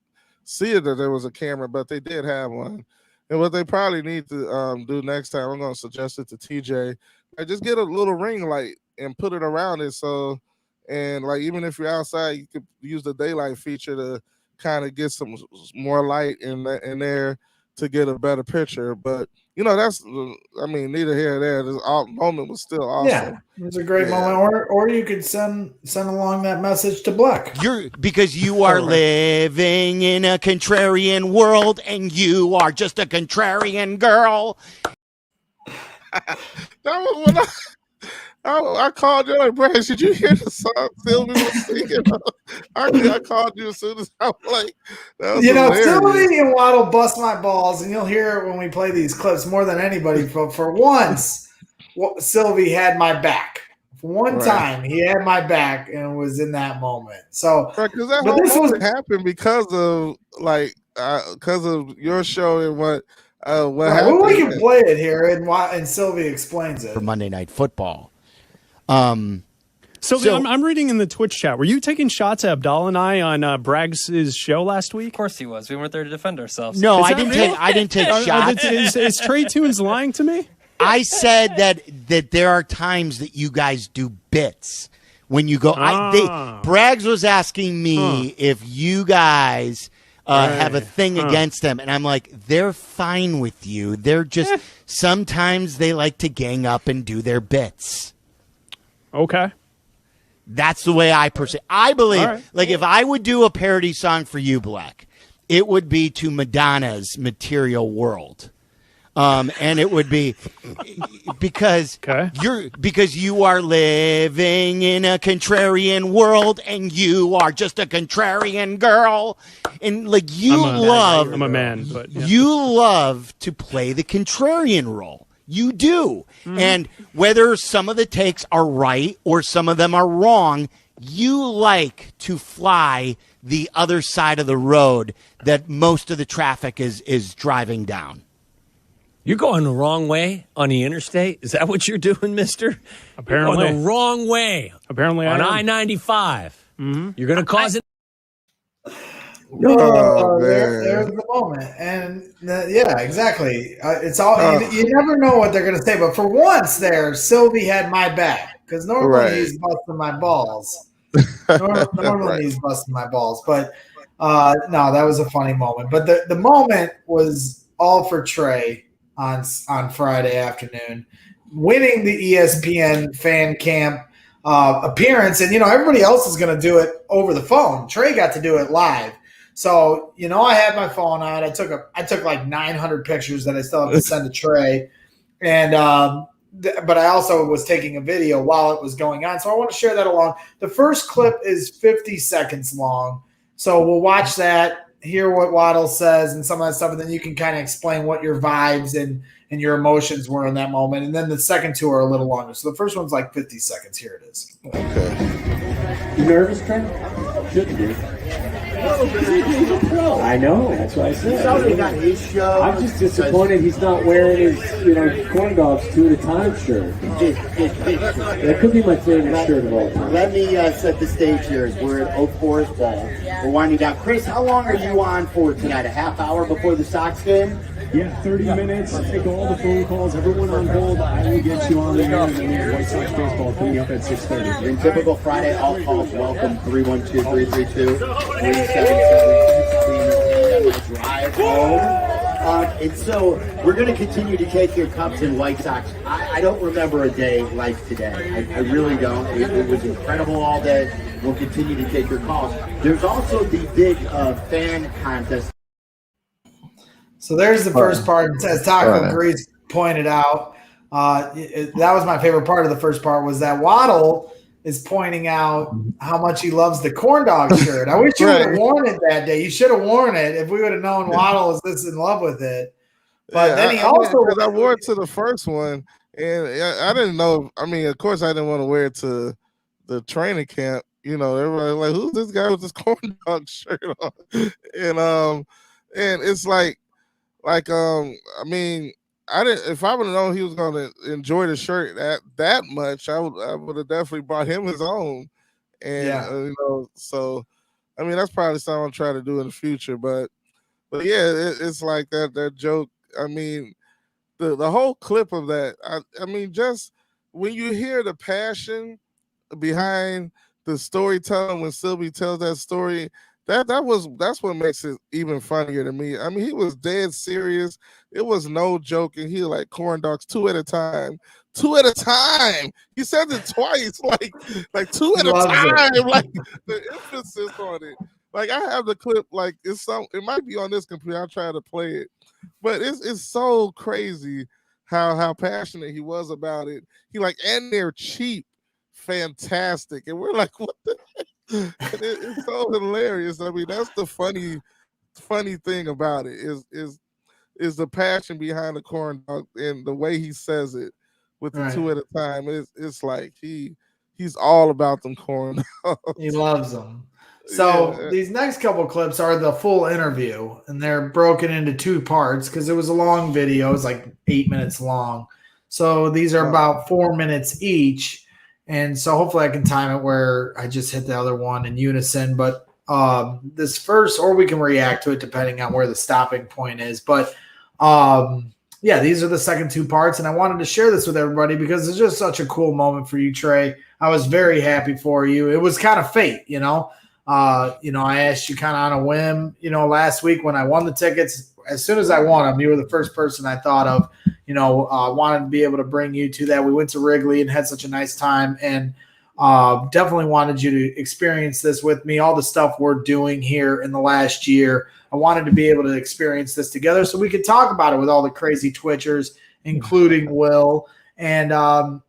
see it that there was a camera, but they did have one. And what they probably need to do next time, I'm going to suggest it to TJ, just get a little ring light and put it around it. And like, even if you're outside, you could use the daylight feature to kind of get some more light in there to get a better picture. But that's, neither here nor there. This moment was still awesome. Yeah, it was a great moment. Or you could send along that message to Black. Because you are living in a contrarian world, and you are just a contrarian girl. That was when I called you like, Braggs, did you hear the song Sylvie was singing? I called you as soon as I was like, that was hilarious. Sylvie and Waddle bust my balls, and you'll hear it when we play these clips more than anybody. But for once, Sylvie had my back. For one time, he had my back, and was in that moment. So, because that whole moment happened because of your show and what happened. Well, we can play it here, and Sylvie explains it for Monday Night Football. Sylvia, I'm reading in the Twitch chat. Were you taking shots at Abdallah and I on Braggs' show last week? Of course he was. We weren't there to defend ourselves. No, I didn't take shots. Is Trae Tunes lying to me? I said that there are times that you guys do bits when you go. Braggs was asking me if you guys have a thing against them, and I'm like, they're fine with you. They're just sometimes they like to gang up and do their bits. Okay. That's the way I perceive. I believe, like, if I would do a parody song for you, Black, it would be to Madonna's Material World. And it would be because you are living in a contrarian world, and you are just a contrarian girl. And like, I'm a man, but you love to play the contrarian role. You do. And whether some of the takes are right or some of them are wrong, you like to fly the other side of the road that most of the traffic is driving down. You're going the wrong way on the interstate? Is that what you're doing, mister? Apparently. You're going the wrong way. Apparently on I-95. You're going to cause it. There's the moment, and exactly. It's all you never know what they're going to say, but for once, Sylvie had my back, because normally he's busting my balls. Normally he's busting my balls, but no, that was a funny moment. But the moment was all for Trae on Friday afternoon, winning the ESPN fan camp appearance, and everybody else is going to do it over the phone. Trae got to do it live. So, I had my phone out. I took like 900 pictures that I still have to send to Trae. And, but I also was taking a video while it was going on. So I want to share that along. The first clip is 50 seconds long. So we'll watch that, hear what Waddle says and some of that stuff. And then you can kind of explain what your vibes and your emotions were in that moment. And then the second 2 are a little longer. So the first one's like 50 seconds. Here it is. Okay. You nervous, Trae? Shouldn't be. I know, that's what I said. I'm just disappointed he's not wearing his, corn dogs 2 at a time shirt. That could be my favorite shirt of all time. Let me set the stage here as we're at Oak Forest Ball. We're winding down. Chris, how long are you on for tonight? A half hour before the Sox game? Yeah, 30 minutes. Take all the phone calls. Everyone on hold. I will get you on the air. And then we have White Sox baseball coming up at 6:30. In typical Friday, all calls welcome 312-332-3776. Drive home. And so we're going to continue to take your Cubs and White Sox. I don't remember a day like today. I really don't. It was incredible all day. We'll continue to take your calls. There's also the big fan contest. So there's the first part. As Taco Grease pointed out, that was my favorite part of the first part, was that Waddle is pointing out how much he loves the corn dog shirt. I wish you would have worn it that day. You should have worn it if we would have known Waddle was this in love with it. But then I wore it to the first one, and I didn't know. I mean, of course, I didn't want to wear it to the training camp. You know, everybody like, who's this guy with this corn dog shirt on? And it's like I mean, I didn't. If I would have known he was going to enjoy the shirt that much, I would have definitely brought him his own. And you know, so I mean, that's probably something I'll try to do in the future. But yeah, it's like that joke. I mean, the whole clip of that. I mean, just when you hear the passion behind the storytelling, when Sylvie tells that story, that's what makes it even funnier to me. I mean, he was dead serious. It was no joking. He was like, corn dogs, 2 at a time. 2 at a time. He said it twice, like 2 at a time. Like the emphasis on it. Like I have the clip. Like it might be on this computer. I'll try to play it, but it's so crazy how passionate he was about it. He like, and they're cheap, fantastic, and we're like, what the heck? It's so hilarious. I mean, that's the funny thing about it is the passion behind the corn dog and the way he says it with the 2 at a time. It's like he's all about them corn dogs. He loves them. So these next couple clips are the full interview, and they're broken into 2 parts because it was a long video. It was like 8 minutes long. So these are about 4 minutes each. And so hopefully I can time it where I just hit the other one in unison. But this first, or we can react to it depending on where the stopping point is. But yeah, these are the second 2 parts. And I wanted to share this with everybody because it's just such a cool moment for you, Trae. I was very happy for you. It was kind of fate, you know. I asked you kind of on a whim, last week when I won the tickets. As soon as I won them, you were the first person I thought of, wanted to be able to bring you to that. We went to Wrigley and had such a nice time, and definitely wanted you to experience this with me. All the stuff we're doing here in the last year, I wanted to be able to experience this together so we could talk about it with all the crazy Twitchers, including Will. And, I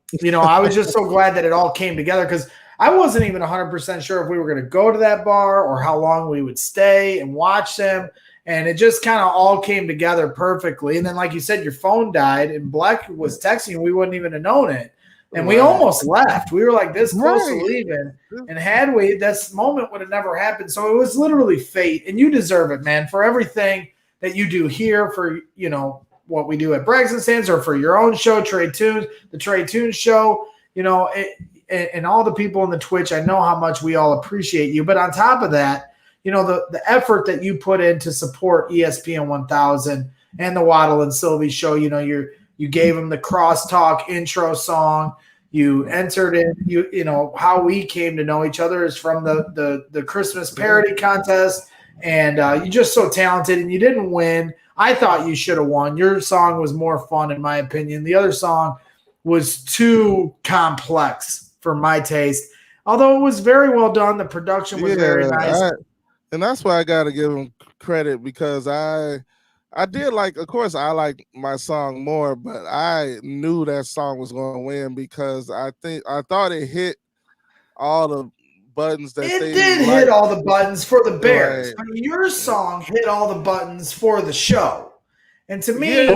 was just so glad that it all came together because I wasn't even 100% sure if we were going to go to that bar or how long we would stay and watch them. And it just kind of all came together perfectly. And then, like you said, your phone died and Black was texting you. We wouldn't even have known it. And we almost left. We were like this close to leaving. And had we, this moment would have never happened. So it was literally fate. And you deserve it, man, for everything that you do here, for, what we do at Braggs and Stands, or for your own show, Trae Tunes, the Trae Tunes show, and all the people in the Twitch. I know how much we all appreciate you. But on top of that, the effort that you put in to support ESPN 1000 and the Waddle and Sylvie show, you gave them the crosstalk intro song. You entered in, how we came to know each other is from the Christmas parody contest. And you're just so talented, and you didn't win. I thought you should have won. Your song was more fun, in my opinion. The other song was too complex for my taste, although it was very well done. The production was very nice. And that's why I got to give him credit, because I did like, of course, I like my song more, but I knew that song was going to win because I thought it hit all the buttons that it did hit all the buttons for the Bears, but your song hit all the buttons for the show. And to me,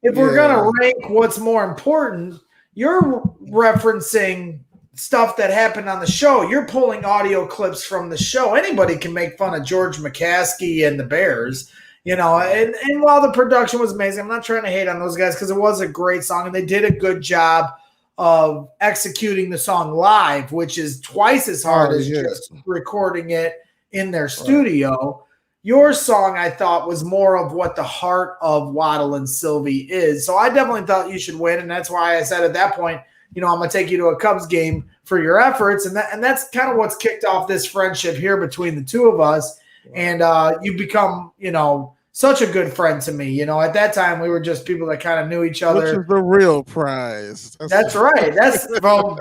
if we're going to rank what's more important, you're referencing stuff that happened on the show. You're pulling audio clips from the show. Anybody can make fun of George McCaskey and the Bears, and while the production was amazing, I'm not trying to hate on those guys because it was a great song and they did a good job of executing the song live, which is twice as hard as just recording it in their studio. your song, I thought, was more of what the heart of Waddle and Sylvie is. So I definitely thought you should win, and that's why I said at that point, I'm going to take you to a Cubs game for your efforts, and that's kind of what's kicked off this friendship here between the two of us. And you've become, such a good friend to me. At that time we were just people that kind of knew each other. Which is the real prize. That's right. That's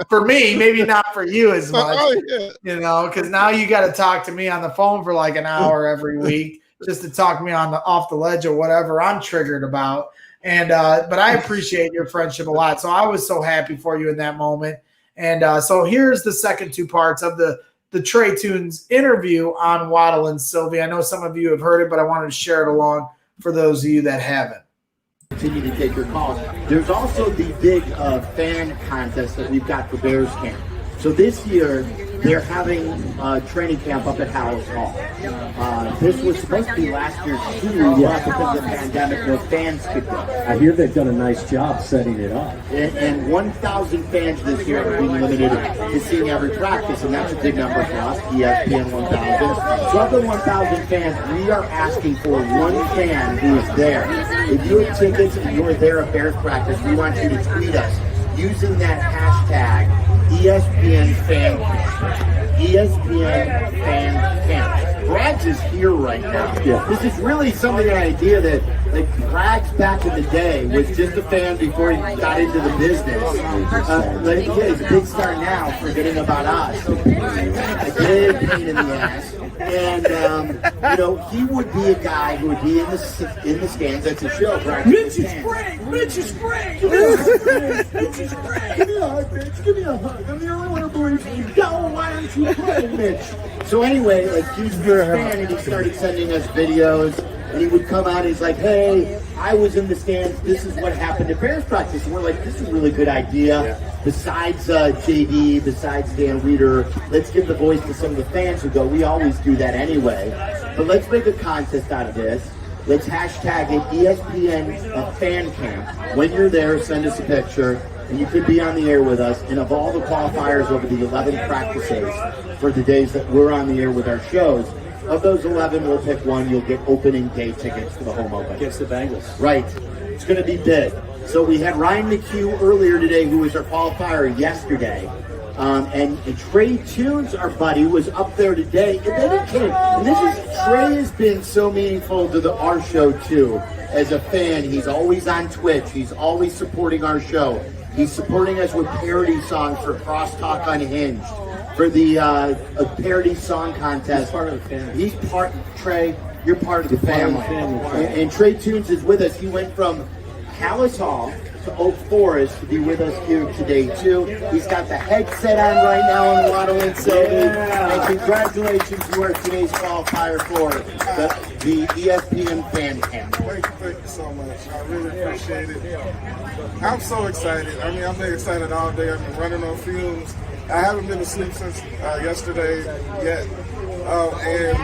for me, maybe not for you as much. Because now you got to talk to me on the phone for like an hour every week just to talk me off the ledge or whatever I'm triggered about. And but I appreciate your friendship a lot. So I was so happy for you in that moment. And so here's the second two parts of the Trae Tunes interview on Waddle and Sylvie. I know some of you have heard it, but I wanted to share it along for those of you that haven't. Continue to take your calls. There's also the big fan contest that we've got for Bears Camp. So this year, they're having training camp up at Halas Hall. This was supposed to be last year's too, but because of the pandemic, no fans could go. I hear they've done a nice job setting it up. And 1,000 fans this year are being limited to seeing every practice, and that's a big number for us, ESPN 1,000. So of the 1,000 fans, we are asking for one fan who is there. If you have tickets and you are there at Bears practice, we want you to tweet us using that hashtag ESPN Fan Camp. ESPN Fan Camp. Braggs is here right now. Yeah. This is really something, an idea that Braggs back in the day was just a fan before he got into the business. Let me tell you, he's a big star now, forgetting about us. A big pain in the ass. And, he would be a guy who would be in the stands at the show. Mitch is great! Mitch is great! Mitch is great! Give me a hug, Mitch. Give me a hug. I'm the only one who believes in you. No, why aren't you playing, Mitch? So anyway, he's a big fan, and he started sending us videos. And he would come out and he's like, hey, I was in the stands. This is what happened at Bears practice. And we're like, this is a really good idea. Yeah. Besides JD, besides Dan Weeder, let's give the voice to some of the fans who go, we always do that anyway. But let's make a contest out of this. Let's hashtag it ESPN Fan Camp. When you're there, send us a picture. And you could be on the air with us. And of all the qualifiers over the 11 practices for the days that we're on the air with our shows, of those 11, we'll pick one. You'll get opening day tickets to the home open. Against the Bengals. Right. It's going to be big. So we had Ryan McHugh earlier today, who was our qualifier yesterday. And Trae Tunes, our buddy, was up there today. And then he came. And Trae has been so meaningful to our show, too. As a fan, he's always on Twitch. He's always supporting our show. He's supporting us with parody songs for Crosstalk Unhinged. For the parody song contest. He's part of the family. Trae, you're part of the family. And Trae Tunes is with us. He went from Halas Hall to Oak Forest to be with us here today, too. He's got the headset on right now on Waddle and Sylvie. And congratulations, you are today's qualifier for the ESPN Fan Camp. Thank you so much. I really appreciate it. I'm so excited. I've been excited all day. I've been running on fumes. I haven't been to sleep since yesterday yet, and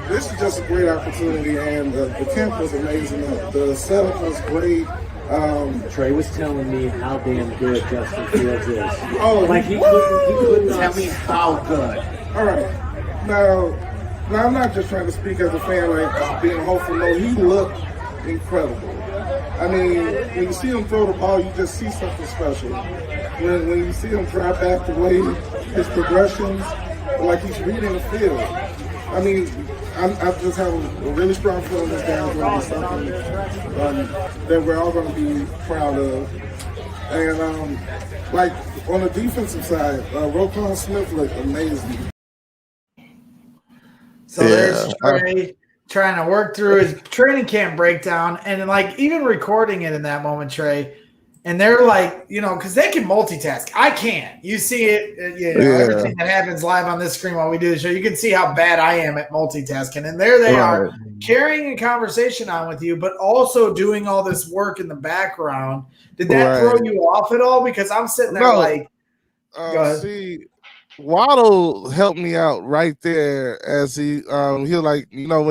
this is just a great opportunity, and the camp was amazing. The setup was great. Trae was telling me how damn good Justin Fields is. Oh, he couldn't tell me how good. All right, now I'm not just trying to speak as a fan, like being hopeful. No, he looked incredible. When you see him throw the ball, you just see something special. When you see him drive back the way his progressions, like he's reading the field. I just have a really strong feeling this game is going to be something that we're all going to be proud of. And on the defensive side, Roquan Smith looked amazing. So there's Trae trying to work through his training camp breakdown, and even recording it in that moment, Trae. And they're because they can multitask. I can't. You see it, everything that happens live on this screen while we do the show. You can see how bad I am at multitasking. And there they are carrying a conversation on with you, but also doing all this work in the background. Did that throw you off at all? Because I'm sitting there go ahead. See, Waddle helped me out right there as he when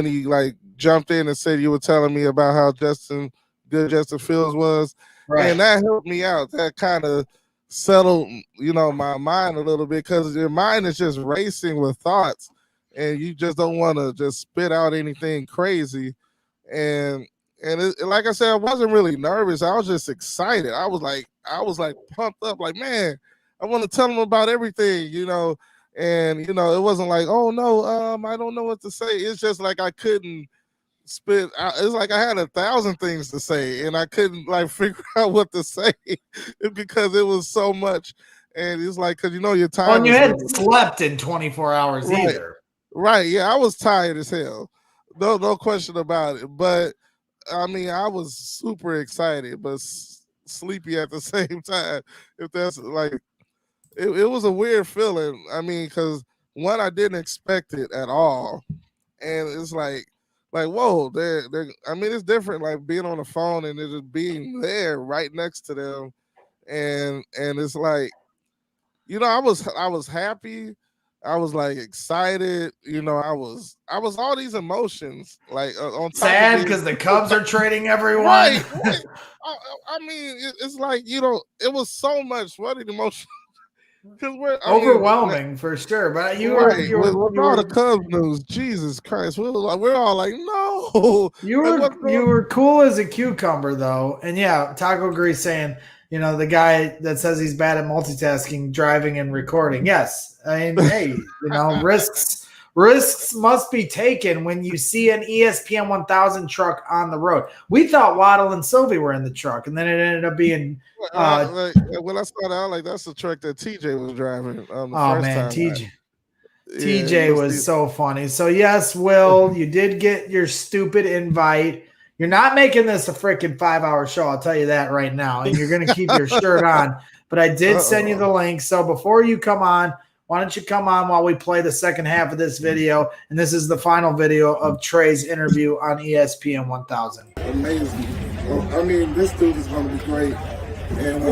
he jumped in and said you were telling me about how Justin Fields was. Right. And that helped me out. That kind of settled, my mind a little bit because your mind is just racing with thoughts. and you just don't want to just spit out anything crazy. And like I said, I wasn't really nervous. I was just excited. I was like pumped up, like, man, I want to tell them about everything, you know. And, you know, it wasn't like, oh no, I don't know what to say. It's just like I couldn't spit out. It's like I had 1,000 things to say and I couldn't like figure out what to say because it was so much. And it's like, because you know your time. Well, and you hadn't slept in 24 hours either. Right. Yeah, I was tired as hell. No question about it. But I mean, I was super excited, but sleepy at the same time. If that's like, it was a weird feeling. I mean, because one, I didn't expect it at all, and it's like whoa, I mean, it's different, like being on the phone and it just being there right next to them, and it's like, you know, I was happy. I was like excited, you know. I was all these emotions, like on top sad because the Cubs are trading everyone. Right. I mean, it's like, you know, it was so much. What an emotion! Because we're overwhelming for sure. But you were with all the Cubs news. Jesus Christ, we're all like, no. You were cool as a cucumber though, and yeah, Taco Grease saying, you know, the guy that says he's bad at multitasking, driving and recording. Yes. I mean, hey, you know, risks must be taken when you see an ESPN 1000 truck on the road. We thought Waddle and Sylvie were in the truck, and then it ended up being when I started out, like, that's the truck that TJ was driving. TJ was so funny. So yes, Will, you did get your stupid invite. You're not making this a freaking 5-hour show, I'll tell you that right now. And you're going to keep your shirt on. But I did send you the link. So before you come on, why don't you come on while we play the second half of this video? And this is the final video of Trae's interview on ESPN 1000. Amazing. I mean, this dude is going to be great. And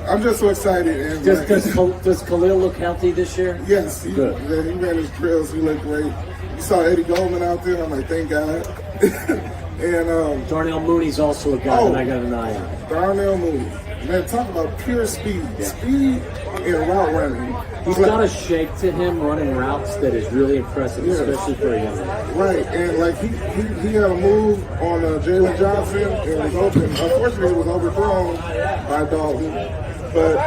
I'm just so excited. And does Khalil look healthy this year? Yes. He ran his drills. He looked great. You saw Eddie Goldman out there. I'm like, thank God. And Darnell Mooney's also a guy that I got an eye on. Darnell Mooney. Man, talk about pure speed. Yeah. Speed and route running. He's got a shake to him running routes that is really impressive, especially for a young man. Right, and like he had a move on Jalen Johnson and was open. Unfortunately, it was overthrown by Dalton. But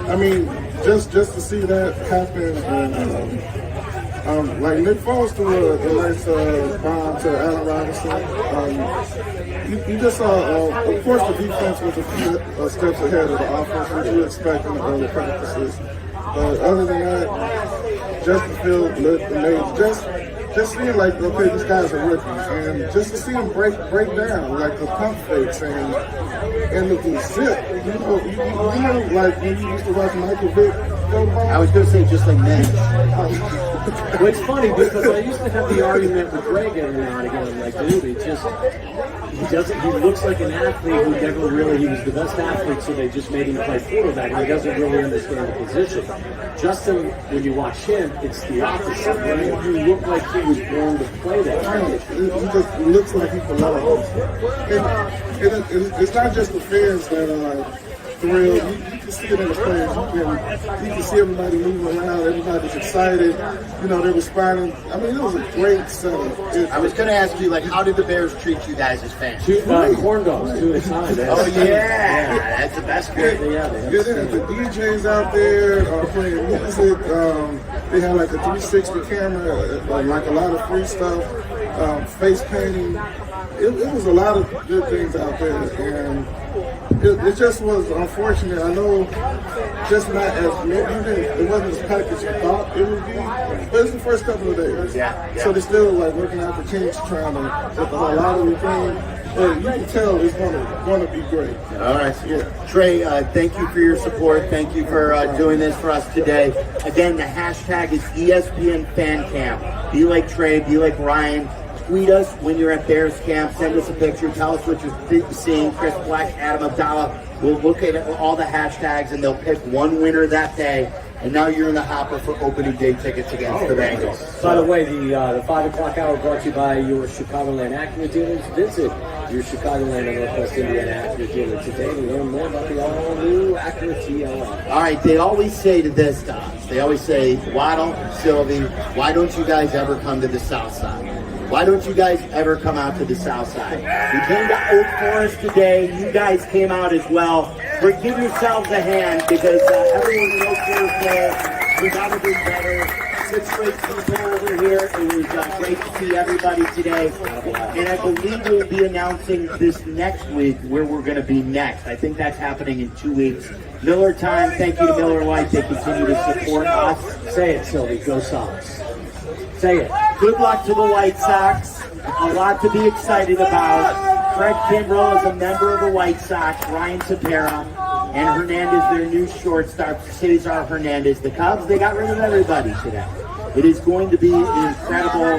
I mean, just to see that happen, and like Nick Foles threw a nice bomb to Allen Robinson. You just saw, of course, the defense was a few steps ahead of the offense, which you expect in the early practices. But other than that, Justin Fields looked amazing. Just seeing like, okay, this guy's a rookie, and just to see him break down, like the pump fakes and the zip. You know, like when you used to watch Michael Vick go by. I was going to say just like that. Well, it's funny because I used to have the argument with Greg every now and again. I'm like, dude, he looks like an athlete who never really, he was the best athlete, so they just made him play quarterback, and he doesn't really understand the position. Justin, when you watch him, it's the opposite. Right? He looked like he was born to play that. Right. He just looks like he belongs. And it's not just the fans that are thrilled. You can see it in the players. You can see everybody moving around. Everybody's excited. You know, they're responding. I mean, it was a great setup. I was going to ask you, like, how did the Bears treat you guys as fans? Corn dogs, 2 at a time. Oh, yeah. That's the best part. The DJs out there are playing music. They have like a 360 camera, like a lot of free stuff, face painting. It was a lot of good things out there, and it just was unfortunate. I know, just not as it wasn't as packed as you thought it would be, but it's the first couple of days. So they're still like working out the kinks, trying to get the whole lottery thing. But you can tell it's going to be great. All right. Trae, thank you for your support. Thank you for doing this for us today. Again, the hashtag is ESPN Fan Camp. Be like Trae, be like Ryan. Tweet us when you're at Bears camp. Send us a picture. Tell us what you're seeing. Chris Black, Adam Abdallah. We'll look at all the hashtags, and they'll pick one winner that day. and now you're in the hopper for opening day tickets against the Bengals. By the way, the 5 o'clock hour brought to you by your Chicagoland Acura dealers. Visit your Chicagoland and Northwest Indiana Acura dealer today to learn more about the all-new Acura TLR. All right, they always say to this, guys, they always say, Waddle, Sylvie, why don't you guys ever come to the South Side? Why don't you guys ever come out to the South Side? We came to Oak Forest today. You guys came out as well. But give yourselves a hand because everyone in Oak Forest knows we've never been better. 6 great people over here. It was great to see everybody today. And I believe we'll be announcing this next week where we're going to be next. I think that's happening in 2 weeks. Miller Time, thank you to Miller Lite. They continue to support us. Say it, Sylvie. Go Sox. Say it. Good luck to the White Sox. A lot to be excited about. Fred Kimbrell is a member of the White Sox. Ryan Tepera and Hernandez, their new shortstop, Cesar Hernandez. The Cubs, they got rid of everybody today. It is going to be an incredible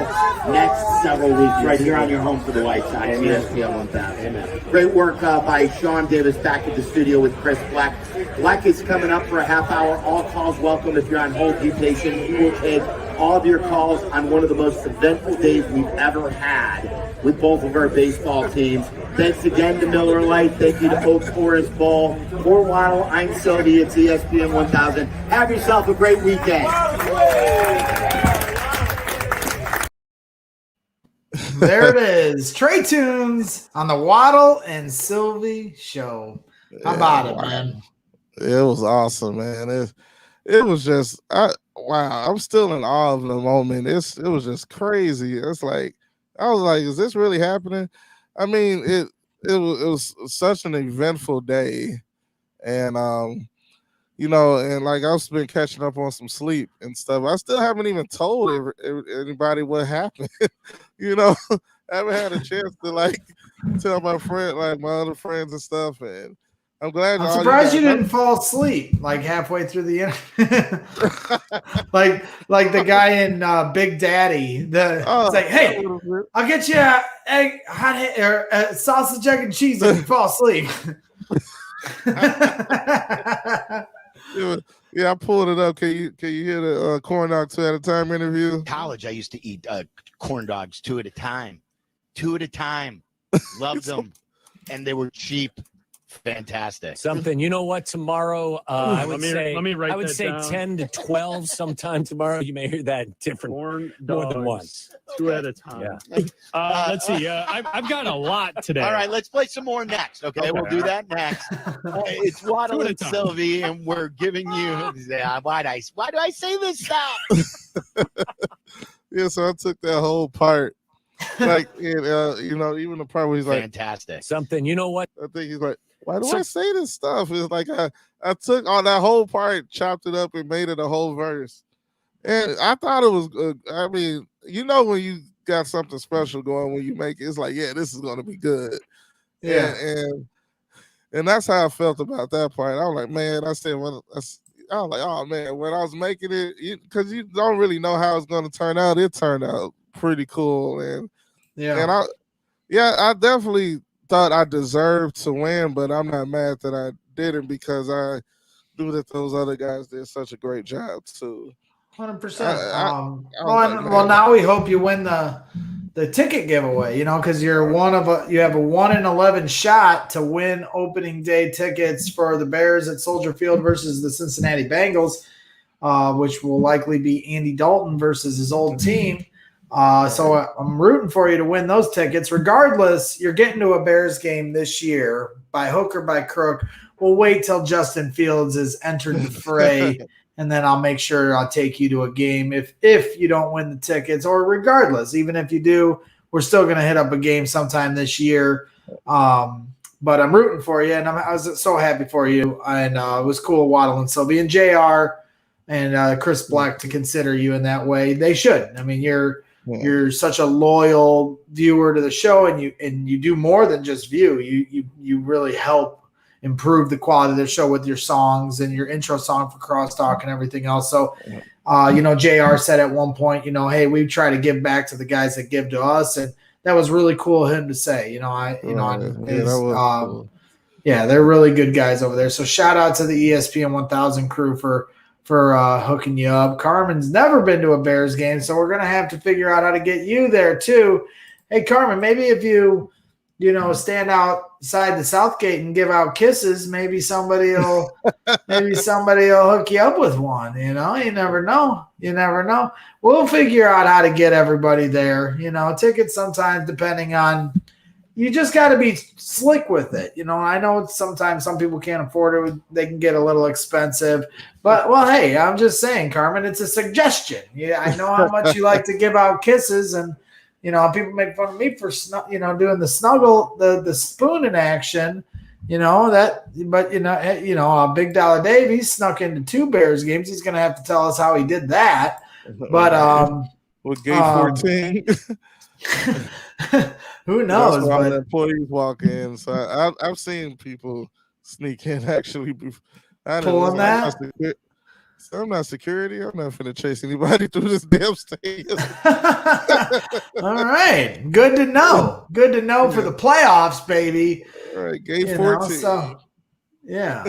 next several weeks right here on your home for the White Sox. ESPN 1000. Amen. Great work by Sean Davis back at the studio with Chris Black. Black is coming up for a half hour. All calls welcome. If you're on hold, be patient. He will take all of your calls on one of the most eventful days we've ever had with both of our baseball teams. Thanks again to Miller Lite. Thank you to Oak Forest Bowl. For Waddle, I'm Sylvie. It's ESPN 1000. Have yourself a great weekend. There it is. Trae Tunes on the Waddle and Sylvie show. How about it, man? It was awesome, man. It was just wow. I'm still in awe of the moment. It was just crazy. It's like I was like, is this really happening? I mean, it was such an eventful day, and you know, and like I've been catching up on some sleep and stuff. I still haven't even told anybody what happened. You know, I haven't had a chance to like tell my friend, like my other friends and stuff. And I'm glad. I'm surprised you didn't fall asleep like halfway through the like the guy in Big Daddy. It's like, hey, I'll get you a egg, hot or sausage, egg, and cheese if you fall asleep. Yeah, I pulled it up. Can you hear the corn dog 2 at a time interview? In college, I used to eat corn dogs 2 at a time. 2 at a time. Loved them. And they were cheap. Fantastic. Something. You know what? Tomorrow, I would say 10 down. to 12 sometime tomorrow. You may hear that different Corn more than dogs, once. 2 at a time. Yeah. Let's see. I've got a lot today. All right, let's play some more next. Okay, we'll do that next. It's Waddle and Sylvie, and we're giving you. Why do I say this stuff? Yeah, so I took that whole part. Like, you know, even the part where he's like, fantastic. Something. You know what? I think he's like, why do I say this stuff? It's like I took all that whole part, chopped it up, and made it a whole verse. And I thought it was good. I mean, you know, when you got something special going when you make it, it's like, yeah, this is going to be good. Yeah. And that's how I felt about that part. I was like, man, I was like, oh, man, when I was making it, because you don't really know how it's going to turn out, it turned out pretty cool. And I definitely thought I deserved to win, but I'm not mad that I didn't because I knew that those other guys did such a great job too. 100%. Well, now we hope you win the ticket giveaway. You know, because you have a 1 in 11 shot to win opening day tickets for the Bears at Soldier Field versus the Cincinnati Bengals, which will likely be Andy Dalton versus his old team. So I'm rooting for you to win those tickets. Regardless, you're getting to a Bears game this year by hook or by crook. We'll wait till Justin Fields has entered the fray, and then I'll make sure I'll take you to a game if you don't win the tickets, or regardless, even if you do, we're still going to hit up a game sometime this year. But I'm rooting for you, and I was so happy for you. And it was cool, Waddle and Sylvie and JR and Chris Black to consider you in that way. They should. I mean, you're such a loyal viewer to the show, and you do more than just view. You really help improve the quality of the show with your songs and your intro song for Crosstalk and everything else. So, JR said at one point, hey, we try to give back to the guys that give to us, and that was really cool of him to say. They're really good guys over there. So shout out to the ESPN 1000 crew for for hooking you up. Carmen's never been to a Bears game, so we're going to have to figure out how to get you there too. Hey, Carmen, maybe if you stand outside the Southgate and give out kisses, maybe somebody will hook you up with one. You never know. You never know. We'll figure out how to get everybody there. Tickets sometimes depending on. You just got to be slick with it. I know sometimes some people can't afford it. They can get a little expensive. But, well, hey, I'm just saying, Carmen, it's a suggestion. Yeah, I know how much you like to give out kisses. And, people make fun of me for, doing the snuggle, the spoon in action. Big Dollar Dave, he snuck into 2 Bears games. He's going to have to tell us how he did that. But with gate 14. Who knows? That's why the employees walk in. So I've seen people sneak in actually. Pulling that? I'm not security. I'm not finna chase anybody through this damn stadium. All right. Good to know. Good to know for the playoffs, baby. All right. Gate 14. Yeah.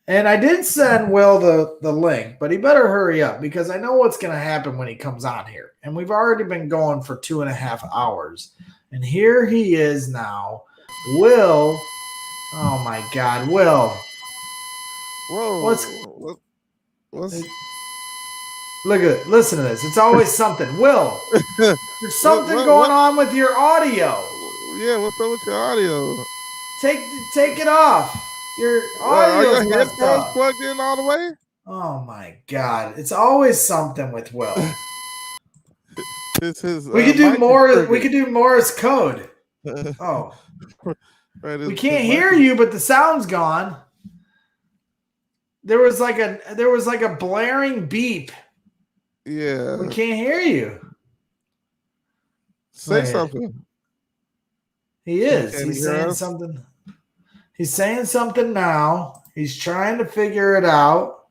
And I did send Will the link, but he better hurry up because I know what's going to happen when he comes on here. And we've already been going for 2.5 hours. And here he is now. Will. Oh, my God. Will. Whoa. What's listen to this. It's always something. Will, there's something going on with your audio. Yeah, what's up with your audio? Take it off. Your audio is messed up. Plugged in all the way? Oh my God. It's always something with Will. We could do more. We could do Morse code. Oh. Right, we can't hear you, but the sound's gone. There was like a blaring beep. Yeah. We can't hear you. Say something. He is. He's saying something. He's saying something now. He's trying to figure it out.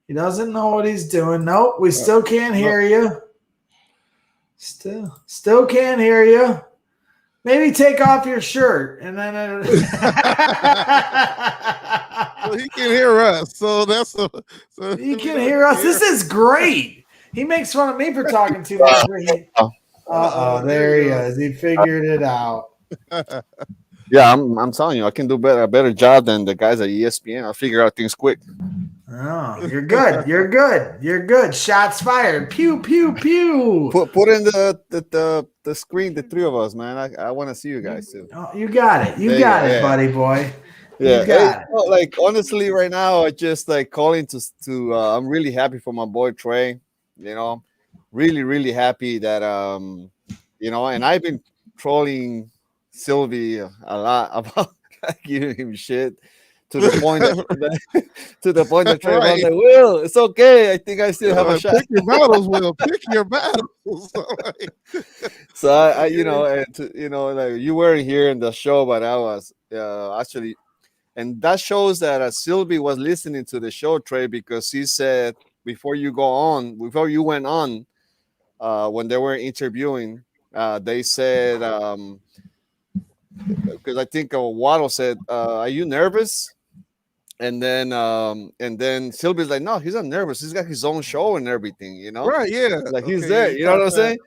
He doesn't know what he's doing. Nope, we still can't hear you. Still can't hear you. Maybe take off your shirt and then. Well, he can hear us, so that's he can hear us. This is great. He makes fun of me for talking too much. There he is. He figured it out. Yeah, I'm telling you, I can do a better job than the guys at ESPN. I'll figure out things quick. Oh, you're good. You're good. You're good. Shots fired. Pew pew pew. Put in the screen, the 3 of us, man. I want to see you guys too. Oh, you got it. You got it, buddy boy. Yeah. You got it. Like honestly, right now, I just like calling to. I'm really happy for my boy Trae. Really, really happy that and I've been trolling Sylvie a lot about giving him shit. To the point that Trae was like, Will, it's okay. I think I still have a shot. Pick your battles, Will. Pick your battles. So I like you weren't here in the show, but I was actually, and that shows that Sylvie was listening to the show, Trae, because he said before you went on, when they were interviewing, they said because I think Waddle said, "Are you nervous?" And then Sylvia's like, no, he's not nervous. He's got his own show and everything, Right, yeah. Like he's there. You know what I'm saying?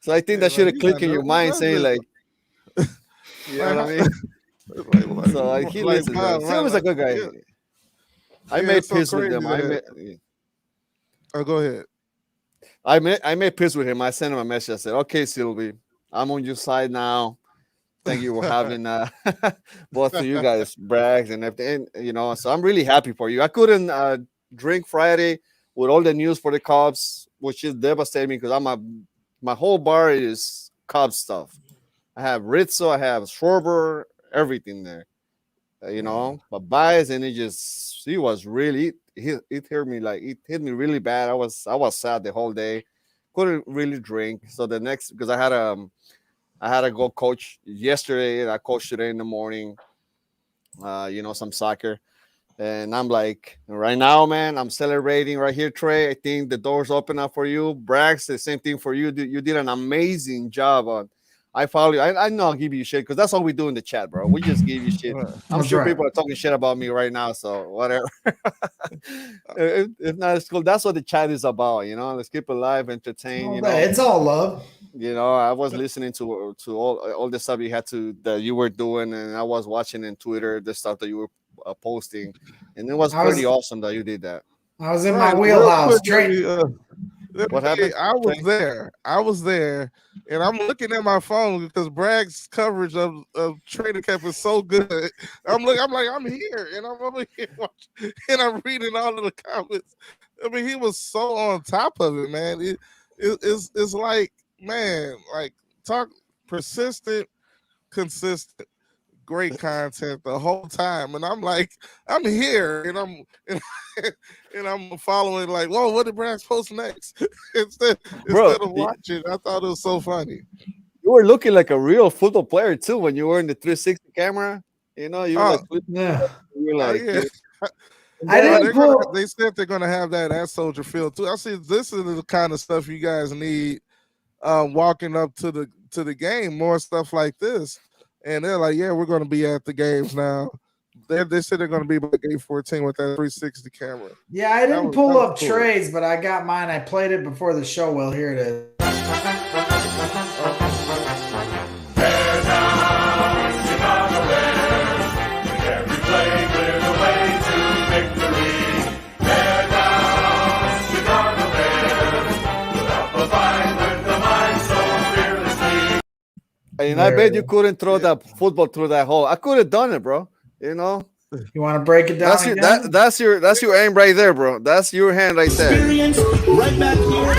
So I think that should have clicked in your mind saying like, you know what I mean? So like he listens. Sylvia's a good guy. Yeah. I made peace with him. Go ahead. I made peace with him. I sent him a message. I said, okay, Sylvie, I'm on your side now. Thank you for having both of you guys, Braggs and everything. So I'm really happy for you. I couldn't drink Friday with all the news for the Cubs, which is devastating because my whole bar is Cubs stuff. I have Rizzo, I have Schwarber, everything there. But bias, and it was really it hit me really bad. I was sad the whole day. Couldn't really drink. So the next, because I had to go coach yesterday, and I coached today in the morning, some soccer. And I'm like, right now, man, I'm celebrating right here, Trae. I think the doors open up for you. Braggs, the same thing for you. You did an amazing job I follow you. I know I'll give you shit because that's all we do in the chat, bro. We just give you shit. I'm That's sure right. people are talking shit about me right now, so whatever. if not, it's cool. That's what the chat is about, you know. Let's keep it live, entertain. You know, It's all love. You know, I was listening to all the stuff that you were doing, and I was watching in Twitter the stuff that you were posting, and it was pretty awesome that you did that. I was in my wheelhouse. What happened? I was there, and I'm looking at my phone because Bragg's coverage of training camp is so good. I'm like, I'm here, and I'm over here watching, and I'm reading all of the comments. I mean, he was so on top of it, man. It's like, man, like talk persistent, consistent, great content the whole time, and I'm like, I'm here, and I'm following like, whoa, what did Braggs post next? instead of watching, I thought it was so funny. You were looking like a real football player too when you were in the 360 camera. You know, you were you were like. They said they're gonna have that at Soldier Field too. I see this is the kind of stuff you guys need walking up to the game, more stuff like this. And they're like, yeah, we're going to be at the games now. They said they're going to be by Gate 14 with that 360 camera. Yeah, I didn't pull up Trae's, but I got mine. I played it before the show. Well, here it is. And I bet you couldn't throw that football through that hole. I could have done it, bro. You know. You want to break it down? That's your aim right there, bro. That's your hand right there. Experience right back here.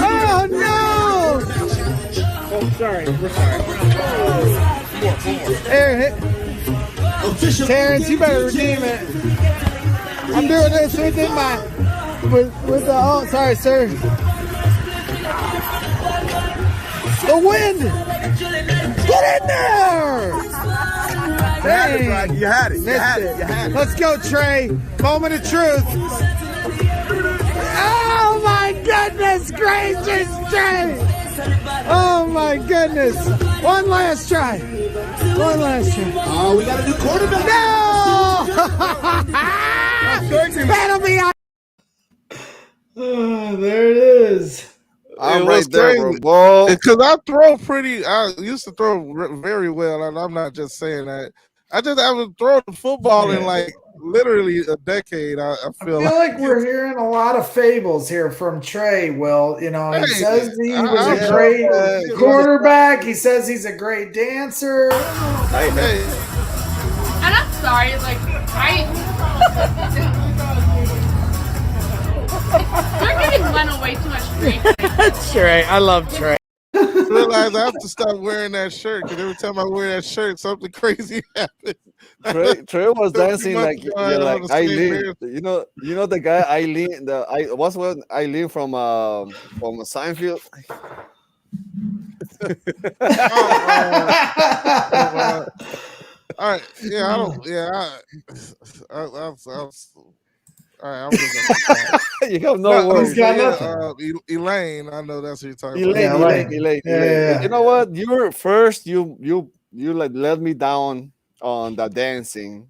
Oh no! Oh, sorry. We're sorry. Terrence, you better redeem it. I'm doing this within my with the. Oh, sorry, sir. The wind! Get in there! Dang. You had it. You had it. Let's go, Trae. Moment of truth. Oh my goodness gracious, Trae! Oh my goodness. One last try. Oh, we got a new quarterback. No! That'll be on. There it is. I'm right there, bro. Because I used to throw very well, and I'm not just saying that. I haven't thrown the football in like literally a decade. I feel like we're hearing a lot of fables here from Trae. Will, you know, he says he was a great quarterback. He says he's a great dancer. And I'm sorry, like they're giving Leno way too much grief. Trae, I love Trae. I realize I have to stop wearing that shirt because every time I wear that shirt, something crazy happens. Trey was dancing like Eileen. You know the guy Eileen. What's Eileen from Seinfeld? All right, yeah, I don't. Yeah, all right, I'm just you have no words. Elaine, I know that's who you're talking about. Elaine. Yeah. You know what? You were first. You like let me down on the dancing,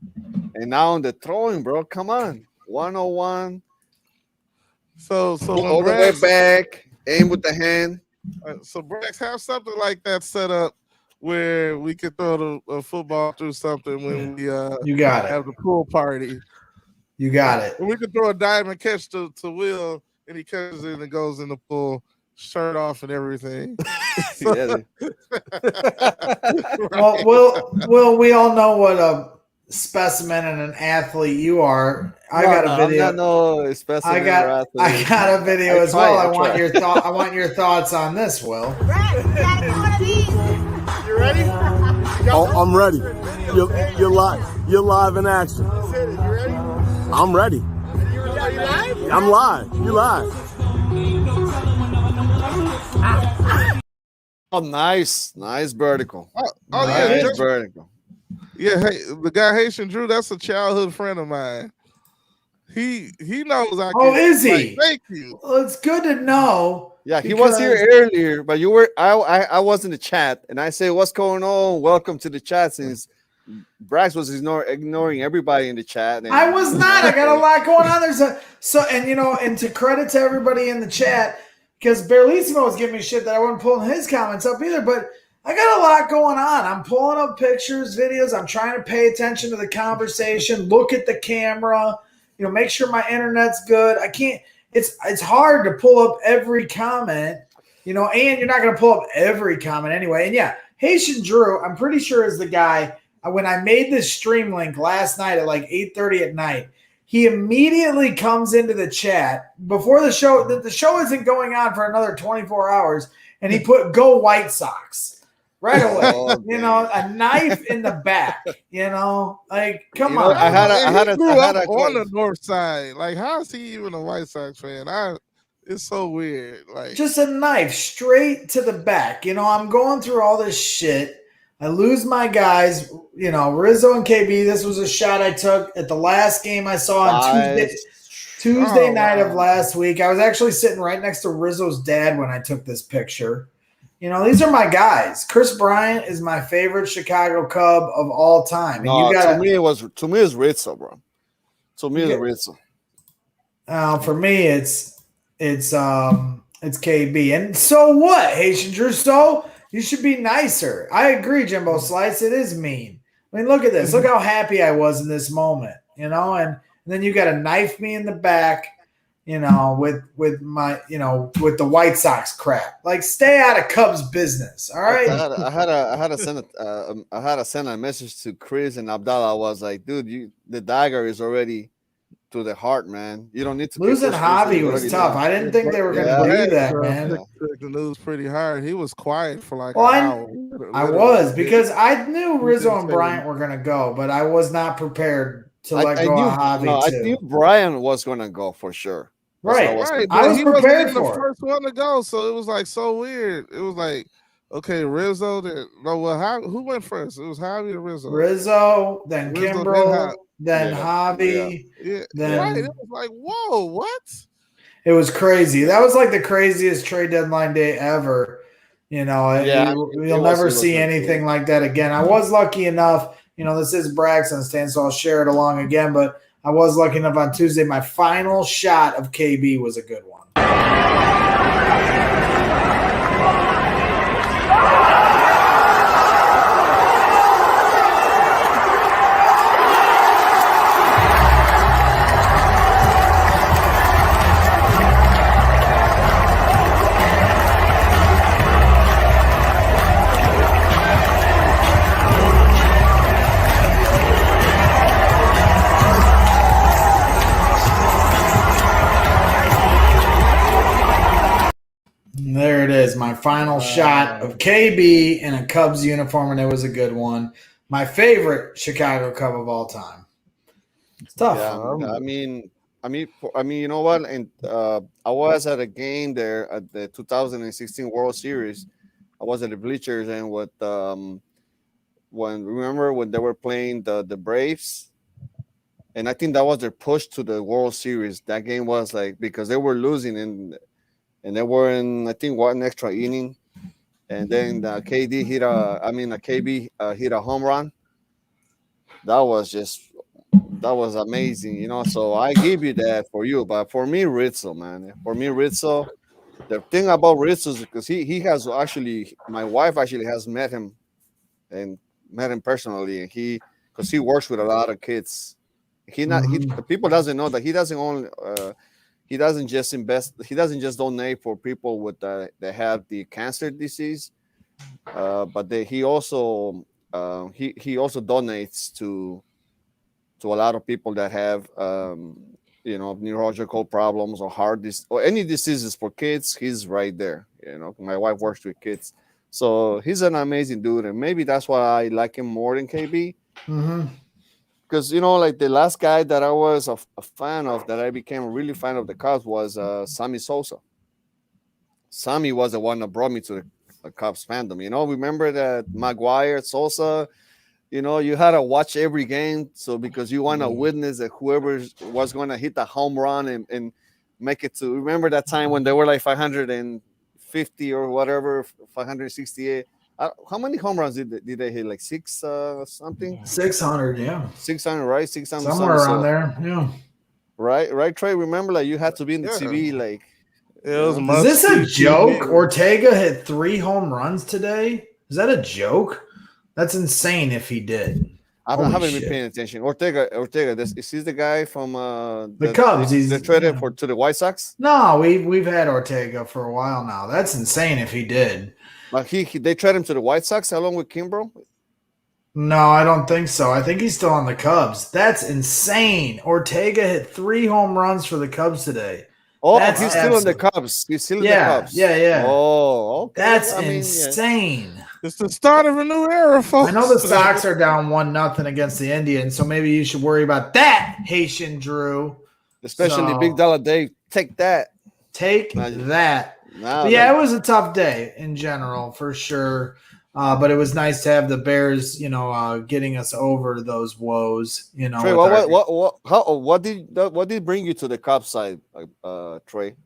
and now on the throwing, bro. Come on, 101. So all the way back, aim with the hand. So Braggs, have something like that set up where we could throw a football through something when we you got it. Have the pool party. You got it. And we could throw a diamond catch to Will, and he catches it and goes in the pool, shirt off and everything. Well, Will, we all know what a specimen and an athlete you are. I got a video. I'm not no specimen. I got a video as well. I want your thoughts on this, Will. You ready? I'm ready. You're live. You're live in action. You ready? I'm ready. Are you live? I'm live. You live. Oh, nice vertical. Nice vertical. Yeah, hey, the guy Haitian Drew, that's a childhood friend of mine. He knows I can. Oh, is he? Thank you. Well, it's good to know Yeah, he was here earlier, but you were I was in the chat, and I say, "What's going on? Welcome to the chat." Since Braggs was ignoring everybody in the chat. And, I was not. I got a lot going on. And to credit to everybody in the chat, because Berlissimo was giving me shit that I wasn't pulling his comments up either, but I got a lot going on. I'm pulling up pictures, videos. I'm trying to pay attention to the conversation, look at the camera, make sure my internet's good. I can't. It's hard to pull up every comment, and you're not going to pull up every comment anyway. And yeah, Haitian Drew, I'm pretty sure is the guy. When I made this stream link last night at like 8:30 at night, he immediately comes into the chat before the show. The show isn't going on for another 24 hours, and he put "Go White Sox" right away. A knife in the back. Like come on. I had on the north side. Like, how is he even a White Sox fan? It's so weird. Like, just a knife straight to the back. I'm going through all this shit. I lose my guys, Rizzo and KB. This was a shot I took at the last game I saw on Tuesday night of last week. I was actually sitting right next to Rizzo's dad when I took this picture. These are my guys. Chris Bryant is my favorite Chicago Cub of all time. And to me it's Rizzo, bro. To me it's Rizzo. For me it's KB. And so what, Haitian Drew? So you should be nicer. I agree, Jimbo Slice. It is mean. I mean, look at this. Look how happy I was in this moment, and then you got to knife me in the back, with my, with the White Sox crap. Like, stay out of Cubs business. All right. I had to send a message to Chris and Abdallah. I was like, dude, the dagger is already to the heart, man. You don't need to losing Javi was tough. I didn't think they were going to do that, man. Took the news pretty hard. He was quiet for like an hour. I was, because I knew Rizzo and Bryant were going to go, but I was not prepared to let go of Javi. No, I knew Bryant was going to go for sure. Right. I was prepared for the first one to go, so it was like so weird. It was like, okay, Rizzo. Who went first? It was Javi or Rizzo. Rizzo, then Kimbrel. Then Javi. Yeah. Then right. It was like, whoa, what? It was crazy. That was like the craziest trade deadline day ever. You'll never see anything like that again. I was lucky enough, this is Braggs on stand, so I'll share it along again, but I was lucky enough on Tuesday. My final shot of KB was a good one. There it is, my final shot of KB in a Cubs uniform, and it was a good one. My favorite Chicago Cub of all time. It's tough. Yeah, I mean, you know what? And I was at a game there at the 2016 World Series. I was at the bleachers, and remember when they were playing the Braves, and I think that was their push to the World Series. That game was like, because they were losing and they were in, I think, one extra inning, and then KB hit a home run. That was amazing, So I give you that for you, but for me, Rizzo, man. For me, Rizzo. The thing about Rizzo is because he has actually, my wife actually has met him personally, and because he works with a lot of kids. The people doesn't know that he doesn't just donate for people with that have the cancer disease, but he also donates to a lot of people that have neurological problems or heart disease or any diseases for kids. He's right there. My wife works with kids, so he's an amazing dude, and maybe that's why I like him more than KB. Because, like the last guy that I was a fan of, that I became a really fan of the Cubs, was Sammy Sosa. Sammy was the one that brought me to the Cubs fandom. Remember that Maguire, Sosa, you had to watch every game. So because you want to witness that whoever was going to hit the home run and make it to, remember that time when they were like 500 and 550 or whatever, 568. How many home runs did they hit? Like six something? 600, yeah. 600, right? 600 Somewhere around something. there, yeah. Right, Trae. Remember, like you had to be in the TV, like. It was Is this a joke? Ortega hit 3 home runs today. Is that a joke? That's insane if he did. I haven't been paying attention. Ortega. Is he the guy from the Cubs? They traded to the White Sox. No, we've had Ortega for a while now. That's insane if he did. Like they traded him to the White Sox along with Kimbrough. No, I don't think so. I think he's still on the Cubs. That's insane. Ortega hit 3 home runs for the Cubs today. Oh, he's still in the Cubs. He's still in the Cubs. Yeah. Oh, okay. That's insane. Yeah. It's the start of a new era, folks. I know the Sox are down 1-0 against the Indians, so maybe you should worry about that, Haitian Drew. Especially Big Dollar Dave. Take that. Take that. It was a tough day in general, for sure. But it was nice to have the Bears, getting us over those woes. Trae, what did bring you to the Cubs side, Trae?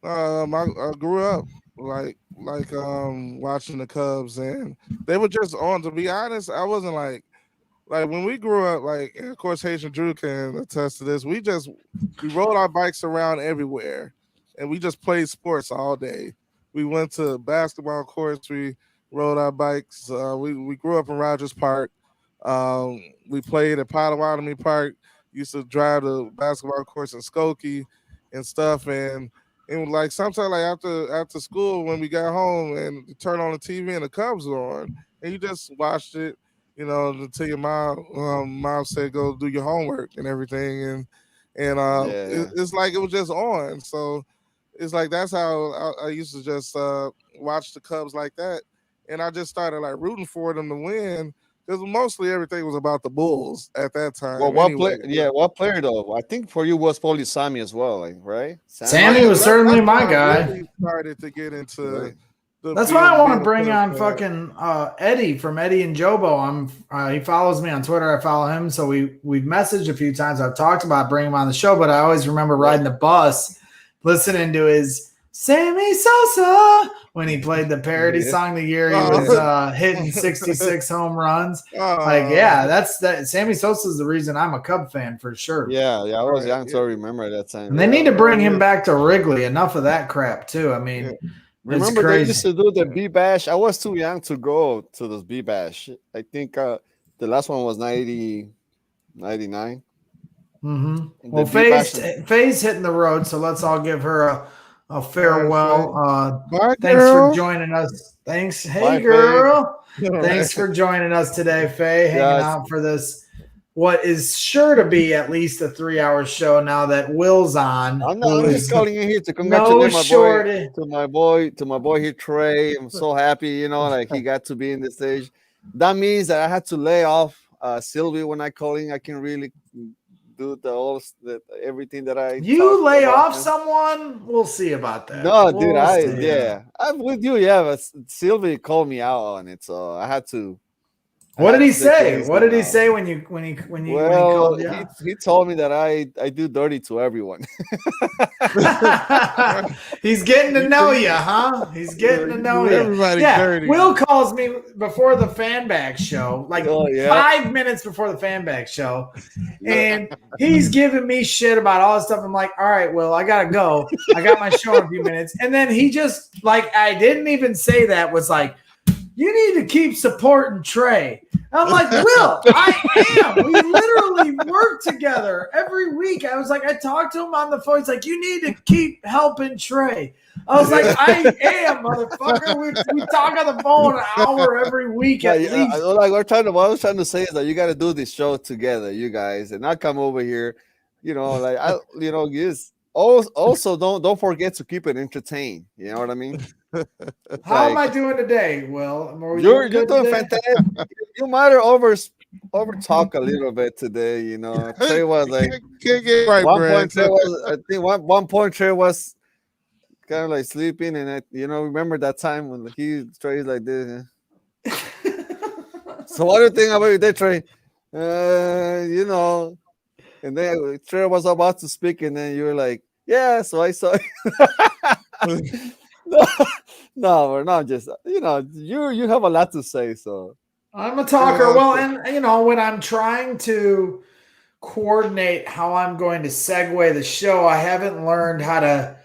I grew up like watching the Cubs, and they were just on. To be honest, I wasn't like when we grew up. Like, and of course, Haitian Drew can attest to this. We rode our bikes around everywhere, and we just played sports all day. We went to basketball courts. We rode our bikes. We grew up in Rogers Park. We played at Potawatomi Park. Used to drive the basketball courts in Skokie and stuff. And like sometimes like after school when we got home and turn on the TV and the Cubs were on, and you just watched it, until your mom said go do your homework and everything. It's like it was just on. So it's like that's how I used to just watch the Cubs like that. And I just started like rooting for them to win because mostly everything was about the Bulls at that time. Well, what player though? I think for you was probably Sammy as well, like, right? Sammy was certainly my guy. Really started to get into. That's why I want to bring on fucking Eddie from Eddie and Jobo. He follows me on Twitter. I follow him, so we've messaged a few times. I've talked about bringing him on the show, but I always remember riding the bus, listening to his Sammy Sosa when he played the parody song the year he was hitting 66 home runs. That's that. Sammy Sosa is the reason I'm a Cub fan for sure. Yeah, I was young, so I remember that time. And they need to bring him back to Wrigley. Enough of that crap too. I mean, remember they used to do the B Bash. I was too young to go to those B Bash. I think the last one was 99. Mm-hmm. Well, Faye's hitting the road, so let's all give her a farewell. Thanks for joining us. Thanks. Hey, Bye, girl. Thanks for joining us today, Faye. Hanging out for this, what is sure to be at least a 3-hour show now that Will's on. I'm just calling in here to congratulate my boy here, Trae. I'm so happy, like he got to be in the stage. That means that I had to lay off Sylvie when I call in. I can really do everything that I. You lay off someone? We'll see about that. No, dude, I'm with you. Yeah, but Sylvie called me out on it, so I had to. What did he say? What did he say when he called you out? He told me that I do dirty to everyone. He's getting to know you, huh? He's getting to know you. Everybody dirty. Will calls me before the fan bag show, like 5 minutes before the fan bag show, and he's giving me shit about all this stuff. I'm like, all right, Will, I gotta go. I got my show in a few minutes, and then he just I didn't even say that. Was like, you need to keep supporting Trae. I'm like, Will, I am. We literally work together every week. I was like, I talked to him on the phone. He's like, you need to keep helping Trae. I was like, I am, motherfucker. We talk on the phone an hour every week at least. What I was trying to say is that you got to do this show together, you guys, and not come over here. Also, don't forget to keep it entertained. You know what I mean? How am I doing today, Will? You're doing fantastic. You might have over talk a little bit today. Trey was like can't get right, one point Trey was kind of like sleeping, and remember that time when Trey's like this. So what do you think about your day, Trey? And then Trey was about to speak, and then you were like, yeah. So I saw. No, we're not just you have a lot to say, so I'm a talker. Well, and when I'm trying to coordinate how I'm going to segue the show, I haven't learned how to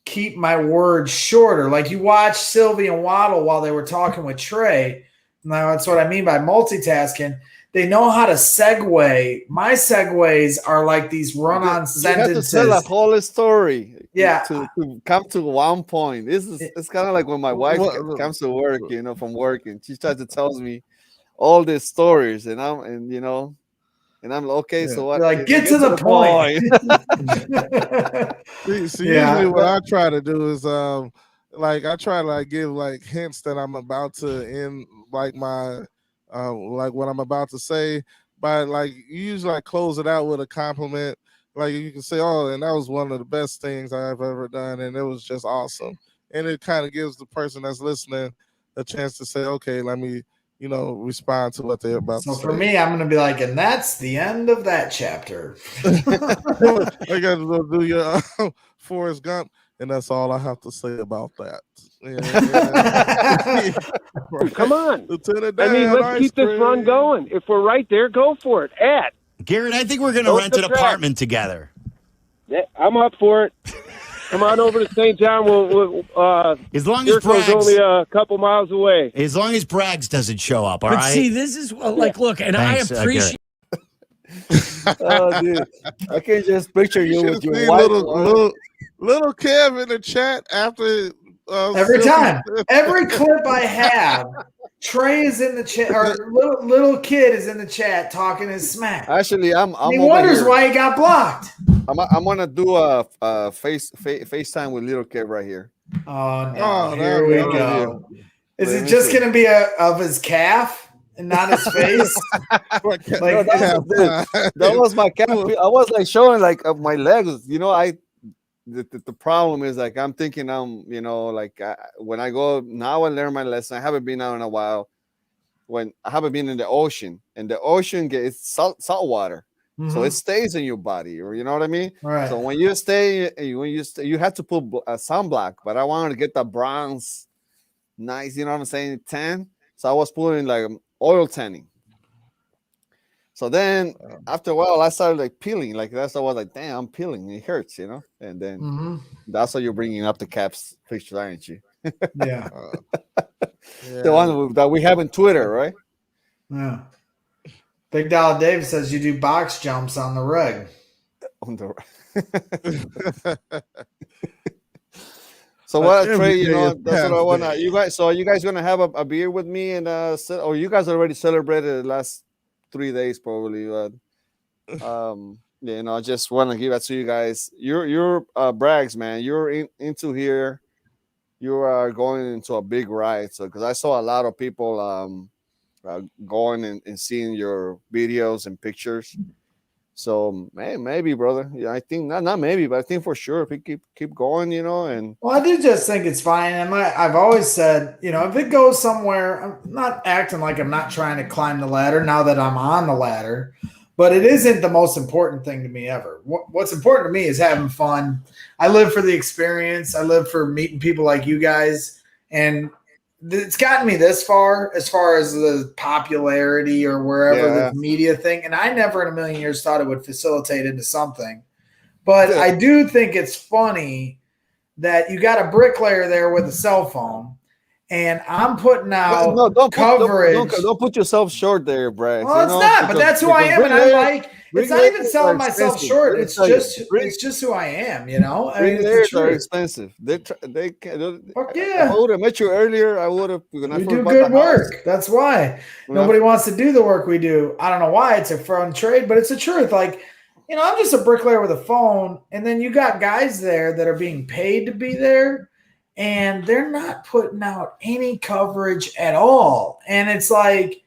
keep my words shorter. Like you watch Sylvie and Waddle while they were talking with Trae. Now that's what I mean by multitasking. They know how to segue. My segues are like these run-on sentences. You have to tell a whole story. Yeah. To come to one point. It's kind of like when my wife comes to work, from work, and she tries to tell me all these stories, and I'm okay. Yeah. So what? You're like, get to the point. Usually what I try to do is I try to give hints that I'm about to end my what I'm about to say, but you usually close it out with a compliment. Like you can say, "Oh, and that was one of the best things I've ever done, and it was just awesome." And it kind of gives the person that's listening a chance to say, "Okay, let me, respond to what they're about to say." So for me, I'm going to be like, and that's the end of that chapter. I got to do your Forrest Gump, and that's all I have to say about that. Come on. Lieutenant Dan, let's ice keep this cream. run going. If we're right there, go for it. Garrett, I think we're going to rent an apartment together. Yeah, I'm up for it. Come on over to St. John. We'll as long as Jericho's Braggs, only a couple miles away. As long as Braggs doesn't show up, all right? But see, this is look, and Thanks, I appreciate. Oh, dude, I can just picture you with your See wife. little Kev in the chat after Every time, every clip I have, Trae is in the chat, or little kid is in the chat talking his smack. Actually, I'm he over wonders here. why he got blocked. I'm gonna do a FaceTime with little Kev right here. Oh no! Oh, Here we go. Is it just gonna be of his calf and not his face? That was my calf. I was showing of my legs. The problem is I'm thinking when I go now and learn my lesson. I haven't been out in a while. When I haven't been in the ocean, and the ocean gets salt water, so it stays in your body. Or you know what I mean? Right. So when you stay, you have to put a sunblock. But I wanted to get the bronze, nice. You know what I'm saying? Tan. So I was putting oil tanning. So then after a while, I started peeling. That's I was like, damn, I'm peeling. It hurts, And then that's how you're bringing up the Caps picture, aren't you? Yeah. The one that we have in Twitter, right? Yeah. Big Dollar Dave says you do box jumps on the rug. On the So what, Trae? That's what I want. You guys. So are you guys gonna have a beer with me and or you guys already celebrated the last 3 days probably? I just want to give that to you guys. You're Braggs, man. You're into here. You are going into a big ride. So because I saw a lot of people going and seeing your videos and pictures. So maybe, brother. Yeah, I think not maybe, but I think for sure if we keep going, and well, I do just think it's fine. And I've always said, if it goes somewhere, I'm not acting like I'm not trying to climb the ladder now that I'm on the ladder, but it isn't the most important thing to me ever. What's important to me is having fun. I live for the experience. I live for meeting people like you guys, and it's gotten me this far as the popularity or wherever the media thing. And I never in a million years thought it would facilitate into something. But I do think it's funny that you got a bricklayer there with a cell phone, and I'm putting out coverage. Don't put yourself short there, Brad. Well, it's not, but that's who I am. And I'm like, it's not even selling myself short. It's just who I am, Bricklayers are expensive. Fuck yeah. If I would have met you earlier, I would have. We do good work. That's why nobody wants to do the work we do. I don't know why. It's a fun trade, but it's the truth. I'm just a bricklayer with a phone, and then you got guys there that are being paid to be there, and they're not putting out any coverage at all. And it's like,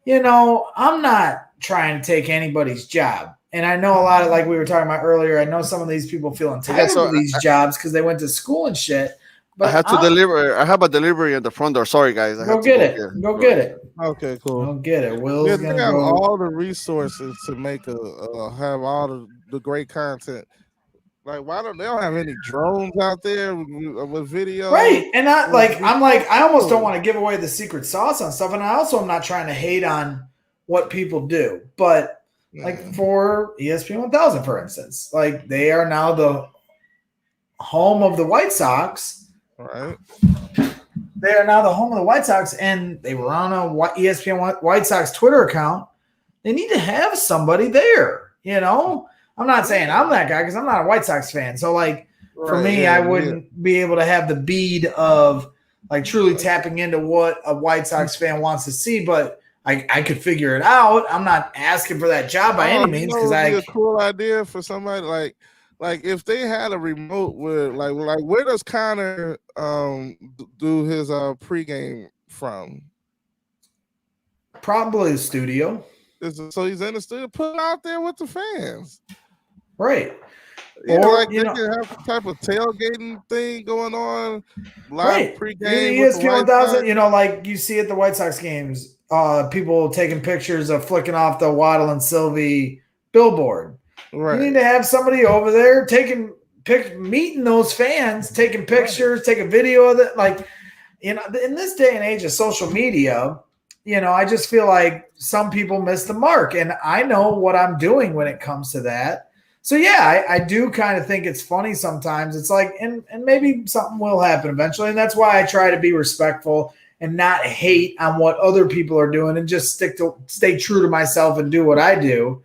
I'm not trying to take anybody's job. And I know a lot of, like we were talking about earlier, I know some of these people feel entitled to these jobs because they went to school and shit. But I have to deliver. I have a delivery at the front door. Sorry, guys. Go get it. Go get it. Okay, cool. Go get it. Will's they gonna have go. all the resources to make have all the great content. Like, why don't they don't have any drones out there with video? Right. And I almost don't want to give away the secret sauce on stuff. And I also am not trying to hate on what people do. But like for ESPN 1000, for instance, like they are now the home of the White Sox. Right. They are now the home of the White Sox, and they were on a ESPN White Sox Twitter account. They need to have somebody there, you know? I'm not saying I'm that guy because I'm not a White Sox fan. So, like, for me, I wouldn't be able to have the bead of, like, truly tapping into what a White Sox fan wants to see, but I could figure it out. I'm not asking for that job by any means because it would be a cool idea for somebody like if they had a remote where where does Connor do his pregame from? Probably the studio. So he's in the studio. Put it out there with the fans. Right. They can have some type of tailgating thing going on. Live pregame. ESPN 1000, you know, like you see at the White Sox games, people taking pictures of flicking off the Waddle and Sylvie billboard. Right. You need to have somebody over there meeting those fans, taking pictures, take a video of it. Like, you know, in this day and age of social media, you know, I just feel like some people miss the mark, and I know what I'm doing when it comes to that. So yeah, I do kind of think it's funny sometimes. It's like, and maybe something will happen eventually, and that's why I try to be respectful and not hate on what other people are doing, and just stay true to myself and do what I do.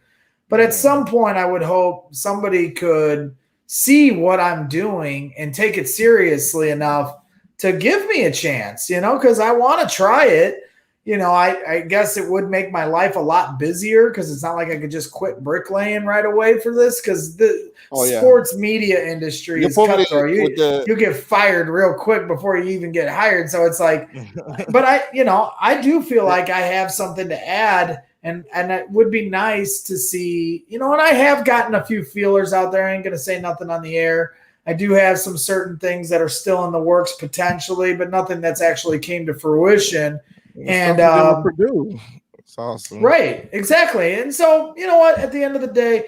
But at some point, I would hope somebody could see what I'm doing and take it seriously enough to give me a chance, you know, because I want to try it. You know, I guess it would make my life a lot busier because it's not like I could just quit bricklaying right away for this because the sports media industry is cutthroat. You get fired real quick before you even get hired. So it's like, but I do feel like I have something to add. And it would be nice to see, you know, and I have gotten a few feelers out there. I ain't going to say nothing on the air. I do have some certain things that are still in the works potentially, but nothing that's actually came to fruition. And Purdue. It's awesome. Right, exactly. And so, you know what, at the end of the day,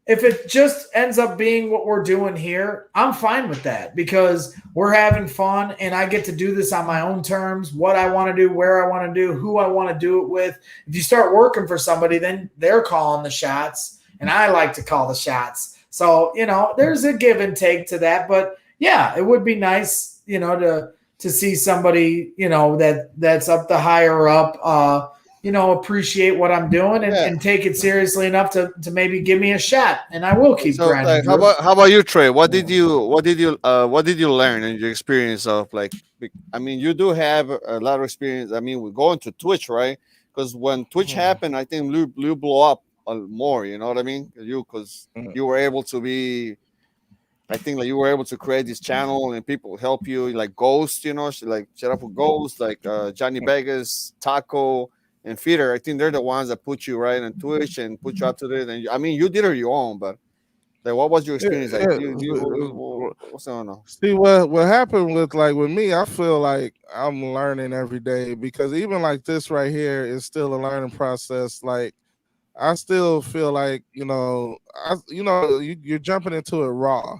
if it just ends up being what we're doing here, I'm fine with that because we're having fun and I get to do this on my own terms, what I want to do, where I want to do, who I want to do it with. If you start working for somebody, then they're calling the shots and I like to call the shots. So, you know, there's a give and take to that. But yeah, it would be nice, you know, to see somebody, you know, that's up the higher up, you know, appreciate what I'm doing and take it seriously enough to maybe give me a shot, and I will keep grinding. How about you, Trae? What did you learn in your experience of like? I mean, you do have a lot of experience. I mean, we're going to Twitch, right? Because when Twitch happened, I think you blew up more. You know what I mean? Because you were able to be. I think like you were able to create this channel and people help you, like Ghost, you know, like Shut Up with Ghost, like Johnny Vegas, Taco, and Feeder. I think they're the ones that put you right on Twitch and put you up to this. And I mean, you did it your own, but like, what was your experience? Like, what's going on? See what happened with me. I feel like I'm learning every day because even like this right here is still a learning process. Like I still feel like you're jumping into it raw,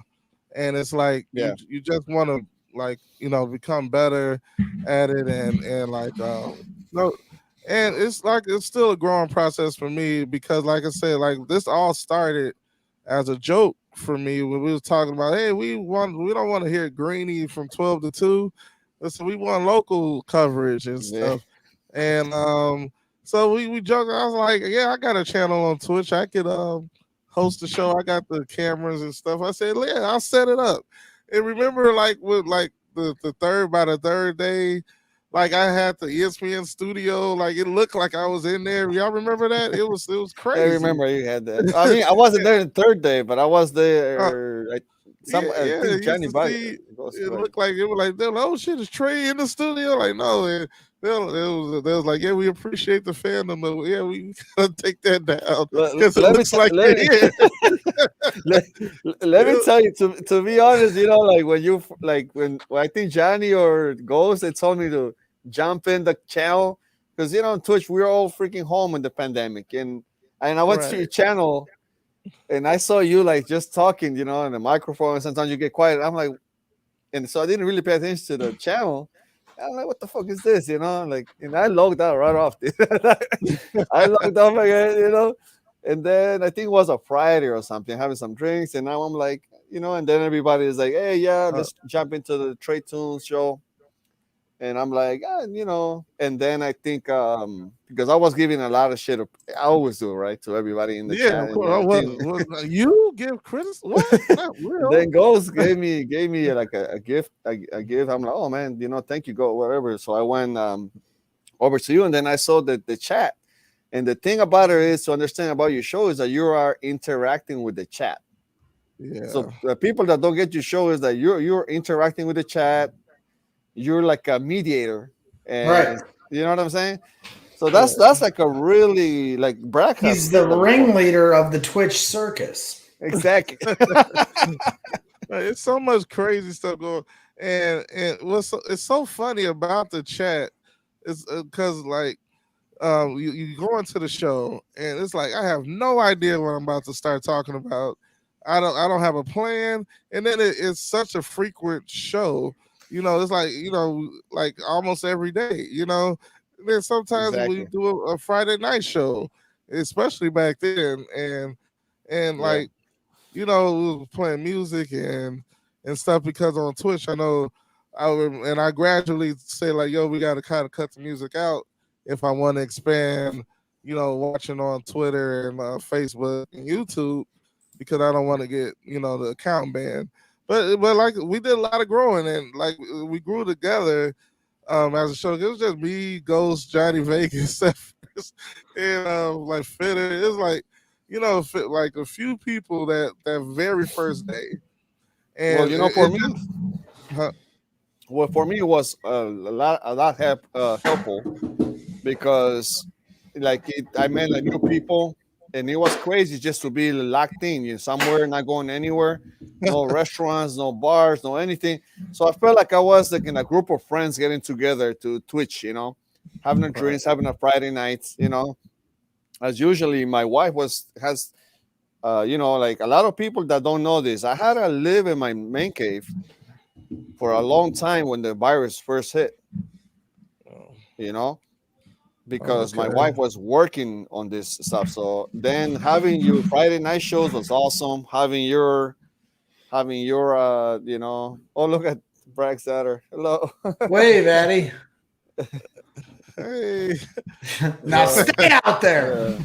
and it's like you just want to like become better at it and like and it's like it's still a growing process for me because like I said, like this all started as a joke for me when we was talking about, hey, we don't want to hear Greeny from 12 to 2. Listen, we want local coverage and stuff. And so we joked. I was like, yeah, I got a channel on Twitch. I could host the show. I got the cameras and stuff. I said, yeah, I'll set it up. And remember, like with like the third day, like I had the ESPN studio, like it looked like I was in there. Y'all remember that? It was crazy. I remember you had that. I mean, I wasn't there the third day, but I was there. Johnny it looked like it was like, oh shit, is Trae in the studio? Like no, they was like, yeah, we appreciate the fandom, but yeah, we gotta take that down because it looks like let me tell you, to be honest, you know, like when I think Johnny or Ghost, they told me to jump in the channel because on Twitch we're all freaking home in the pandemic, and I went to your channel and I saw you like just talking, you know, in the microphone. And sometimes you get quiet. I'm like, and so I didn't really pay attention to the channel. I'm like, what the fuck is this, you know? Like, and I logged out right off. Dude. I logged off again, you know. And then I think it was a Friday or something, having some drinks, and now I'm like, you know, and then everybody is like, hey, yeah, let's jump into the Trae Tunes show. And I'm like, you know, and then I think because I was giving a lot of shit, I always do, right, to everybody in the Yeah, chat. of And I course. think You give criticism? What? Not real. then Ghost gave me like a gift, a gift. I'm like, oh man, you know, thank you, Go, whatever. So I went over to you, and then I saw the chat. And the thing about it is to understand about your show is that you are interacting with the chat. Yeah. So the people that don't get your show is that you're interacting with the chat. You're like a mediator, and Right. you know what I'm saying. So that's like a really like Bragg has He's said the that before. ringleader of the Twitch circus. Exactly. It's so much crazy stuff going, and it's so funny about the chat is because like you go into the show and it's like I have no idea what I'm about to start talking about. I don't have a plan, and then it's such a frequent show. You know, it's like like almost every day. You know, and then sometimes we Exactly. do a Friday night show, especially back then, and Yeah. like we was playing music and stuff because on Twitch I know I gradually say like, yo, we got to kind of cut the music out if I want to expand, watching on Twitter and Facebook and YouTube because I don't want to get the account banned. But like we did a lot of growing and like we grew together as a show. It was just me, Ghost, Johnny Vegas, and like Fitter. It was like like a few people that very first day. Well, And for me, huh? well, for me it was a lot helpful because I met like new people, and it was crazy just to be locked in, somewhere, not going anywhere, no restaurants, no bars, no anything. So I felt like I was like in a group of friends getting together to Twitch, having a drinks, having a Friday night, as usually my wife has like a lot of people that don't know this. I had to live in my man cave for a long time when the virus first hit, because my wife was working on this stuff. So then having your Friday night shows was awesome. Having your oh, look at Bragg's daughter. Hello. Wave, Addy. Hey. Now stay out there.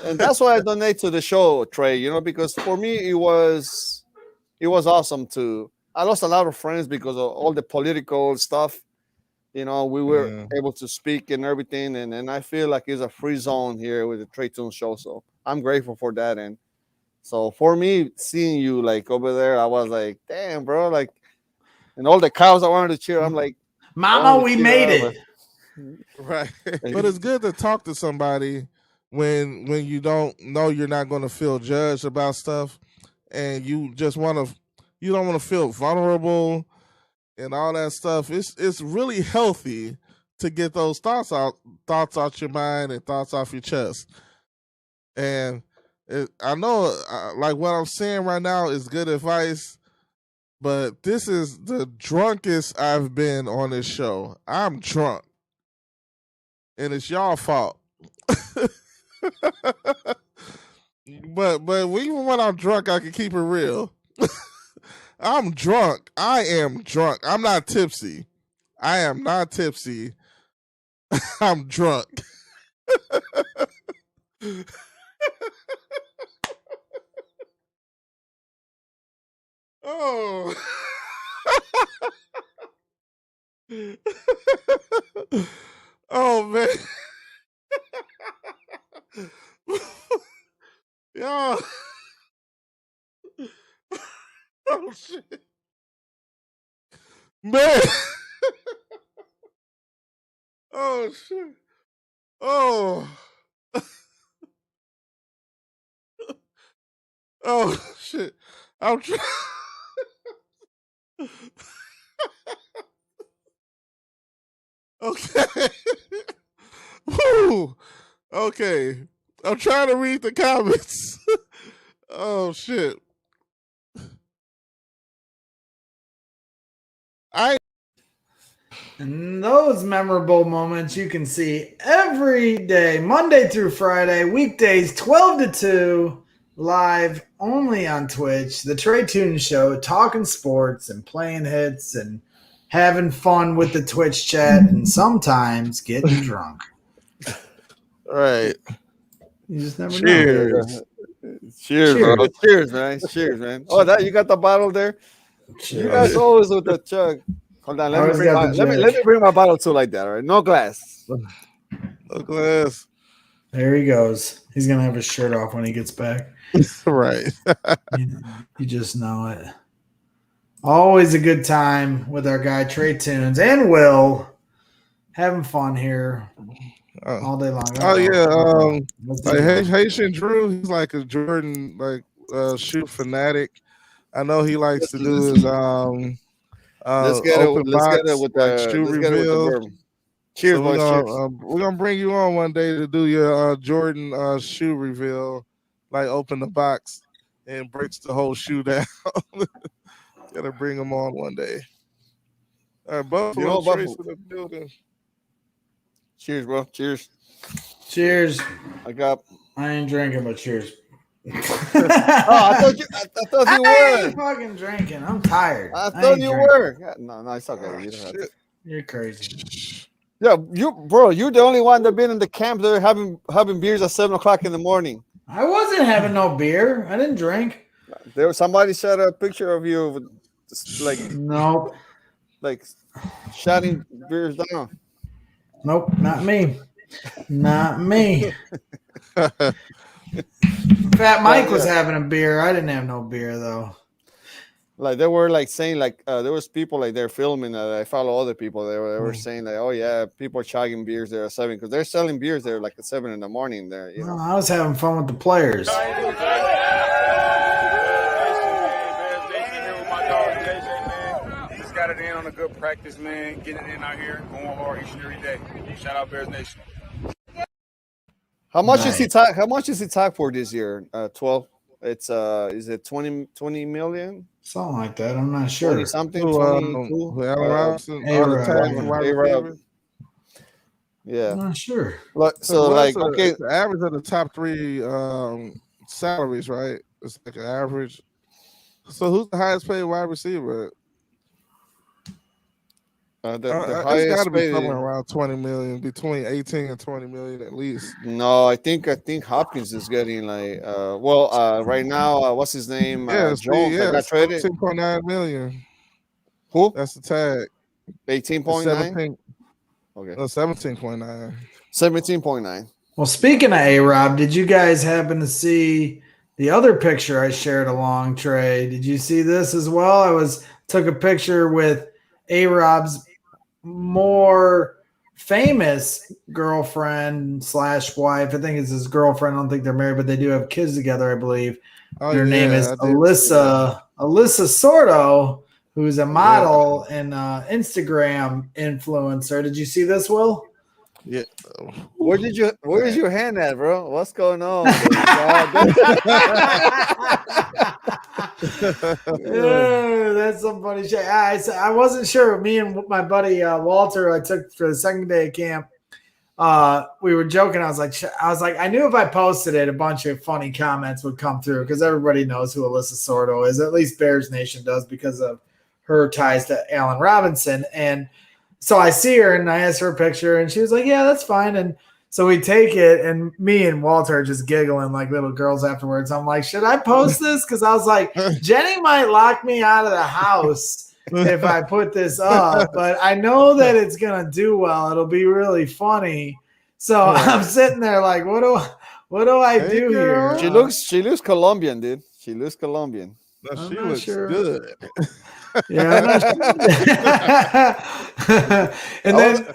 And that's why I donate to the show, Trae, because for me it was awesome too. I lost a lot of friends because of all the political stuff. We were able to speak and everything, and I feel like it's a free zone here with the Trae Tunes show. So I'm grateful for that. And so for me, seeing you like over there, I was like, damn, bro, like, and all the cows I wanted to cheer. I'm like, Mama, we made it. Right. But it's good to talk to somebody when you don't know you're not going to feel judged about stuff, and you just you don't want to feel vulnerable and all that stuff. It's really healthy to get those thoughts out your mind and thoughts off your chest. And I know like what I'm saying right now is good advice, but this is the drunkest I've been on this show. I'm drunk. And it's y'all fault. but even when I'm drunk, I can keep it real. I'm drunk. I am drunk. I'm not tipsy. I am not tipsy. I'm drunk. Oh. Oh man. Yo. Oh shit. Man. Oh shit. Oh. Oh shit. I'm trying. Okay. Woo. Okay. I'm trying to read the comments. Oh shit. And those memorable moments you can see every day, Monday through Friday, weekdays 12 to 2, live only on Twitch. The Trae Tunes Show, talking sports and playing hits and having fun with the Twitch chat and sometimes getting drunk. All right. You just never Cheers. know. Cheers, bro. Cheers, man. Cheers, man. Oh, that you got the bottle there? Cheers. You guys always with the chug. Hold on, let me bring my bottle too like that, all right? No glass. No glass. There he goes. He's gonna have his shirt off when he gets back. Right. You just know it. Always a good time with our guy Trae Tunes and Will. Having fun here all day long. Oh yeah. Like Haitian Drew, he's like a Jordan shoe fanatic. I know he likes to do his let's get it with the shoe reveal. Cheers, so boys. We're gonna bring you on one day to do your Jordan shoe reveal, like open the box and breaks the whole shoe down. Gotta bring them on one day. All right, Buffalo Trace in the building. Cheers, bro. Cheers. Cheers. I ain't drinking, but cheers. I thought you were. I ain't fucking drinking. I'm tired. I thought you were. Yeah, no, it's okay. You don't have to. You're crazy. Yeah, you're the only one that been in the camp there having beers at 7:00 in the morning. I wasn't having no beer. I didn't drink. There was somebody shot a picture of you with, like nope, like shutting beers down. Nope, not me. Not me. Fat Mike was having a beer. I didn't have no beer though. Like they were like saying like there was people like they're filming I follow other people they were saying like, oh yeah, people are chugging beers there at 7 because they're selling beers there like at 7 in the morning there. You know, I was having fun with the players. Just got it in on a good practice, man. Getting it in out here, going hard each and every day. Shout out Bears Nation. How much is he talk? How much is he talk for this year? 12. It's is it 20 million? Something like that. I'm not sure. 20 something. Yeah. I'm not sure. So like okay, the average of the top 3 salaries, right? It's like an average. So who's the highest paid wide receiver? The it's highest got to be paid somewhere around 20 million, between 18 and 20 million at least. No, I think Hopkins is getting like right now what's his name? Jones that got traded. 10.9 million. Who? That's the tag. 18.9. Okay. 17.9. 17.9. Well, speaking of A-Rob, did you guys happen to see the other picture I shared along, Trae? Did you see this as well? I took a picture with A-Rob's more famous girlfriend / wife. I think it's his girlfriend. I don't think they're married, but they do have kids together, I believe. Her name is Alyssa Sordo, who's a model and Instagram influencer. Did you see this, Will? Yeah. Where's your hand at, bro? What's going on? Yeah, that's some funny shit. I wasn't sure. Me and my buddy Walter, I took for the second day of camp. We were joking. I was like, I knew if I posted it, a bunch of funny comments would come through because everybody knows who Alyssa Sordo is. At least Bears Nation does because of her ties to Allen Robinson. And so I see her and I asked her a picture, and she was like, "Yeah, that's fine." And so we take it, and me and Walter are just giggling like little girls afterwards. I'm like, should I post this? Because I was like, Jenny might lock me out of the house if I put this up, but I know that it's gonna do well. It'll be really funny. So I'm sitting there like, what do I do here? She looks Colombian, dude. She looks Colombian. No, she looks good. Yeah. And then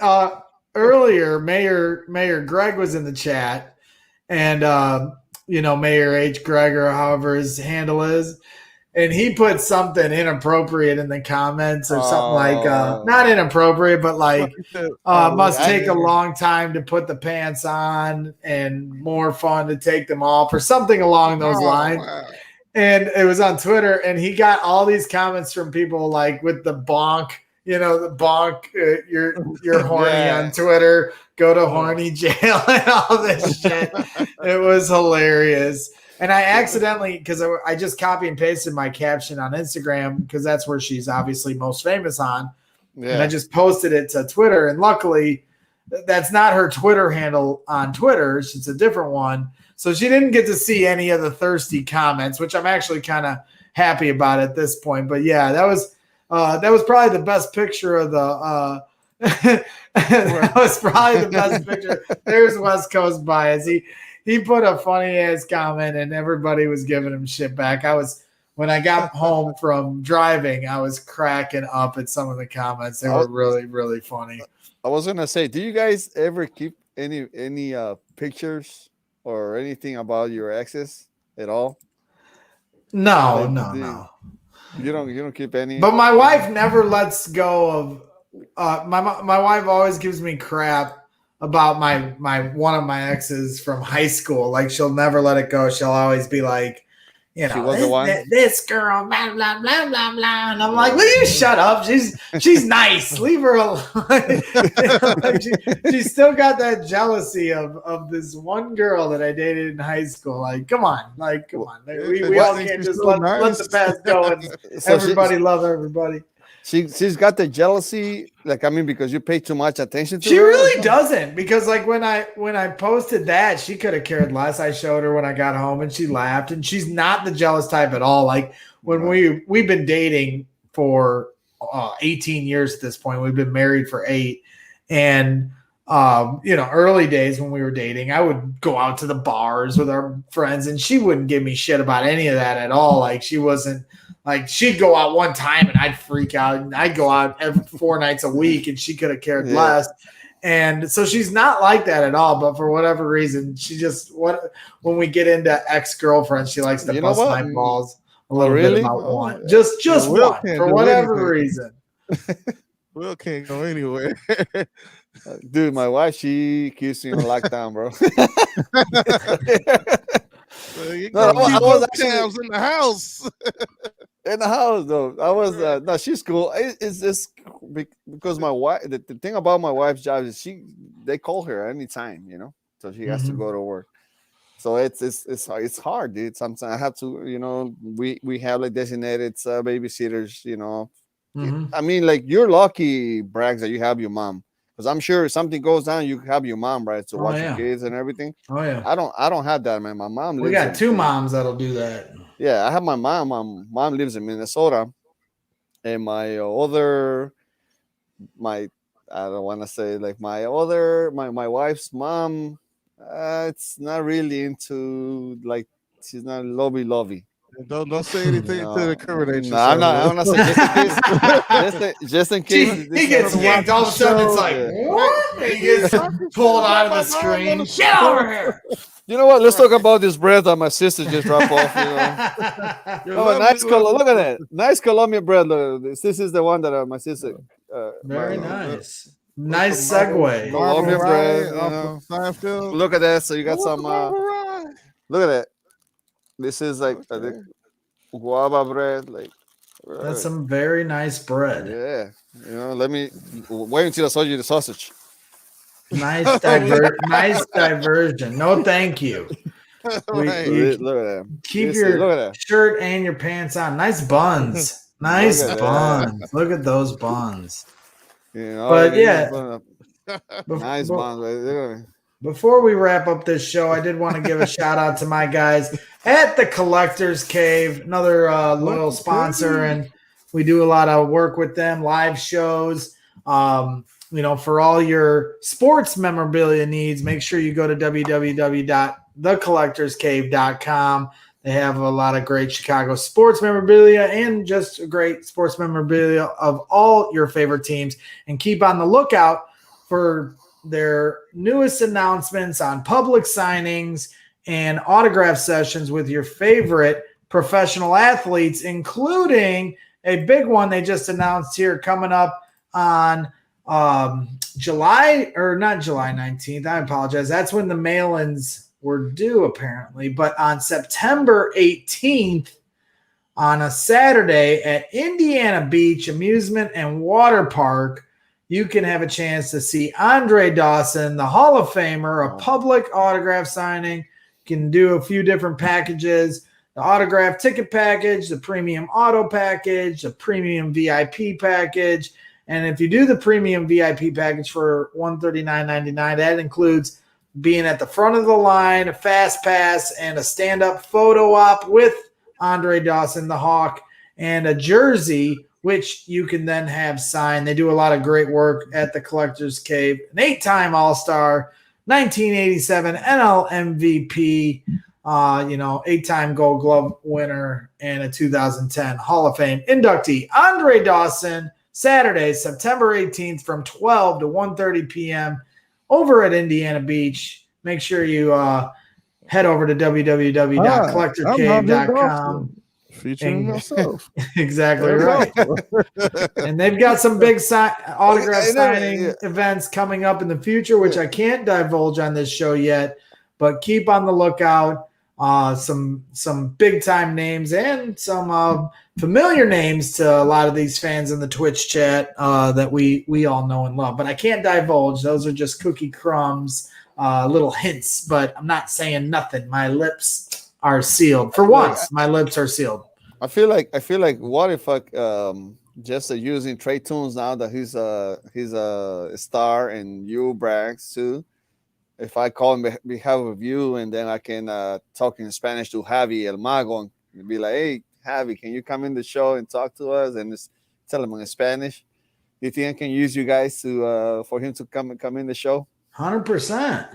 earlier, Mayor Greg was in the chat, and Mayor H. Greg or however his handle is, and he put something inappropriate in the comments or something like not inappropriate, but like must take a long time to put the pants on and more fun to take them off or something along those lines. Wow. And it was on Twitter, and he got all these comments from people like with the bonk, the bonk, you're horny on Twitter, go to horny jail and all this shit. It was hilarious. And I accidentally, because I just copy and pasted my caption on Instagram because that's where she's obviously most famous on. Yeah. And I just posted it to Twitter. And luckily, that's not her Twitter handle on Twitter. It's a different one. So she didn't get to see any of the thirsty comments, which I'm actually kind of happy about at this point. But yeah, that was probably the best picture of the that was probably the best picture. There's West Coast bias. He put a funny ass comment and everybody was giving him shit back. When I got home from driving, I was cracking up at some of the comments. They were really, really funny. I was gonna say, do you guys ever keep any pictures or anything about your exes at all? No. You don't keep any. But my wife never lets go of. My wife always gives me crap about my one of my exes from high school. Like she'll never let it go. She'll always be like, this girl, blah blah blah blah blah, and I'm like, will you shut up? She's nice. Leave her alone. She's still got that jealousy of this one girl that I dated in high school. Like, come on. We all can't just let the past go and everybody love everybody. She's got the jealousy, because you pay too much attention to her. She really doesn't, because when I posted that, she could have cared less. I showed her when I got home and she laughed, and she's not the jealous type at all. Like when we've been dating for 18 years at this point. We've been married for 8, and early days when we were dating, I would go out to the bars with our friends and she wouldn't give me shit about any of that at all. Like she wasn't. Like she'd go out one time and I'd freak out, and I'd go out every 4 nights a week and she could have cared less. And so she's not like that at all, but for whatever reason, she just, when we get into ex-girlfriends, she likes to bust my balls a little bit about one. Just one, for whatever reason. Will can't go anywhere. Dude, my wife, she keeps me on lockdown, bro. I was actually in the house. In the house, though. I was no, she's cool. It's just because my wife. The thing about my wife's job is they call her anytime, so she has to go to work. So it's hard, dude. Sometimes I have to, we have like designated babysitters, I mean, like you're lucky, Braggs, that you have your mom. Because I'm sure if something goes down, you have your mom, right, to watch your kids and everything. Oh yeah. I don't have that, man. My mom. We got 2 moms that'll do that. Yeah, I have my mom. My mom lives in Minnesota, and my I don't want to say like my wife's mom. It's not really into like she's not lovey. Don't say anything to the incriminate yourself. I'm not saying just in case. He gets yanked all of a sudden. It's like what? He gets pulled out of the screen. Get over here. You know what? Let's talk about this bread that my sister just dropped off. Nice color. Look at that. Nice Colombian bread. Look, this is the one that my sister. Very nice. Nice segue. Colombian bread. Look at that. So you got some. Look at that. This is like guava bread. Like that's some very nice bread. Yeah. Let me wait until I show you the sausage. Nice diversion. No, thank you. Look at that. Keep your shirt and your pants on. Nice buns. Nice buns. Look at those buns. But yeah, nice buns. Before we wrap up this show, I did want to give a shout out to my guys at the Collector's Cave, another loyal sponsor, and we do a lot of work with them, live shows. For all your sports memorabilia needs, make sure you go to www.thecollectorscave.com. They have a lot of great Chicago sports memorabilia and just great sports memorabilia of all your favorite teams. And keep on the lookout for their newest announcements on public signings and autograph sessions with your favorite professional athletes, including a big one they just announced here coming up on July 19th. I apologize. That's when the mail-ins were due, apparently. But on September 18th, on a Saturday at Indiana Beach Amusement and Water Park, you can have a chance to see Andre Dawson, the Hall of Famer, a public autograph signing. You can do a few different packages: the autograph ticket package, the premium auto package, the premium VIP package. And if you do the premium VIP package for $139.99, that includes being at the front of the line, a fast pass, and a stand-up photo op with Andre Dawson, the Hawk, and a jersey, which you can then have signed. They do a lot of great work at the Collector's Cave. An 8-time All-Star, 1987 NL MVP, 8-time Gold Glove winner, and a 2010 Hall of Fame inductee. Andre Dawson, Saturday, September 18th from 12 to 1:30 p.m. over at Indiana Beach. Make sure you head over to www.collectorcave.com. Featuring myself. Exactly right. And they've got some big autograph signing events coming up in the future, which I can't divulge on this show yet, but keep on the lookout. Some big time names and some familiar names to a lot of these fans in the Twitch chat that we all know and love. But I can't divulge. Those are just cookie crumbs, little hints, but I'm not saying nothing. My lips are sealed. For once, my lips are sealed. I feel like what if just using Trae Tunes now that he's a star and you Braggs too. If I call him behalf of you, and then I can talk in Spanish to Javi El Mago and be like, "Hey, Javi, can you come in the show and talk to us?" And just tell him in Spanish. Do you think I can use you guys to for him to come in the show? 100%.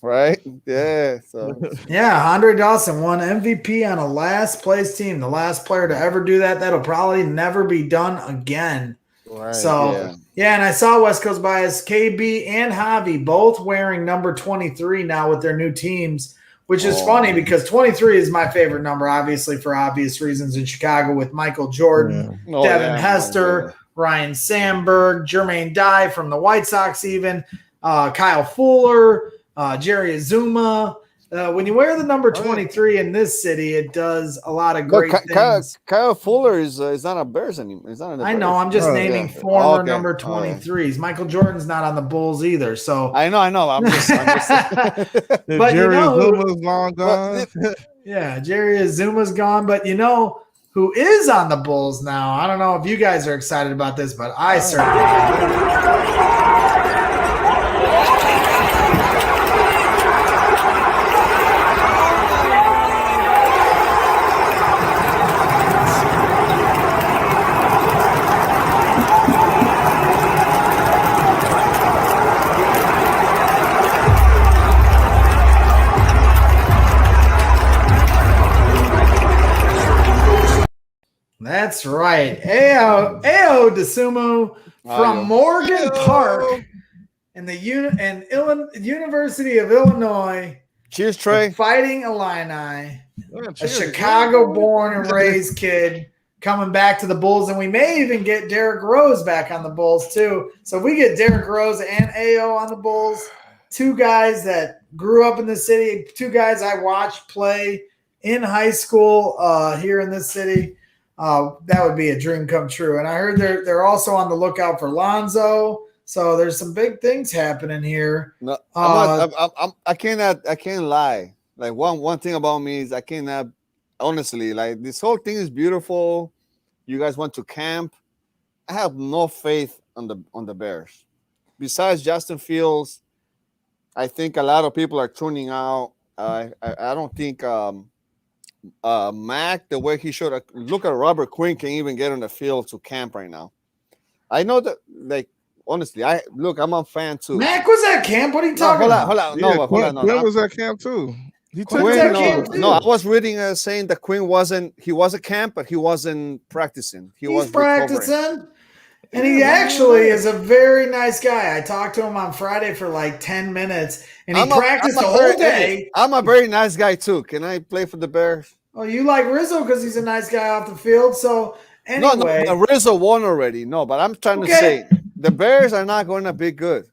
Right? Yeah. So yeah, Andre Dawson won MVP on a last place team. The last player to ever do that. That'll probably never be done again. Right, so yeah, and I saw West Coast Bias, KB and Javi both wearing number 23 now with their new teams, which is funny because 23 is my favorite number, obviously for obvious reasons in Chicago with Michael Jordan, Devin Hester, Ryan Sandberg, Jermaine Dye from the White Sox even, Kyle Fuller, Jerry Azuma. When you wear the number 23 in this city, it does a lot of great things. Kyle Fuller is not a Bears anymore. I know. I'm just naming former number 23s. Michael Jordan's not on the Bulls either. So I know. I'm just but Jerry Azuma's long gone. Yeah, Jerry Azuma's gone. But you know who is on the Bulls now? I don't know if you guys are excited about this, but I certainly am. That's right. Ao Desumo from Morgan Park and the University of Illinois. Cheers, Trae. Fighting Illini. A Chicago-born and raised kid coming back to the Bulls. And we may even get Derrick Rose back on the Bulls, too. So if we get Derrick Rose and Ao on the Bulls, two guys that grew up in the city, two guys I watched play in high school here in this city. That would be a dream come true. And I heard they're also on the lookout for Lonzo. So there's some big things happening here. No, I can't lie. Like one thing about me is I cannot honestly, like this whole thing is beautiful. You guys went to camp. I have no faith on the Bears. Besides Justin Fields, I think a lot of people are tuning out. I don't think Mac, the way he showed, look at Robert Quinn can even get on the field to camp right now. I know that, like, honestly, I'm a fan too. Mac was at camp. What are you talking about? Hold on. Quinn was at camp too. No, I was reading saying that Quinn wasn't. He was at camp, but he wasn't practicing. He's practicing. And he actually is a very nice guy. I talked to him on Friday for like 10 minutes, and he practiced the whole day. I'm a very nice guy, too. Can I play for the Bears? Oh, you like Rizzo because he's a nice guy off the field. So anyway. No, Rizzo won already. No, but I'm trying to say the Bears are not going to be good.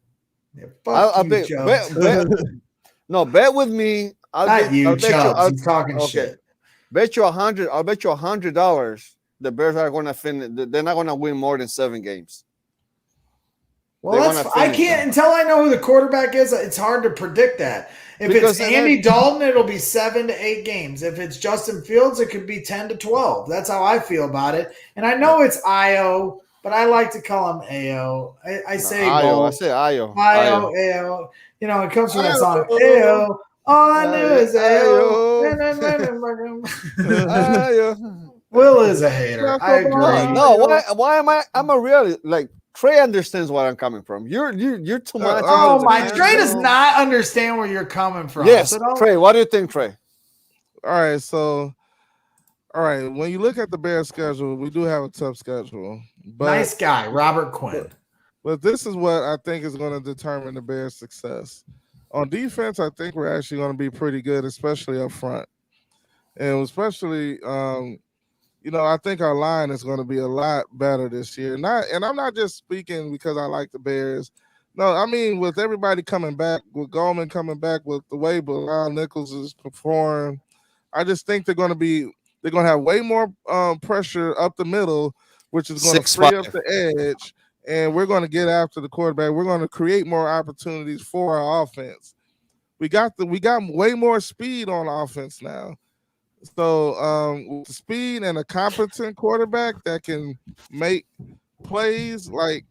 Yeah, fuck you, Chubbs. Bet with me. Chubbs. He's talking shit. Bet you $100. I'll bet you $100. The Bears are going to finish. They're not going to win more than 7 games. Well, I can't until I know who the quarterback is. It's hard to predict that. If it's Andy Dalton, it'll be 7 to 8 games. If it's Justin Fields, it could be 10 to 12. That's how I feel about it. And I know it's Io, but I like to call him Ao. I say Io. I say Io. Ao. You know, it comes from that song. Ao. All I knew is Ao. Will is a hater. I agree. No, why am I? I'm a really like Trae understands where I'm coming from. You're too much. Oh my! Trae does not understand where you're coming from. Yes, Trae. What do you think, Trae? All right. When you look at the Bears' schedule, we do have a tough schedule. But, nice guy, Robert Quinn. But this is what I think is going to determine the Bears' success. On defense, I think we're actually going to be pretty good, especially up front, and especially. I think our line is going to be a lot better this year. And I'm not just speaking because I like the Bears. No, I mean with everybody coming back, with Goldman coming back, with the way Bilal Nichols has performed, I just think they're going to have way more pressure up the middle, which is going to free up the edge, and we're going to get after the quarterback. We're going to create more opportunities for our offense. We got way more speed on offense now. So with the speed and a competent quarterback that can make plays, like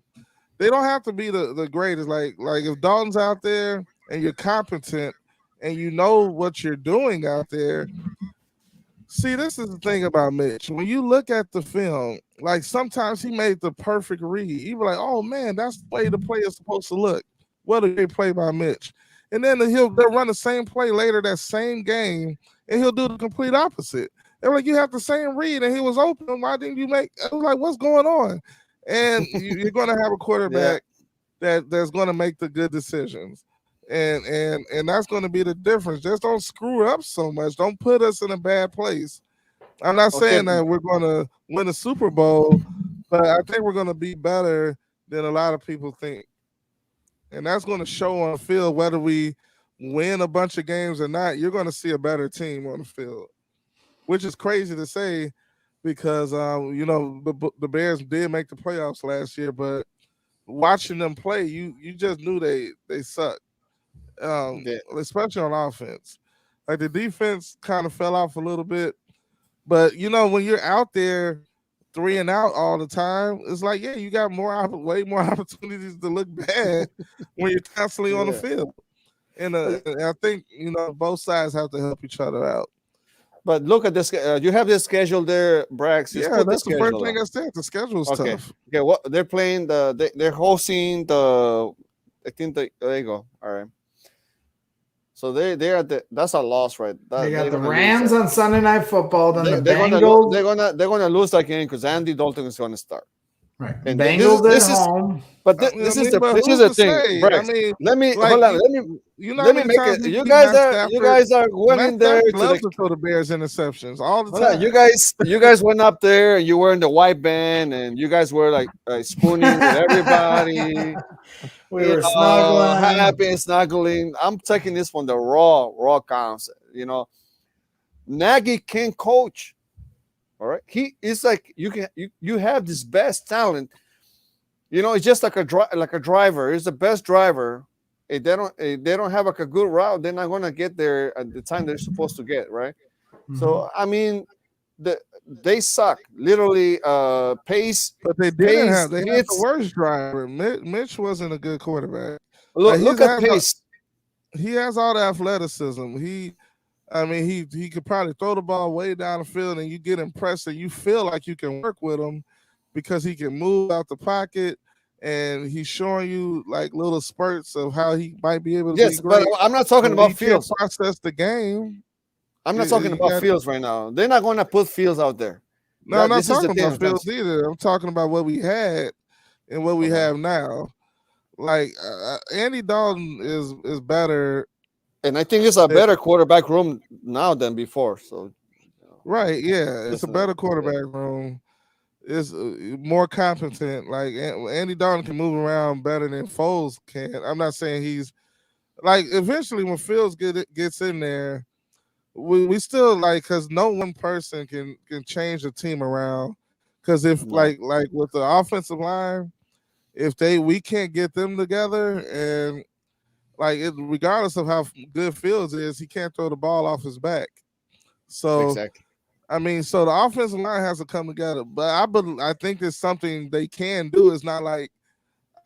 they don't have to be the greatest. Like if Dalton's out there and you're competent and you know what you're doing out there. See, this is the thing about Mitch. When you look at the film, like sometimes he made the perfect read. You be like, oh man, that's the way the play is supposed to look. What a great play by Mitch. And then they'll run the same play later that same game, and he'll do the complete opposite. They're like, you have the same read, and he was open. Why didn't you make? I was like, what's going on? And you're going to have a quarterback that's going to make the good decisions, and that's going to be the difference. Just don't screw up so much. Don't put us in a bad place. I'm not saying that we're going to win a Super Bowl, but I think we're going to be better than a lot of people think. And that's going to show on the field whether we win a bunch of games or not. You're going to see a better team on the field, which is crazy to say because, the Bears did make the playoffs last year, but watching them play, you just knew they sucked, especially on offense. Like the defense kind of fell off a little bit, but, when you're out there 3 and out all the time, it's like, you got way more opportunities to look bad when you're constantly on the field. And I think, both sides have to help each other out. But look at this. You have this schedule there, Braggs. That's the first thing I said. The schedule's tough. Okay, what they're playing they're hosting there you go. All right. So they're at that's a loss, right? They got the Rams on Sunday Night Football. Then the Bengals. They're gonna lose that game because Andy Dalton is going to start. Right. And Bengals at home. But this is the thing. Braggs, let me hold on. Let me make it. You guys are winning there to the Bears interceptions all the time. You guys went up there and you were in the white band and you guys were like spooning with everybody. We were snuggling, happy and snuggling. I'm taking this from the raw counts. Nagy can coach. All right, he is like you have this best talent. It's just like a driver. He's the best driver. If they don't have like a good route, they're not gonna get there at the time they're supposed to get, right? Mm-hmm. So I mean, they suck literally. Pace, but they didn't have. They had the worst driver. Mitch wasn't a good quarterback. Look at Pace. He has all the athleticism. He could probably throw the ball way down the field, and you get impressed, and you feel like you can work with him because he can move out the pocket. And he's showing you like little spurts of how he might be able to. Yes, but I'm not talking about Fields. Process the game. I'm not talking about Fields right now. They're not going to put Fields out there. No, I'm not talking about Fields either. I'm talking about what we had and what we have now. Like Andy Dalton is better, and I think it's a better quarterback room now than before. So, right, yeah, it's a better quarterback room. It's more competent. Like Andy Dalton can move around better than Foles can. I'm not saying he's like eventually when Fields gets in there, we still like because no one person can change the team around. Because if like with the offensive line, if we can't get them together and like regardless of how good Fields is, he can't throw the ball off his back. So exactly. I mean, so the offensive line has to come together. But I think there's something they can do. It's not like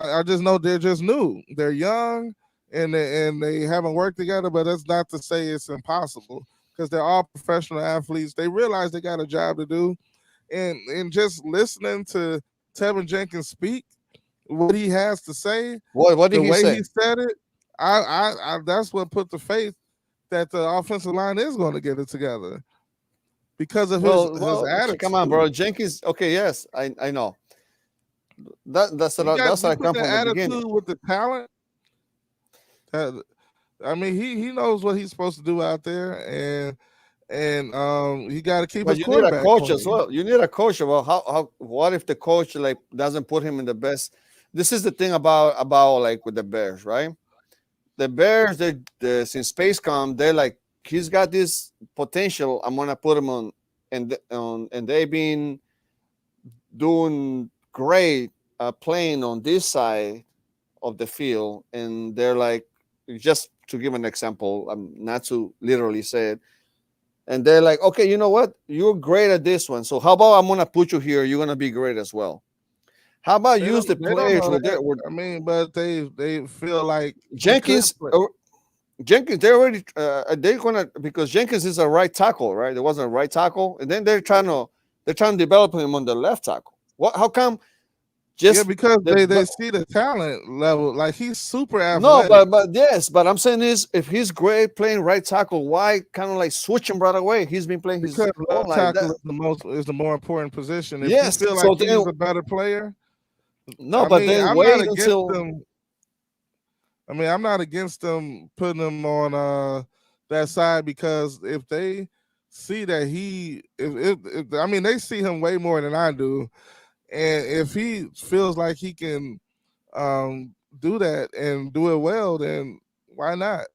I just know they're just new. They're young and they haven't worked together. But that's not to say it's impossible because they're all professional athletes. They realize they got a job to do, and just listening to Tevin Jenkins speak, what he has to say, what did the he way say? he said it, I that's what put the faith that the offensive line is going to get it together because of his attitude. Come on, bro. Jenkins. Okay, yes, I know. That's what I come from the beginning. With the talent. I mean, he knows what he's supposed to do out there, and he got to keep his quarterback. Need a coach as well. You need a coach. Well, how? What if the coach like doesn't put him in the best? This is the thing about like with the Bears, right? The Bears, they since Spacecom, they're like he's got this potential. I'm gonna put him on, and they've been doing great playing on this side of the field, and they're like, just to give an example, not to literally say it, and they're like, okay, you know what? You're great at this one, so how about I'm gonna put you here? You're gonna be great as well. How about use the players with their? I mean, but they feel like Jenkins. Jenkins, they're already they're gonna because Jenkins is a right tackle, right? There wasn't a right tackle, and then they're trying to develop him on the left tackle. What? How come? Because they see the talent level, like he's super athletic. No, but I'm saying is if he's great playing right tackle, why kind of like switch him right away? He's been playing his left tackle is the more important position. If yes, you feel like he's a better player. No, but then wait until them. I mean, I'm not against them putting him on that side because if they see that if I mean they see him way more than I do, and if he feels like he can do that and do it well, then why not?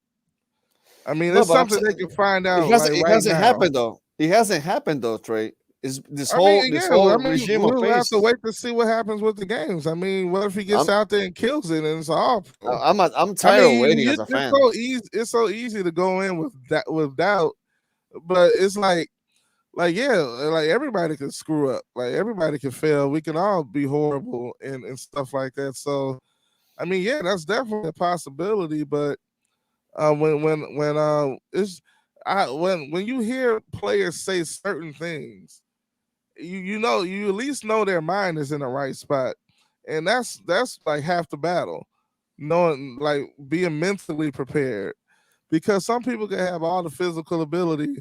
I mean, it's something they can find out. It hasn't happened though. It hasn't happened though, Trae. Is this whole regime of we'll have to wait to see what happens with the games. I mean, what if he gets out there and kills it and it's off? I'm tired of waiting as a fan. It's so easy to go in with doubt, but it's like everybody can screw up, like everybody can fail. We can all be horrible and stuff like that. So, I mean, yeah, that's definitely a possibility. But when you hear players say certain things, you at least know their mind is in the right spot, and that's like half the battle. Knowing, like, being mentally prepared, because some people can have all the physical ability,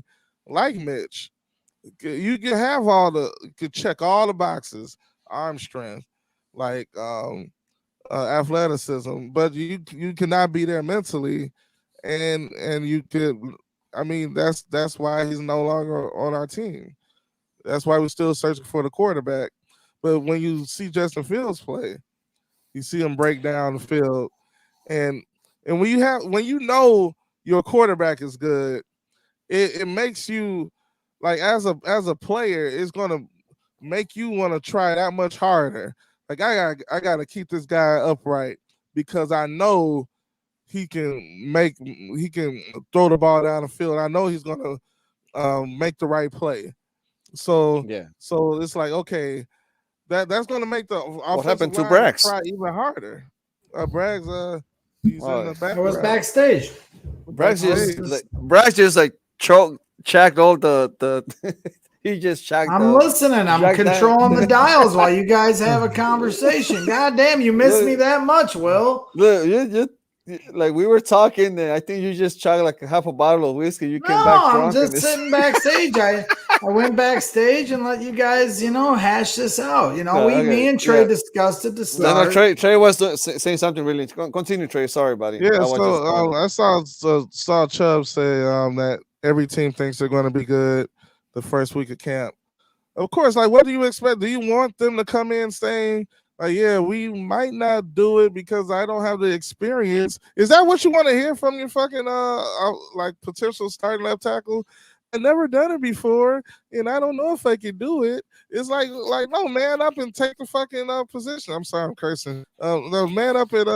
like Mitch. You can have could check all the boxes, arm strength, like athleticism, but you cannot be there mentally, and you could. I mean, that's why he's no longer on our team. That's why we're still searching for the quarterback. But when you see Justin Fields play, you see him break down the field, and when you know your quarterback is good, it makes you, like, as a player, it's gonna make you want to try that much harder. Like, I gotta keep this guy upright because I know he can throw the ball down the field. I know he's gonna make the right play. So so it's like, okay, that's gonna make the what happened to line Braggs try even harder. Braggs, he's in the back. I was backstage. Braggs just like checked all the he just checked. I'm listening. I'm controlling the dials while you guys have a conversation. God damn, you missed me that much, Will. Look, like we were talking, and I think you just chugged like a half a bottle of whiskey. You came No, back I'm drunk. just sitting backstage. I went backstage and let you guys, hash this out. Me and Trey discussed it to start. No, Trey was saying something really. Continue, Trey. Sorry, buddy. Yeah, I saw Chubb say that every team thinks they're going to be good the first week of camp. Of course, like, what do you expect? Do you want them to come in saying, yeah, we might not do it because I don't have the experience? Is that what you want to hear from your fucking like potential starting left tackle? I never done it before, and I don't know if I can do it. It's like no, man up and take the fucking position. I'm sorry, I'm cursing. The man up at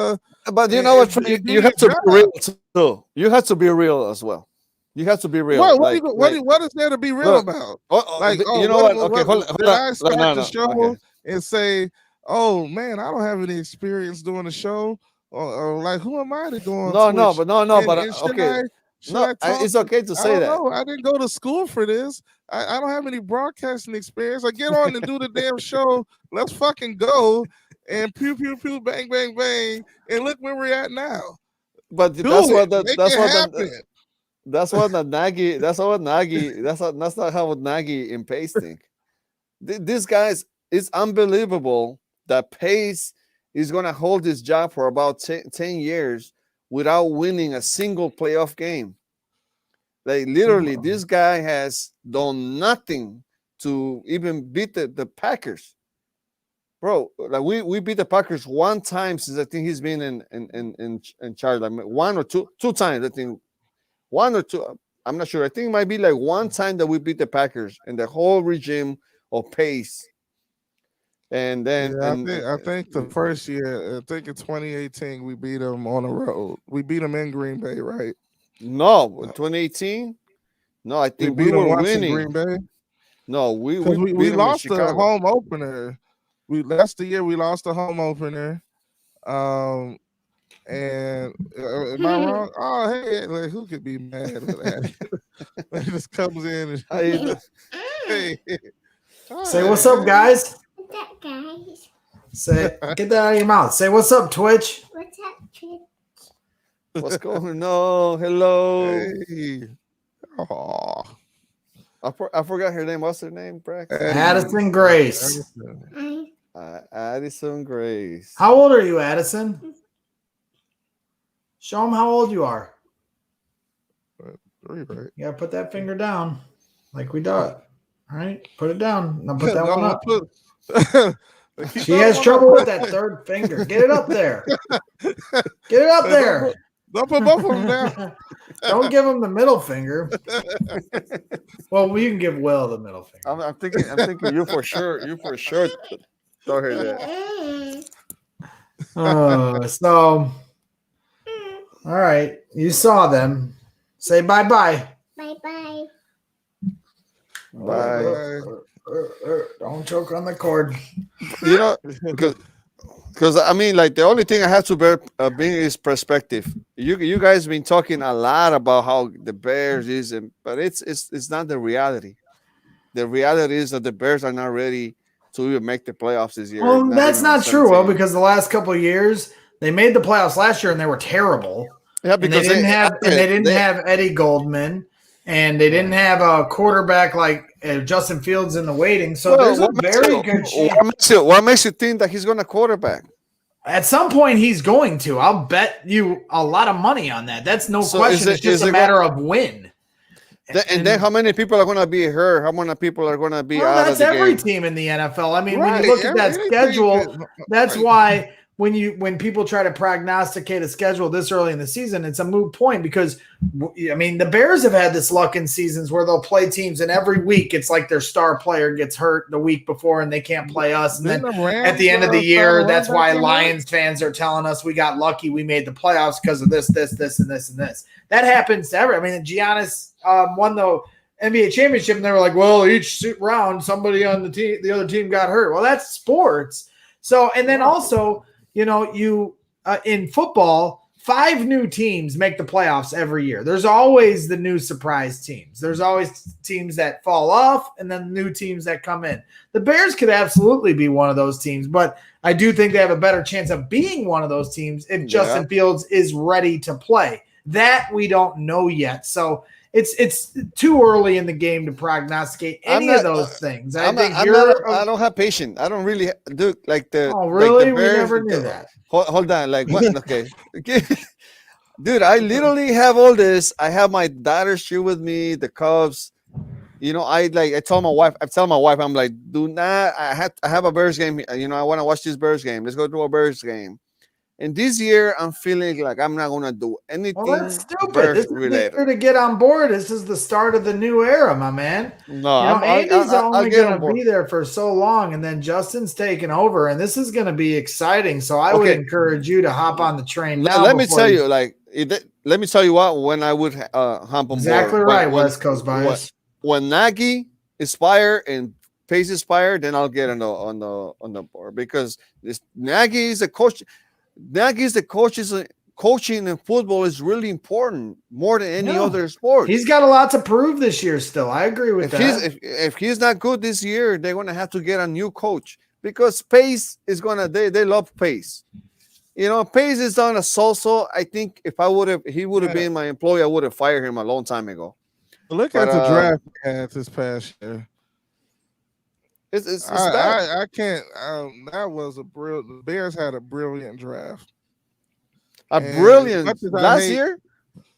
But you know what? You have to be real too. You have to be real as well. You have to be real. What is there to be real about? You know what? Okay, hold on. Did I start the show and say, "Oh man, I don't have any experience doing the show," or like, who am I to go on? Okay. It's okay to say that. No, I didn't go to school for this. I don't have any broadcasting experience. I get on and do the damn show. Let's fucking go and pew pew pew bang bang bang and look where we're at now. But that's not Nagy. That's not how Nagy and Pace think. These guys, it's unbelievable that Pace is gonna hold his job for about 10 years without winning a single playoff game. Like literally, this guy has done nothing to even beat the Packers. Bro, like we beat the Packers one time since I think he's been in charge. Like one or two times, I think. One or two, I'm not sure. I think it might be like one time that we beat the Packers in the whole regime of Pace. And then I think the first year, I think in 2018, we beat them on the road. We beat them in Green Bay, right? No, 2018. No, I think we were winning. In Green Bay. No, we lost the home opener. That's the year we lost the home opener. And am I wrong? Oh, hey, like, who could be mad at that? It just comes in and hey. Say what's up, guys. What's up, guys? Say, get that out of your mouth. Say what's up, Twitch. What's up, Twitch? What's going on? Hello. Hey. Oh, I forgot her name. What's her name, Brax? Addison Grace. Addison Grace. How old are you, Addison? Show them how old you are. 3, right? You gotta put that finger down, like we do. All right, put it down. Now put that one up. She has trouble with that third finger. Get it up there. Get it up there. Don't put both of them down. Don't give him the middle finger. Well, you can give Will the middle finger. I'm thinking you for sure. You for sure. Don't hear that. So. All right, you saw them. Say bye-bye. Bye-bye. Bye. Don't choke on the cord. You know, because I mean, like the only thing I have to bring is perspective. You guys been talking a lot about how the Bears is, but it's not the reality. The reality is that the Bears are not ready to even make the playoffs this year. Well, that's not true, Will, because the last couple of years they made the playoffs last year and they were terrible. Yeah, because they didn't have Eddie Goldman, and they didn't have a quarterback like Justin Fields in the waiting. So there's a very good chance. What makes you think that he's going to quarterback? At some point, he's going to. I'll bet you a lot of money on that. That's no question. It's just a matter of when. And then how many people are going to be hurt? How many people are going to be out of the game? That's every team in the NFL. I mean, when you look at that schedule, that's why when people try to prognosticate a schedule this early in the season, it's a moot point because, I mean, the Bears have had this luck in seasons where they'll play teams and every week it's like their star player gets hurt the week before and they can't play us. And then at the end of the year, that's why Lions fans are telling us we got lucky. We made the playoffs because of this, and this, and this. That happens to every. I mean, Giannis won the NBA championship and they were like, well, each round somebody on the other team got hurt. Well, that's sports. So, and then also, you know, in football, 5 new teams make the playoffs every year. There's always the new surprise teams. There's always teams that fall off and then new teams that come in. The Bears could absolutely be one of those teams, but I do think they have a better chance of being one of those teams if Justin Fields is ready to play. That we don't know yet. So it's too early in the game to prognosticate any of those things. I don't have patience. I don't really do like the. Oh, really? Like the Bears, we never knew that. Hold on. Like what? Okay. Dude, I literally have all this. I have my daughter's shoe with me, the Cubs. You know, I tell my wife, I'm like, do not, I have a Bears game. You know, I want to watch this Bears game. Let's go to a Bears game. And this year, I'm feeling like I'm not going to do anything. Well, that's stupid. This is the year to get on board. This is the start of the new era, my man. No, Andy's only going to be there for so long, and then Justin's taking over, and this is going to be exciting. So I would encourage you to hop on the train now. Let me tell you, let me tell you what, when I would hop on board. Exactly right, West Coast bias. When Nagy expire and Pace expire, then I'll get on the board, because Nagy is a coach. Nagy's the coaching in football is really important, more than any other sport. He's got a lot to prove this year still. I agree with that. If he's not good this year, they're going to have to get a new coach, because Pace is going to – they love Pace. You know, Pace is on a so-so. I think if he would have been my employee, I would have fired him a long time ago. Look at the draft we had this past year. It's I can't. That was a brilliant. The Bears had a brilliant draft. Last year?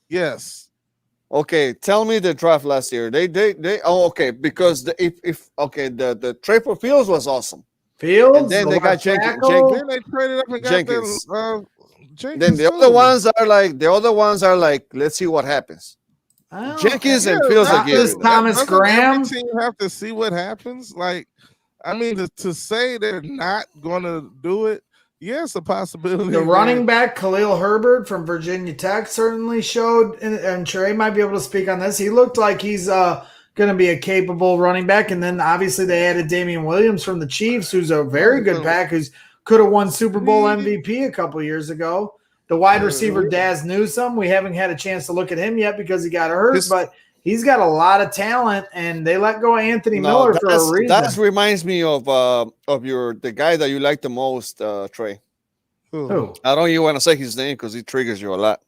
Yes. Okay, tell me the draft last year. They okay, because the trade for Fields was awesome. Fields, and then they got Jenkins. Then they traded up and got Jenkins. Jenkins. Then the other ones are like, let's see what happens. Jenkins and Fields are giving. Thomas Graham. Team have to see what happens. Like, I mean, to say they're not going to do it, yes, a possibility. The running back Khalil Herbert from Virginia Tech certainly showed, and Trey might be able to speak on this. He looked like he's going to be a capable running back, and then obviously they added Damian Williams from the Chiefs, who's a very good back, who's could have won Super Bowl MVP a couple years ago. The wide receiver Daz Newsome, we haven't had a chance to look at him yet because he got hurt, but he's got a lot of talent, and they let go of Anthony Miller for a reason. That reminds me of the guy that you like the most, Trey. Who? I don't even want to say his name because he triggers you a lot.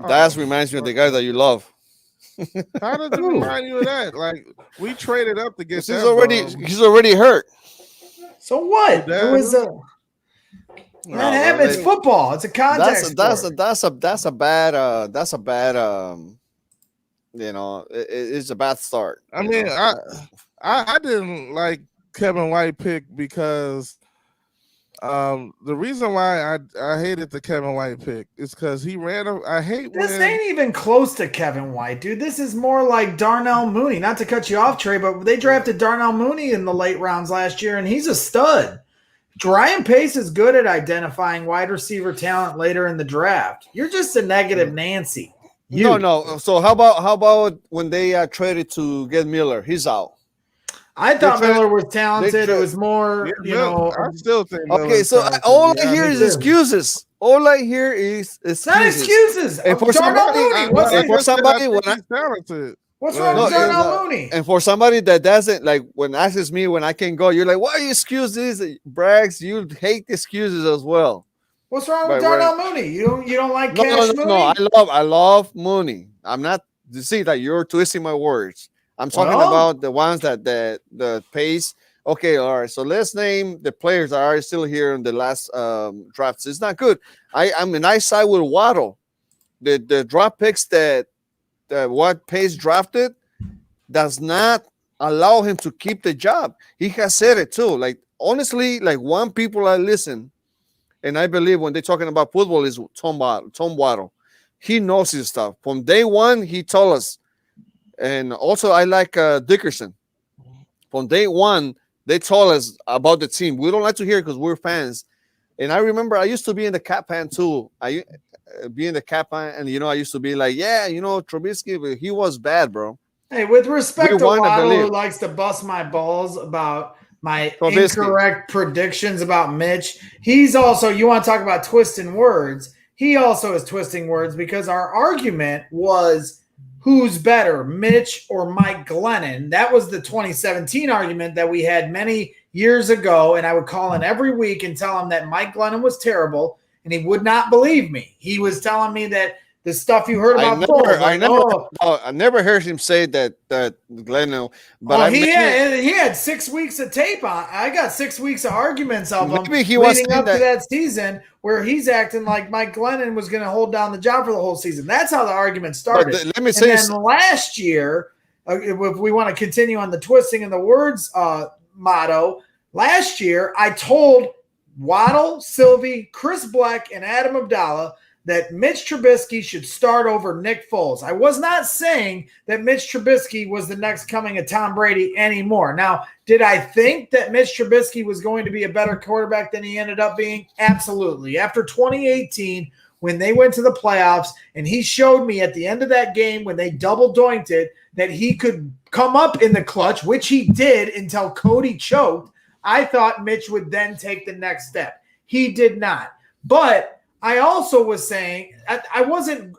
That reminds me of the guy that you love. How does it remind you of that? Like, we traded up to get he's already hurt. So what? It was that happens. It's football. It's a contact sport. That's a bad you know, it's a bad start. I mean, I didn't like Kevin White pick because the reason why I hated the Kevin White pick is because he ran this ain't even close to Kevin White, dude. This is more like Darnell Mooney. Not to cut you off, Trey, but they drafted Darnell Mooney in the late rounds last year, and he's a stud. Ryan Pace is good at identifying wide receiver talent later in the draft. You're just a negative Nancy. No. So how about when they traded to get Miller? He's out. I thought Miller was talented. It was more, I still think. Okay, so all I hear is excuses. All I hear is excuses. It's not excuses. And for somebody, what's wrong with Darnell Mooney? And for somebody that doesn't like, when asks me when I can go, you're like, why you excuse this? Braggs, you hate excuses as well. What's wrong with Darnell Mooney? You don't like Cash Mooney? No, I love Mooney. I'm not. You see that you're twisting my words. I'm talking about the ones that the Pace. Okay, all right. So let's name the players that are still here in the last drafts. It's not good. I side with Waddle. The draft picks that what Pace drafted does not allow him to keep the job. He has said it too. Like, honestly, like, one people I listen, and I believe when they're talking about football is Tom Waddle. He knows his stuff. From day one, he told us. And also, I like Dickerson. From day one, they told us about the team. We don't like to hear it because we're fans. And I remember I used to be in the Cap Pan too. I be in the Cap Pan, and I used to be like, Trubisky, but he was bad, bro. Hey, with respect to Waddle, who likes to bust my balls about my incorrect predictions about Mitch, he's also, you want to talk about twisting words, he also is twisting words because our argument was who's better, Mitch or Mike Glennon. That was the 2017 argument that we had many years ago, and I would call in every week and tell him that Mike Glennon was terrible, and he would not believe me. He was telling me that the stuff you heard about I never heard him say that Glennon. But he had 6 weeks of tape on. I got 6 weeks of arguments of him he was leading up to that season where he's acting like Mike Glennon was going to hold down the job for the whole season. That's how the argument started. Let me say, and then last year, if we want to continue on the twisting and the words motto, last year I told Waddle, Sylvie, Chris Black, and Adam Abdallah that Mitch Trubisky should start over Nick Foles. I was not saying that Mitch Trubisky was the next coming of Tom Brady anymore. Now, did I think that Mitch Trubisky was going to be a better quarterback than he ended up being? Absolutely. After 2018, when they went to the playoffs, and he showed me at the end of that game when they double doinked it that he could come up in the clutch, which he did until Cody choked, I thought Mitch would then take the next step. He did not. But I also was saying I wasn't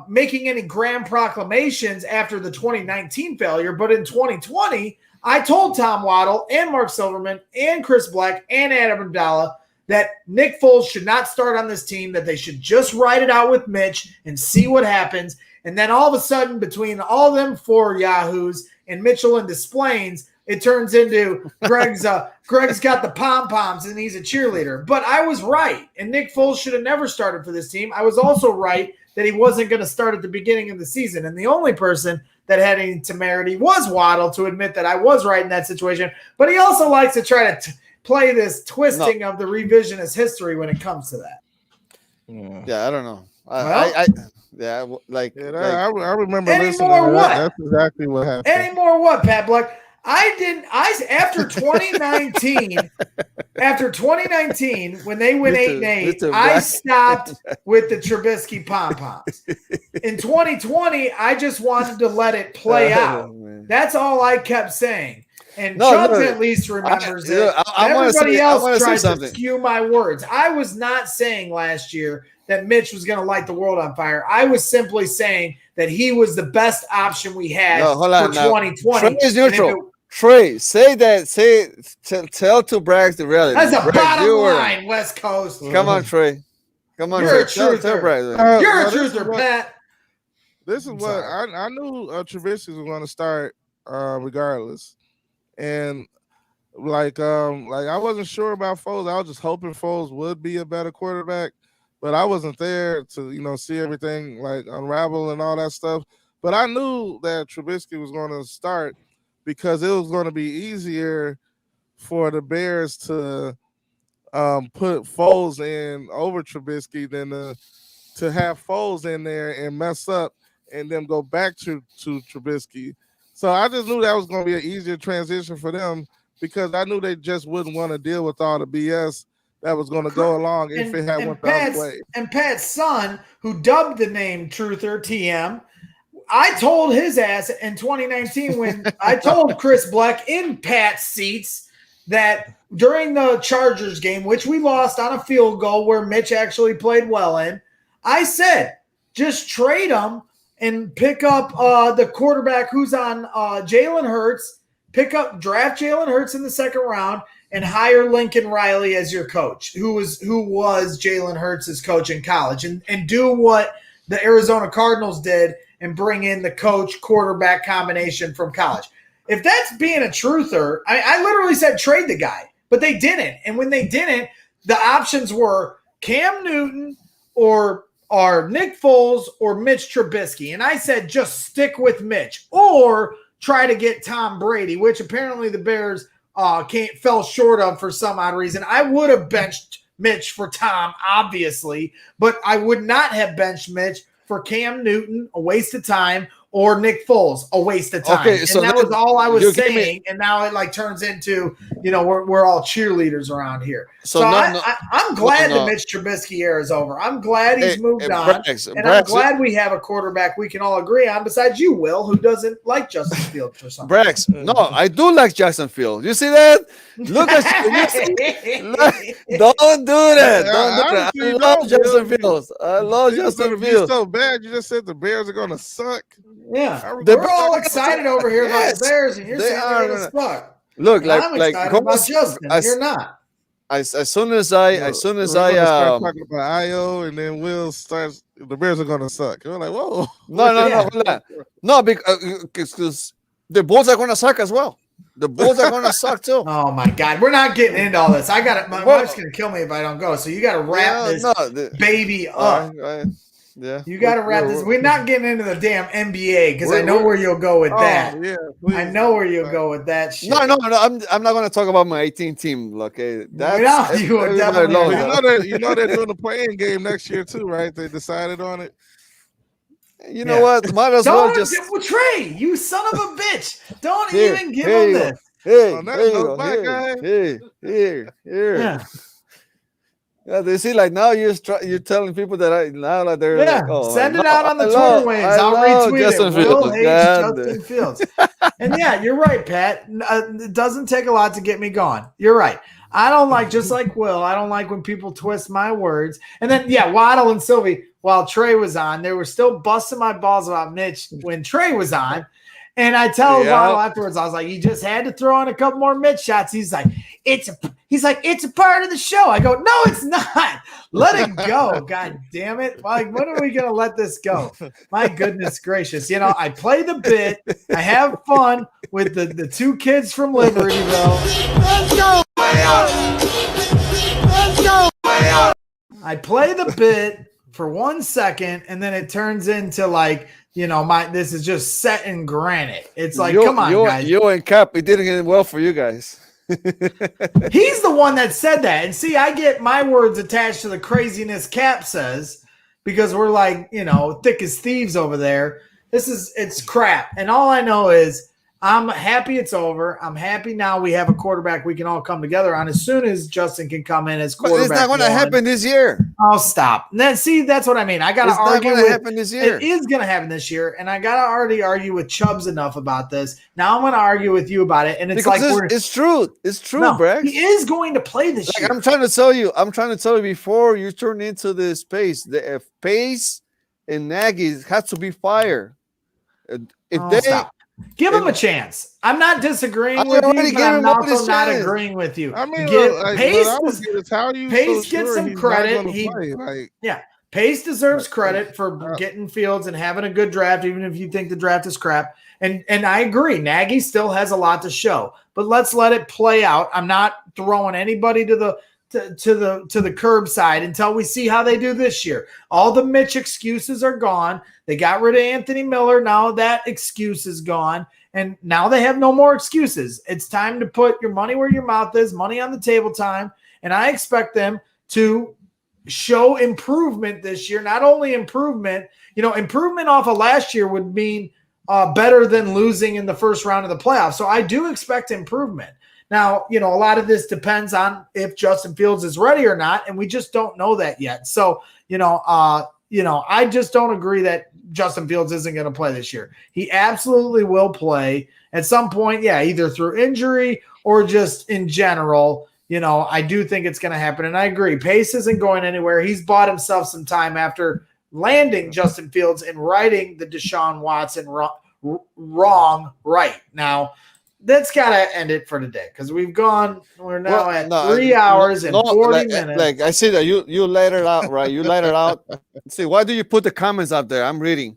making any grand proclamations after the 2019 failure, but in 2020, I told Tom Waddle and Mark Silverman and Chris Black and Adam Abdallah that Nick Foles should not start on this team, that they should just ride it out with Mitch and see what happens. And then all of a sudden, between all them four yahoos and Mitchell and Desplains, it turns into Greg's got the pom-poms and he's a cheerleader. But I was right, and Nick Foles should have never started for this team. I was also right that he wasn't going to start at the beginning of the season. And the only person that had any temerity was Waddle to admit that I was right in that situation. But he also likes to try to play this twisting of the revisionist history when it comes to that. Yeah, I don't know. Well, I remember listening to that. That's exactly what happened. Any more what, Pat Black? After 2019, when they went 8-8, I stopped with the Trubisky pom-poms. In 2020, I just wanted to let it play out. That's all I kept saying. And Chubbs at least remembers it. Everybody else tried to skew my words. I was not saying last year that Mitch was going to light the world on fire. I was simply saying that he was the best option we had for 2020. Trey is neutral. Trey, tell to Braggs the reality. That's a Braggs, bottom line, West Coast. Come on, Trey. Come on, You're a Trey. truther. You're a truther, Pat. This is what I knew Trubisky was going to start regardless. And like I wasn't sure about Foles. I was just hoping Foles would be a better quarterback, but I wasn't there to see everything like unravel and all that stuff. But I knew that Trubisky was going to start because it was going to be easier for the Bears to put Foles in over Trubisky than to have Foles in there and mess up and then go back to Trubisky. So I just knew that was going to be an easier transition for them because I knew they just wouldn't want to deal with all the BS that was going to go along if it had went the other way. And Pat's son, who dubbed the name Truther, TM, I told his ass in 2019 when I told Chris Black in Pat's seats that during the Chargers game, which we lost on a field goal where Mitch actually played well in, I said, just trade him and pick up the quarterback who's on Jalen Hurts, draft Jalen Hurts in the second round, and hire Lincoln Riley as your coach, who was Jalen Hurts' coach in college, and do what the Arizona Cardinals did and bring in the coach-quarterback combination from college. If that's being a truther, I literally said trade the guy, but they didn't. And when they didn't, the options were Cam Newton or Nick Foles or Mitch Trubisky. And I said just stick with Mitch or try to get Tom Brady, which apparently the Bears fell short of for some odd reason. I would have benched Mitch for Tom, obviously, but I would not have benched Mitch for Cam Newton, a waste of time, or Nick Foles, a waste of time. Okay, so and that was all I was you give me- saying. And now it like turns into, we're all cheerleaders around here. So So no, I'm glad no. the Mitch Trubisky era is over. I'm glad he's moved on. Braggs, and I'm glad we have a quarterback we can all agree on, besides you, Will, who doesn't like Justin Fields for something. Braggs, no, I do like Jackson Field. You see that? Look at don't do that. Don't do that. I love Justin Fields. I love Justin Fields. So bad. You just said the Bears are gonna suck. Yeah, we're all excited over here about the Bears, and you're saying they're gonna suck. Look, I'm excited about Justin. You're not. As soon as I start talking about IO, and then Will starts, the Bears are gonna suck. We're like, whoa, no, because the Bulls are gonna suck as well. The Bulls are gonna suck too. Oh my God, we're not getting into all this. I got it. My wife's gonna kill me if I don't go. So you got to wrap this baby up. Yeah, you got to wrap this. We're not getting into the damn NBA because I know where you'll go with that. Yeah, I know where you'll go with that shit. No. I'm not going to talk about my 18 team. Okay, that's you know they're doing the playing game next year too, right? They decided on it. You know what? Might as well just Trae, you son of a bitch. Don't even give him this. Here. Yeah, they see like now you're telling people that they're like, oh, send it out on the Twitter waves. I'll retweet Justin it. Fields. Will hates Justin Fields. And yeah, you're right, Pat. It doesn't take a lot to get me gone. You're right. I don't like, just like Will, I don't like when people twist my words. And then, Waddle and Sylvie, while Trae was on, they were still busting my balls about Mitch when Trae was on. And I tell Waddle afterwards, I was like, you just had to throw in a couple more Mitch shots. He's like, it's a part of the show. I go, no, it's not. Let it go. God damn it. Like, when are we going to let this go? My goodness gracious. I play the bit. I have fun with the two kids from Libertyville. Let's go. Let's go. I play the bit for 1 second, and then it turns into like, this is just set in granite. It's like, come on, guys. You and Cap, it didn't get well for you guys. He's the one that said that. And see, I get my words attached to the craziness Cap says because we're like, thick as thieves over there. It's crap. And all I know is I'm happy it's over. I'm happy now we have a quarterback we can all come together on as soon as Justin can come in as quarterback. But it's not going to happen this year. Oh, stop. Then see, that's what I mean. I got to argue. It's not going to happen this year. It is going to happen this year, and I got to already argue with Chubbs enough about this. Now I'm going to argue with you about it, and it's because like it's true. It's true, no, Braggs. He is going to play this year. I'm trying to tell you before you turn into this Pace. The Pace and Nagy has to be fired. Stop. Give him a chance. I'm not disagreeing with you, but I'm also not agreeing with you. I mean, Pace gets some credit. Pace deserves credit for getting Fields and having a good draft, even if you think the draft is crap. And I agree, Nagy still has a lot to show, but let's let it play out. I'm not throwing anybody to the curbside until we see how they do this year. All the Mitch excuses are gone. They got rid of Anthony Miller. Now that excuse is gone. And now they have no more excuses. It's time to put your money where your mouth is, money on the table time. And I expect them to show improvement this year. Not only improvement, improvement off of last year would mean better than losing in the first round of the playoffs. So I do expect improvement. Now, a lot of this depends on if Justin Fields is ready or not, and we just don't know that yet. So, I just don't agree that Justin Fields isn't going to play this year. He absolutely will play at some point, either through injury or just in general. I do think it's going to happen, and I agree. Pace isn't going anywhere. He's bought himself some time after landing Justin Fields and writing the Deshaun Watson wrong right. Now, that's got to end it for today because we're now at 3 hours and 40 minutes. Like I see that you let it out, right? You let it out. See, why do you put the comments up there? I'm reading.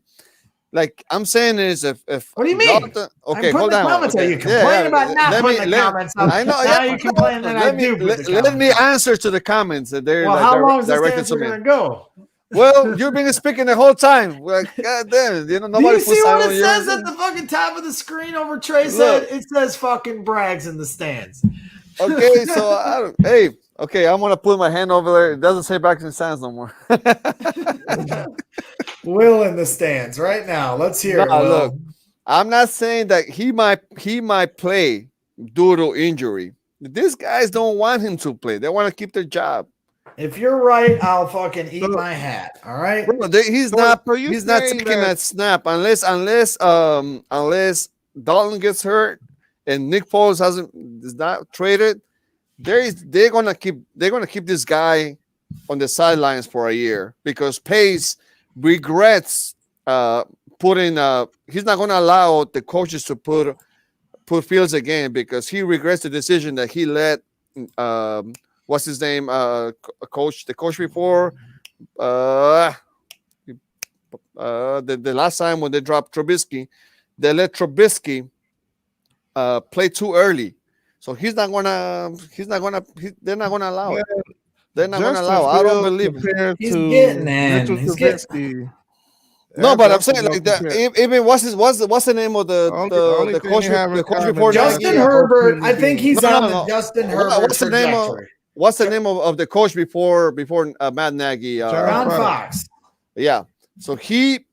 Like I'm saying is if what do you mean? Okay, hold on. Okay. You complain about not putting the comments up. I know. Now you complain that I do. Let me answer to the comments that they're how long is this answer going to go? Well, you've been speaking the whole time. Like, God damn, nobody. Do you see what it says at the fucking top of the screen over Trae said? It says fucking Braggs in the stands. Okay, so Okay, I'm gonna put my hand over there. It doesn't say Braxton Sands no more. Will in the stands right now. Let's hear it, Will. Look, I'm not saying that he might play due to injury. These guys don't want him to play. They want to keep their job. If you're right, I'll fucking eat my hat. All right. Bro, he's not taking that snap unless Dalton gets hurt and Nick Foles is not traded. They're gonna keep this guy on the sidelines for a year because Pace regrets putting. He's not gonna allow the coaches to put Fields again because he regrets the decision that he let. What's his name? The coach before. The last time when they dropped Trubisky, they let Trubisky play too early. So they're not gonna allow it. They're not gonna allow it. I don't believe it. He's getting in. No, but I'm saying like that. Even what's the name of the coach before Justin Herbert? I think he's on the Justin Herbert trajectory. What's the name of the coach before Matt Nagy? John Fox. Yeah. So he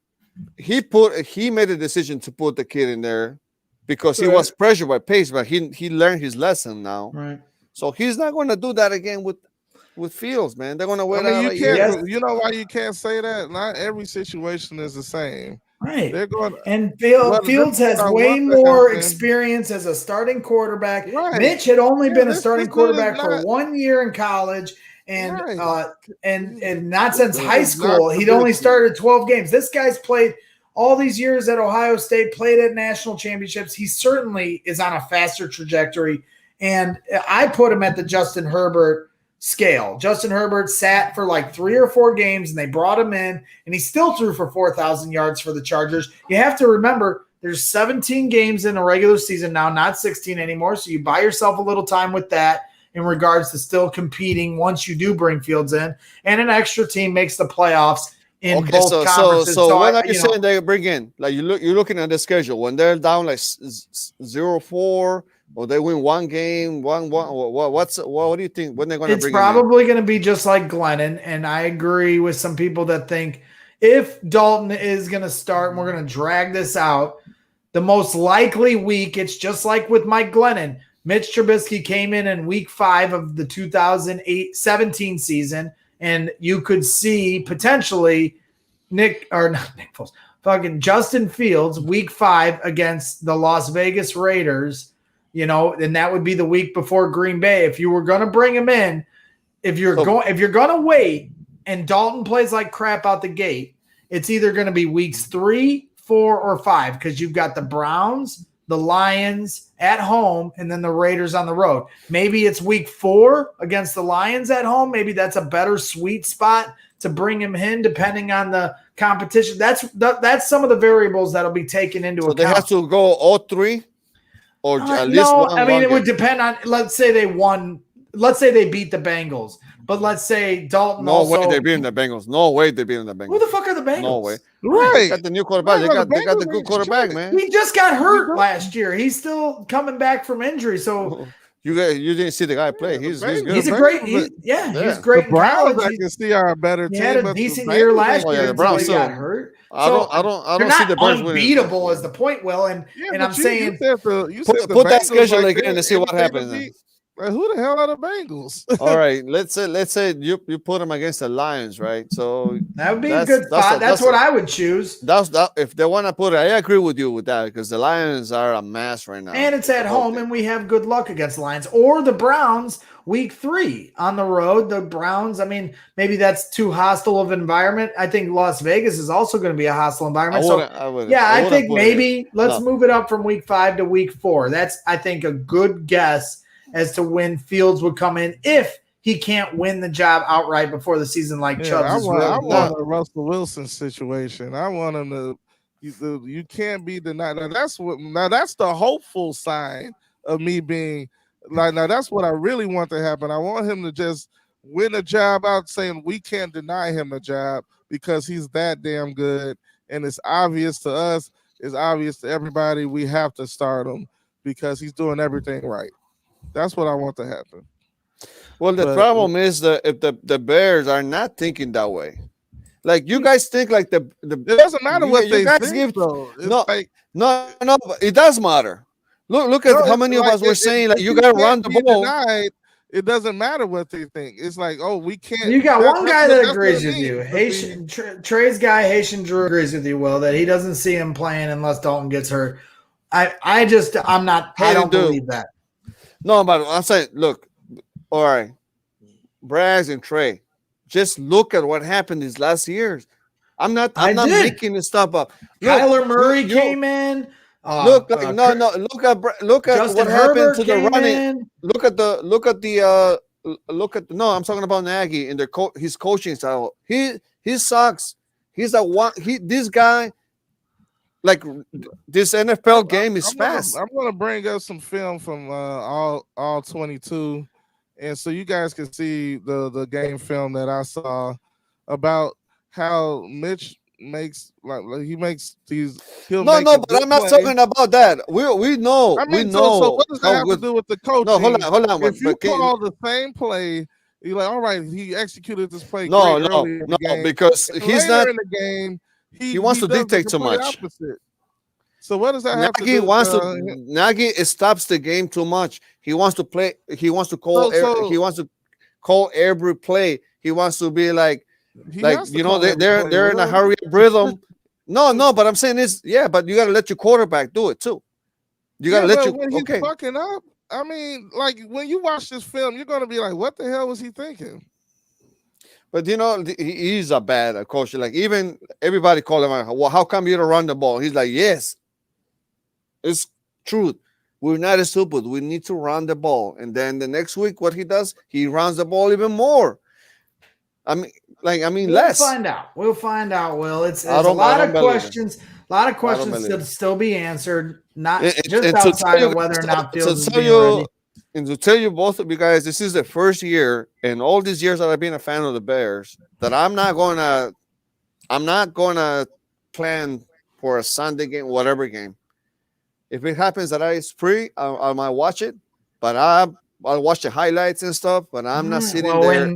made a decision to put the kid in there because he was pressured by Pace, but he learned his lesson now. Right. So he's not going to do that again with Fields, man. They're going to wait out. You know why you can't say that? Not every situation is the same. Right. They're going and Fields has way more experience as a starting quarterback. Right. Mitch had only been a starting quarterback for 1 year in college, and not since high school. He'd only started 12 games. This guy's played all these years at Ohio State, played at national championships. He certainly is on a faster trajectory, and I put him at the Justin Herbert scale. Justin Herbert sat for like 3 or 4 games and they brought him in and he still threw for 4,000 yards for the Chargers. You have to remember there's 17 games in a regular season now, not 16 anymore. So you buy yourself a little time with that in regards to still competing once you do bring Fields in, and an extra team makes the playoffs in both conferences. So what are you saying they bring in? Like you're looking at the schedule when they're down like 0-4, or they win 1 game, 1-1. What do you think when they're going to bring? It's probably going to be just like Glennon, and I agree with some people that think if Dalton is going to start and we're going to drag this out, the most likely week, it's just like with Mike Glennon. Mitch Trubisky came in week 5 of the 2017 season, and you could see potentially Justin Fields week 5 against the Las Vegas Raiders. And that would be the week before Green Bay. If you were going to bring him in, if you're going to wait and Dalton plays like crap out the gate, it's either going to be weeks 3, 4, or 5 because you've got the Browns, the Lions at home, and then the Raiders on the road. Maybe it's week 4 against the Lions at home. Maybe that's a better sweet spot to bring him in, depending on the competition. That's some of the variables that'll be taken into account. They have to go all 3. Or at least it would depend on. Let's say they won. Let's say they beat the Bengals, but let's say Dalton. No way they're beating the Bengals. No way they're beating the Bengals. Who the fuck are the Bengals? No way. Right. They got the new quarterback. They got the good quarterback, man. He just got hurt last year. He's still coming back from injury. So you didn't see the guy play. He's good. He's great. He's great. The Browns, I can see, are a better team. He had a decent year last year until he got hurt. I don't see the Browns unbeatable as the point, Will, and I'm saying put that schedule again and see what happens. Who the hell are the Bengals? All right, let's say you put them against the Lions, right? So that would be a good spot. That's what I would choose. If they want to put it. I agree with you with that because the Lions are a mess right now, and it's at home, and we have good luck against the Lions or the Browns. Week 3 on the road, the Browns. I mean, maybe that's too hostile of an environment. I think Las Vegas is also going to be a hostile environment. I think maybe let's move it up from week 5 to week 4. That's, I think, a good guess as to when Fields would come in if he can't win the job outright before the season like Chubbs. I want a Russell Wilson situation. I want him to. You can't be denied. Now that's the hopeful sign of me being. Like, now that's what I really want to happen. I want him to just win a job out, saying we can't deny him a job because he's that damn good. And it's obvious to us, it's obvious to everybody, we have to start him because he's doing everything right. That's what I want to happen. Well, the problem is if the Bears are not thinking that way. Like you guys think like the it doesn't matter what you they guys think, give though. It's no like, no but it does matter. Look at how many of us were saying like you gotta run the ball. Denied, it doesn't matter what they think. It's like, oh, we can't. You got one guy that agrees with means. you. Haitian Trey's guy, Haitian Drew, agrees with you, Will, that he doesn't see him playing unless Dalton gets hurt. I don't believe that. No, but I'm saying, look, all right, Braggs and Trae, just look at what happened these last years. I'm not making this stuff up. Kyler Murray came in. Look at Justin what happened Herbert to the came running. in. Look at no, I'm talking about Nagy and his coaching style. He sucks. He's this guy. Like this NFL game is fast. I'm gonna bring up some film from all 22, and so you guys can see the game film that I saw about how Mitch makes he makes these. But I'm not talking about that. We know. So what does that have to do with the coaching? No, hold on. If you call the same play, you're like, all right, he executed this play. No, game. Because he's not in the game. He wants to dictate too much. Opposite. So what does that have to do? Nagy stops the game too much. He wants to play. He wants to call. He wants to call every play. He wants to be like they're in a hurry up rhythm. No, but I'm saying this. Yeah, but you got to let your quarterback do it too. You got to let when he's fucking up. I mean, like when you watch this film, you're gonna be like, what the hell was he thinking? But he's a bad coach. Like even everybody call him, well, how come you don't run the ball? He's like, yes, it's truth. We're not stupid. We need to run the ball. And then the next week, what he does, he runs the ball even more. Less. We'll find out. Will it's a lot of questions. A lot of questions to still be answered. Not just outside of whether or not Fields is being ready. And to tell you both of you guys, this is the first year in all these years that I've been a fan of the Bears that I'm not gonna plan for a Sunday game, whatever game. If it happens that it's free, I might watch it, but I'll watch the highlights and stuff. But I'm not sitting there.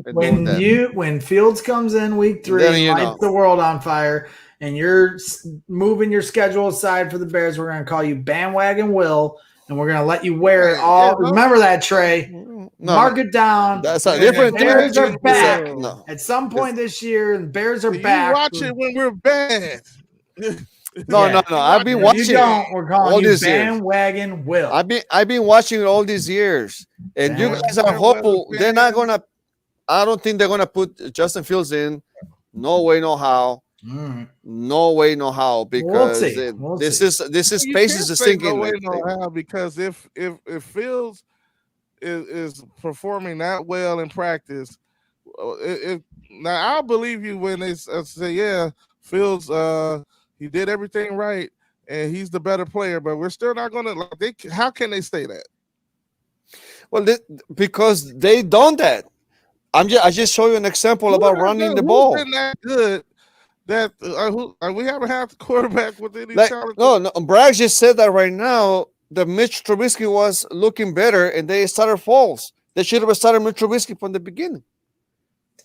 When Fields comes in week 3 and lights the world on fire, and you're moving your schedule aside for the Bears, we're gonna call you Bandwagon Will. And we're gonna let you wear it all. Remember that, Trey. Mark it down. That's a different. Bears are back at some point this year, and Bears are back. You watch it when we're bad. No. I've been watching. We're calling you Bandwagon Will. I've been watching it all these years, and you guys are hopeful. They're not gonna. I don't think they're gonna put Justin Fields in. No way, no how. No way, no how, because this is Pace's is thinking. No way, no how, because if Fields is performing that well in practice, now I'll believe you when they say, Fields he did everything right and he's the better player, but we're still not gonna how can they say that? Well, because they done that. I just show you an example about running the ball. Been that good. That we haven't had the quarterback with any talent. No, Braggs just said that right now. The Mitch Trubisky was looking better, and they started false. They should have started Mitch Trubisky from the beginning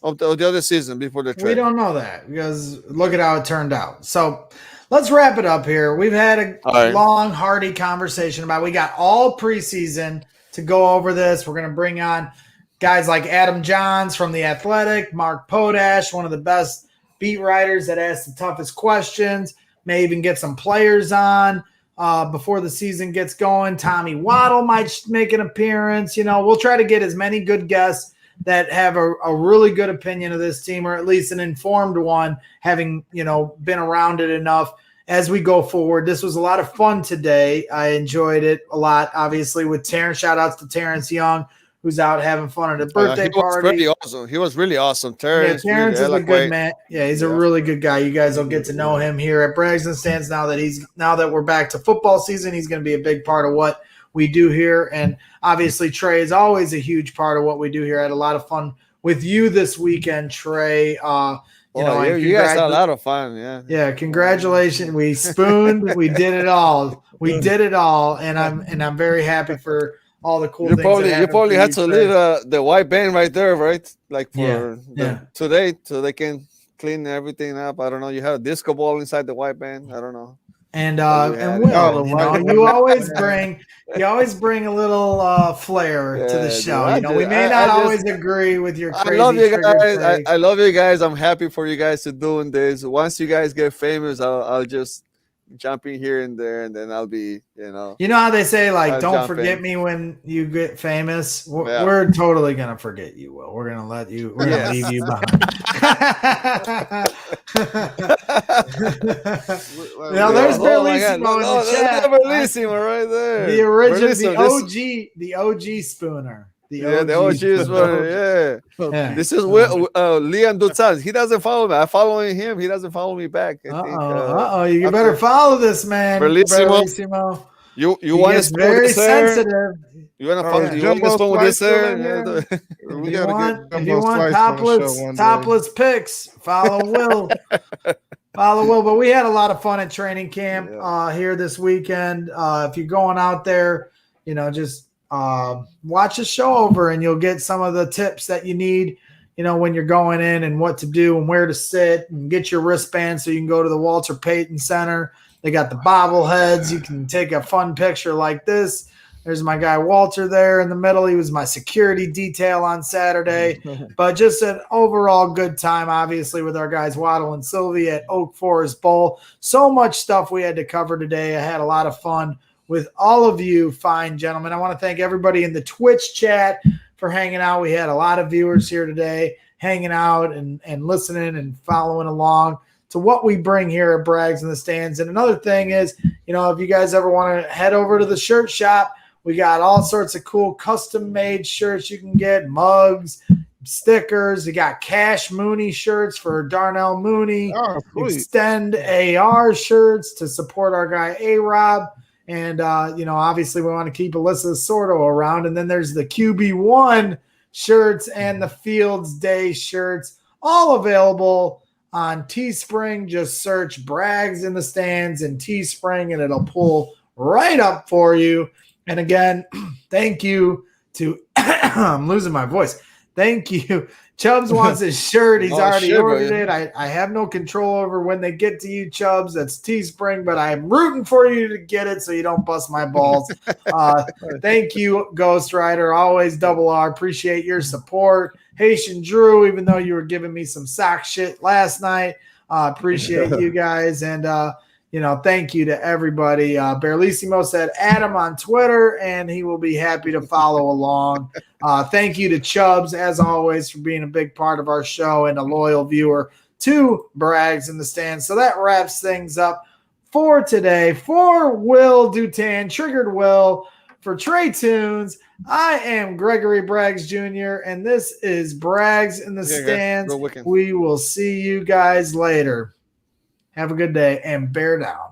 of the other season before the trade. We don't know that because look at how it turned out. So let's wrap it up here. We've had a long, hearty conversation about. We got all preseason to go over this. We're going to bring on guys like Adam Johns from The Athletic, Mark Potash, one of the best beat writers that ask the toughest questions, may even get some players on before the season gets going. Tommy Waddle might make an appearance. We'll try to get as many good guests that have a really good opinion of this team, or at least an informed one, having, been around it enough as we go forward. This was a lot of fun today. I enjoyed it a lot, obviously, with Terrence. Shout outs to Terence Young, who's out having fun at a birthday party. Pretty awesome. He was really awesome. Terrence is a good man. Yeah, he's a really good guy. You guys will get to know him here at Braggs and Stands now that we're back to football season. He's going to be a big part of what we do here. And obviously, Trey is always a huge part of what we do here. I had a lot of fun with you this weekend, Trey. You guys had a lot of fun. Yeah. Congratulations. We spooned. We did it all. And I'm very happy for all the cool You things. probably had to leave the white band right there, right? Like for today, so they can clean everything up. I don't know. You have a disco ball inside the white band. I don't know. And Will, you always bring a little flair to the show. Dude, we may not always agree with your crazy. I love you guys. I love you guys. I'm happy for you guys to doing this. Once you guys get famous, I'll just jump in here and there, and then I'll be, You know how they say, like, don't forget me when you get famous? We're totally going to forget you, Will. We're going to let you, we're going to leave you behind. There's Bellissimo in the chat. Bellissimo right there. The original, the OG Spooner. The OG Spooner, yeah. This is Liam Dutzan. He doesn't follow me. I'm following him. He doesn't follow me back. You better follow this man. Bellissimo. You want to very sensitive. You want to follow this there? If you want topless pics, follow Will. But we had a lot of fun at training camp here this weekend. If you're going out there, just watch the show over and you'll get some of the tips that you need, when you're going in and what to do and where to sit, and get your wristband so you can go to the Walter Payton Center. They got the bobbleheads. You can take a fun picture like this. There's my guy Walter there in the middle. He was my security detail on Saturday. But just an overall good time, obviously, with our guys Waddle and Sylvie at Oak Forest Bowl. So much stuff we had to cover today. I had a lot of fun with all of you fine gentlemen. I want to thank everybody in the Twitch chat for hanging out. We had a lot of viewers here today hanging out and listening and following along to what we bring here at Braggs in the Stands. And another thing is, if you guys ever want to head over to the shirt shop, we got all sorts of cool custom-made shirts you can get, mugs, stickers. You got Cash Mooney shirts for Darnell Mooney, Extend AR shirts to support our guy A-Rob. And, obviously we want to keep Alyssa Sordo around. And then there's the QB1 shirts and the Fields Day shirts, all available on Teespring. Just search Braggs in the Stands in Teespring and it'll pull right up for you. And again, thank you to I'm losing my voice. Thank you. Chubbs wants his shirt. He's already ordered it. I have no control over when they get to you, Chubbs. That's Teespring, but I'm rooting for you to get it so you don't bust my balls. Thank you, Ghost Rider. Always double R. Appreciate your support. Haitian Drew, even though you were giving me some sock shit last night. Appreciate you guys. And, thank you to everybody. Bellissimo said add him on Twitter, and he will be happy to follow along. Thank you to Chubbs, as always, for being a big part of our show and a loyal viewer to Braggs in the Stands. So that wraps things up for today. For Will Dutan, Triggered Will, for Trae Tunes, I am Gregory Braggs Jr., and this is Braggs in the Stands. We will see you guys later. Have a good day and bear down.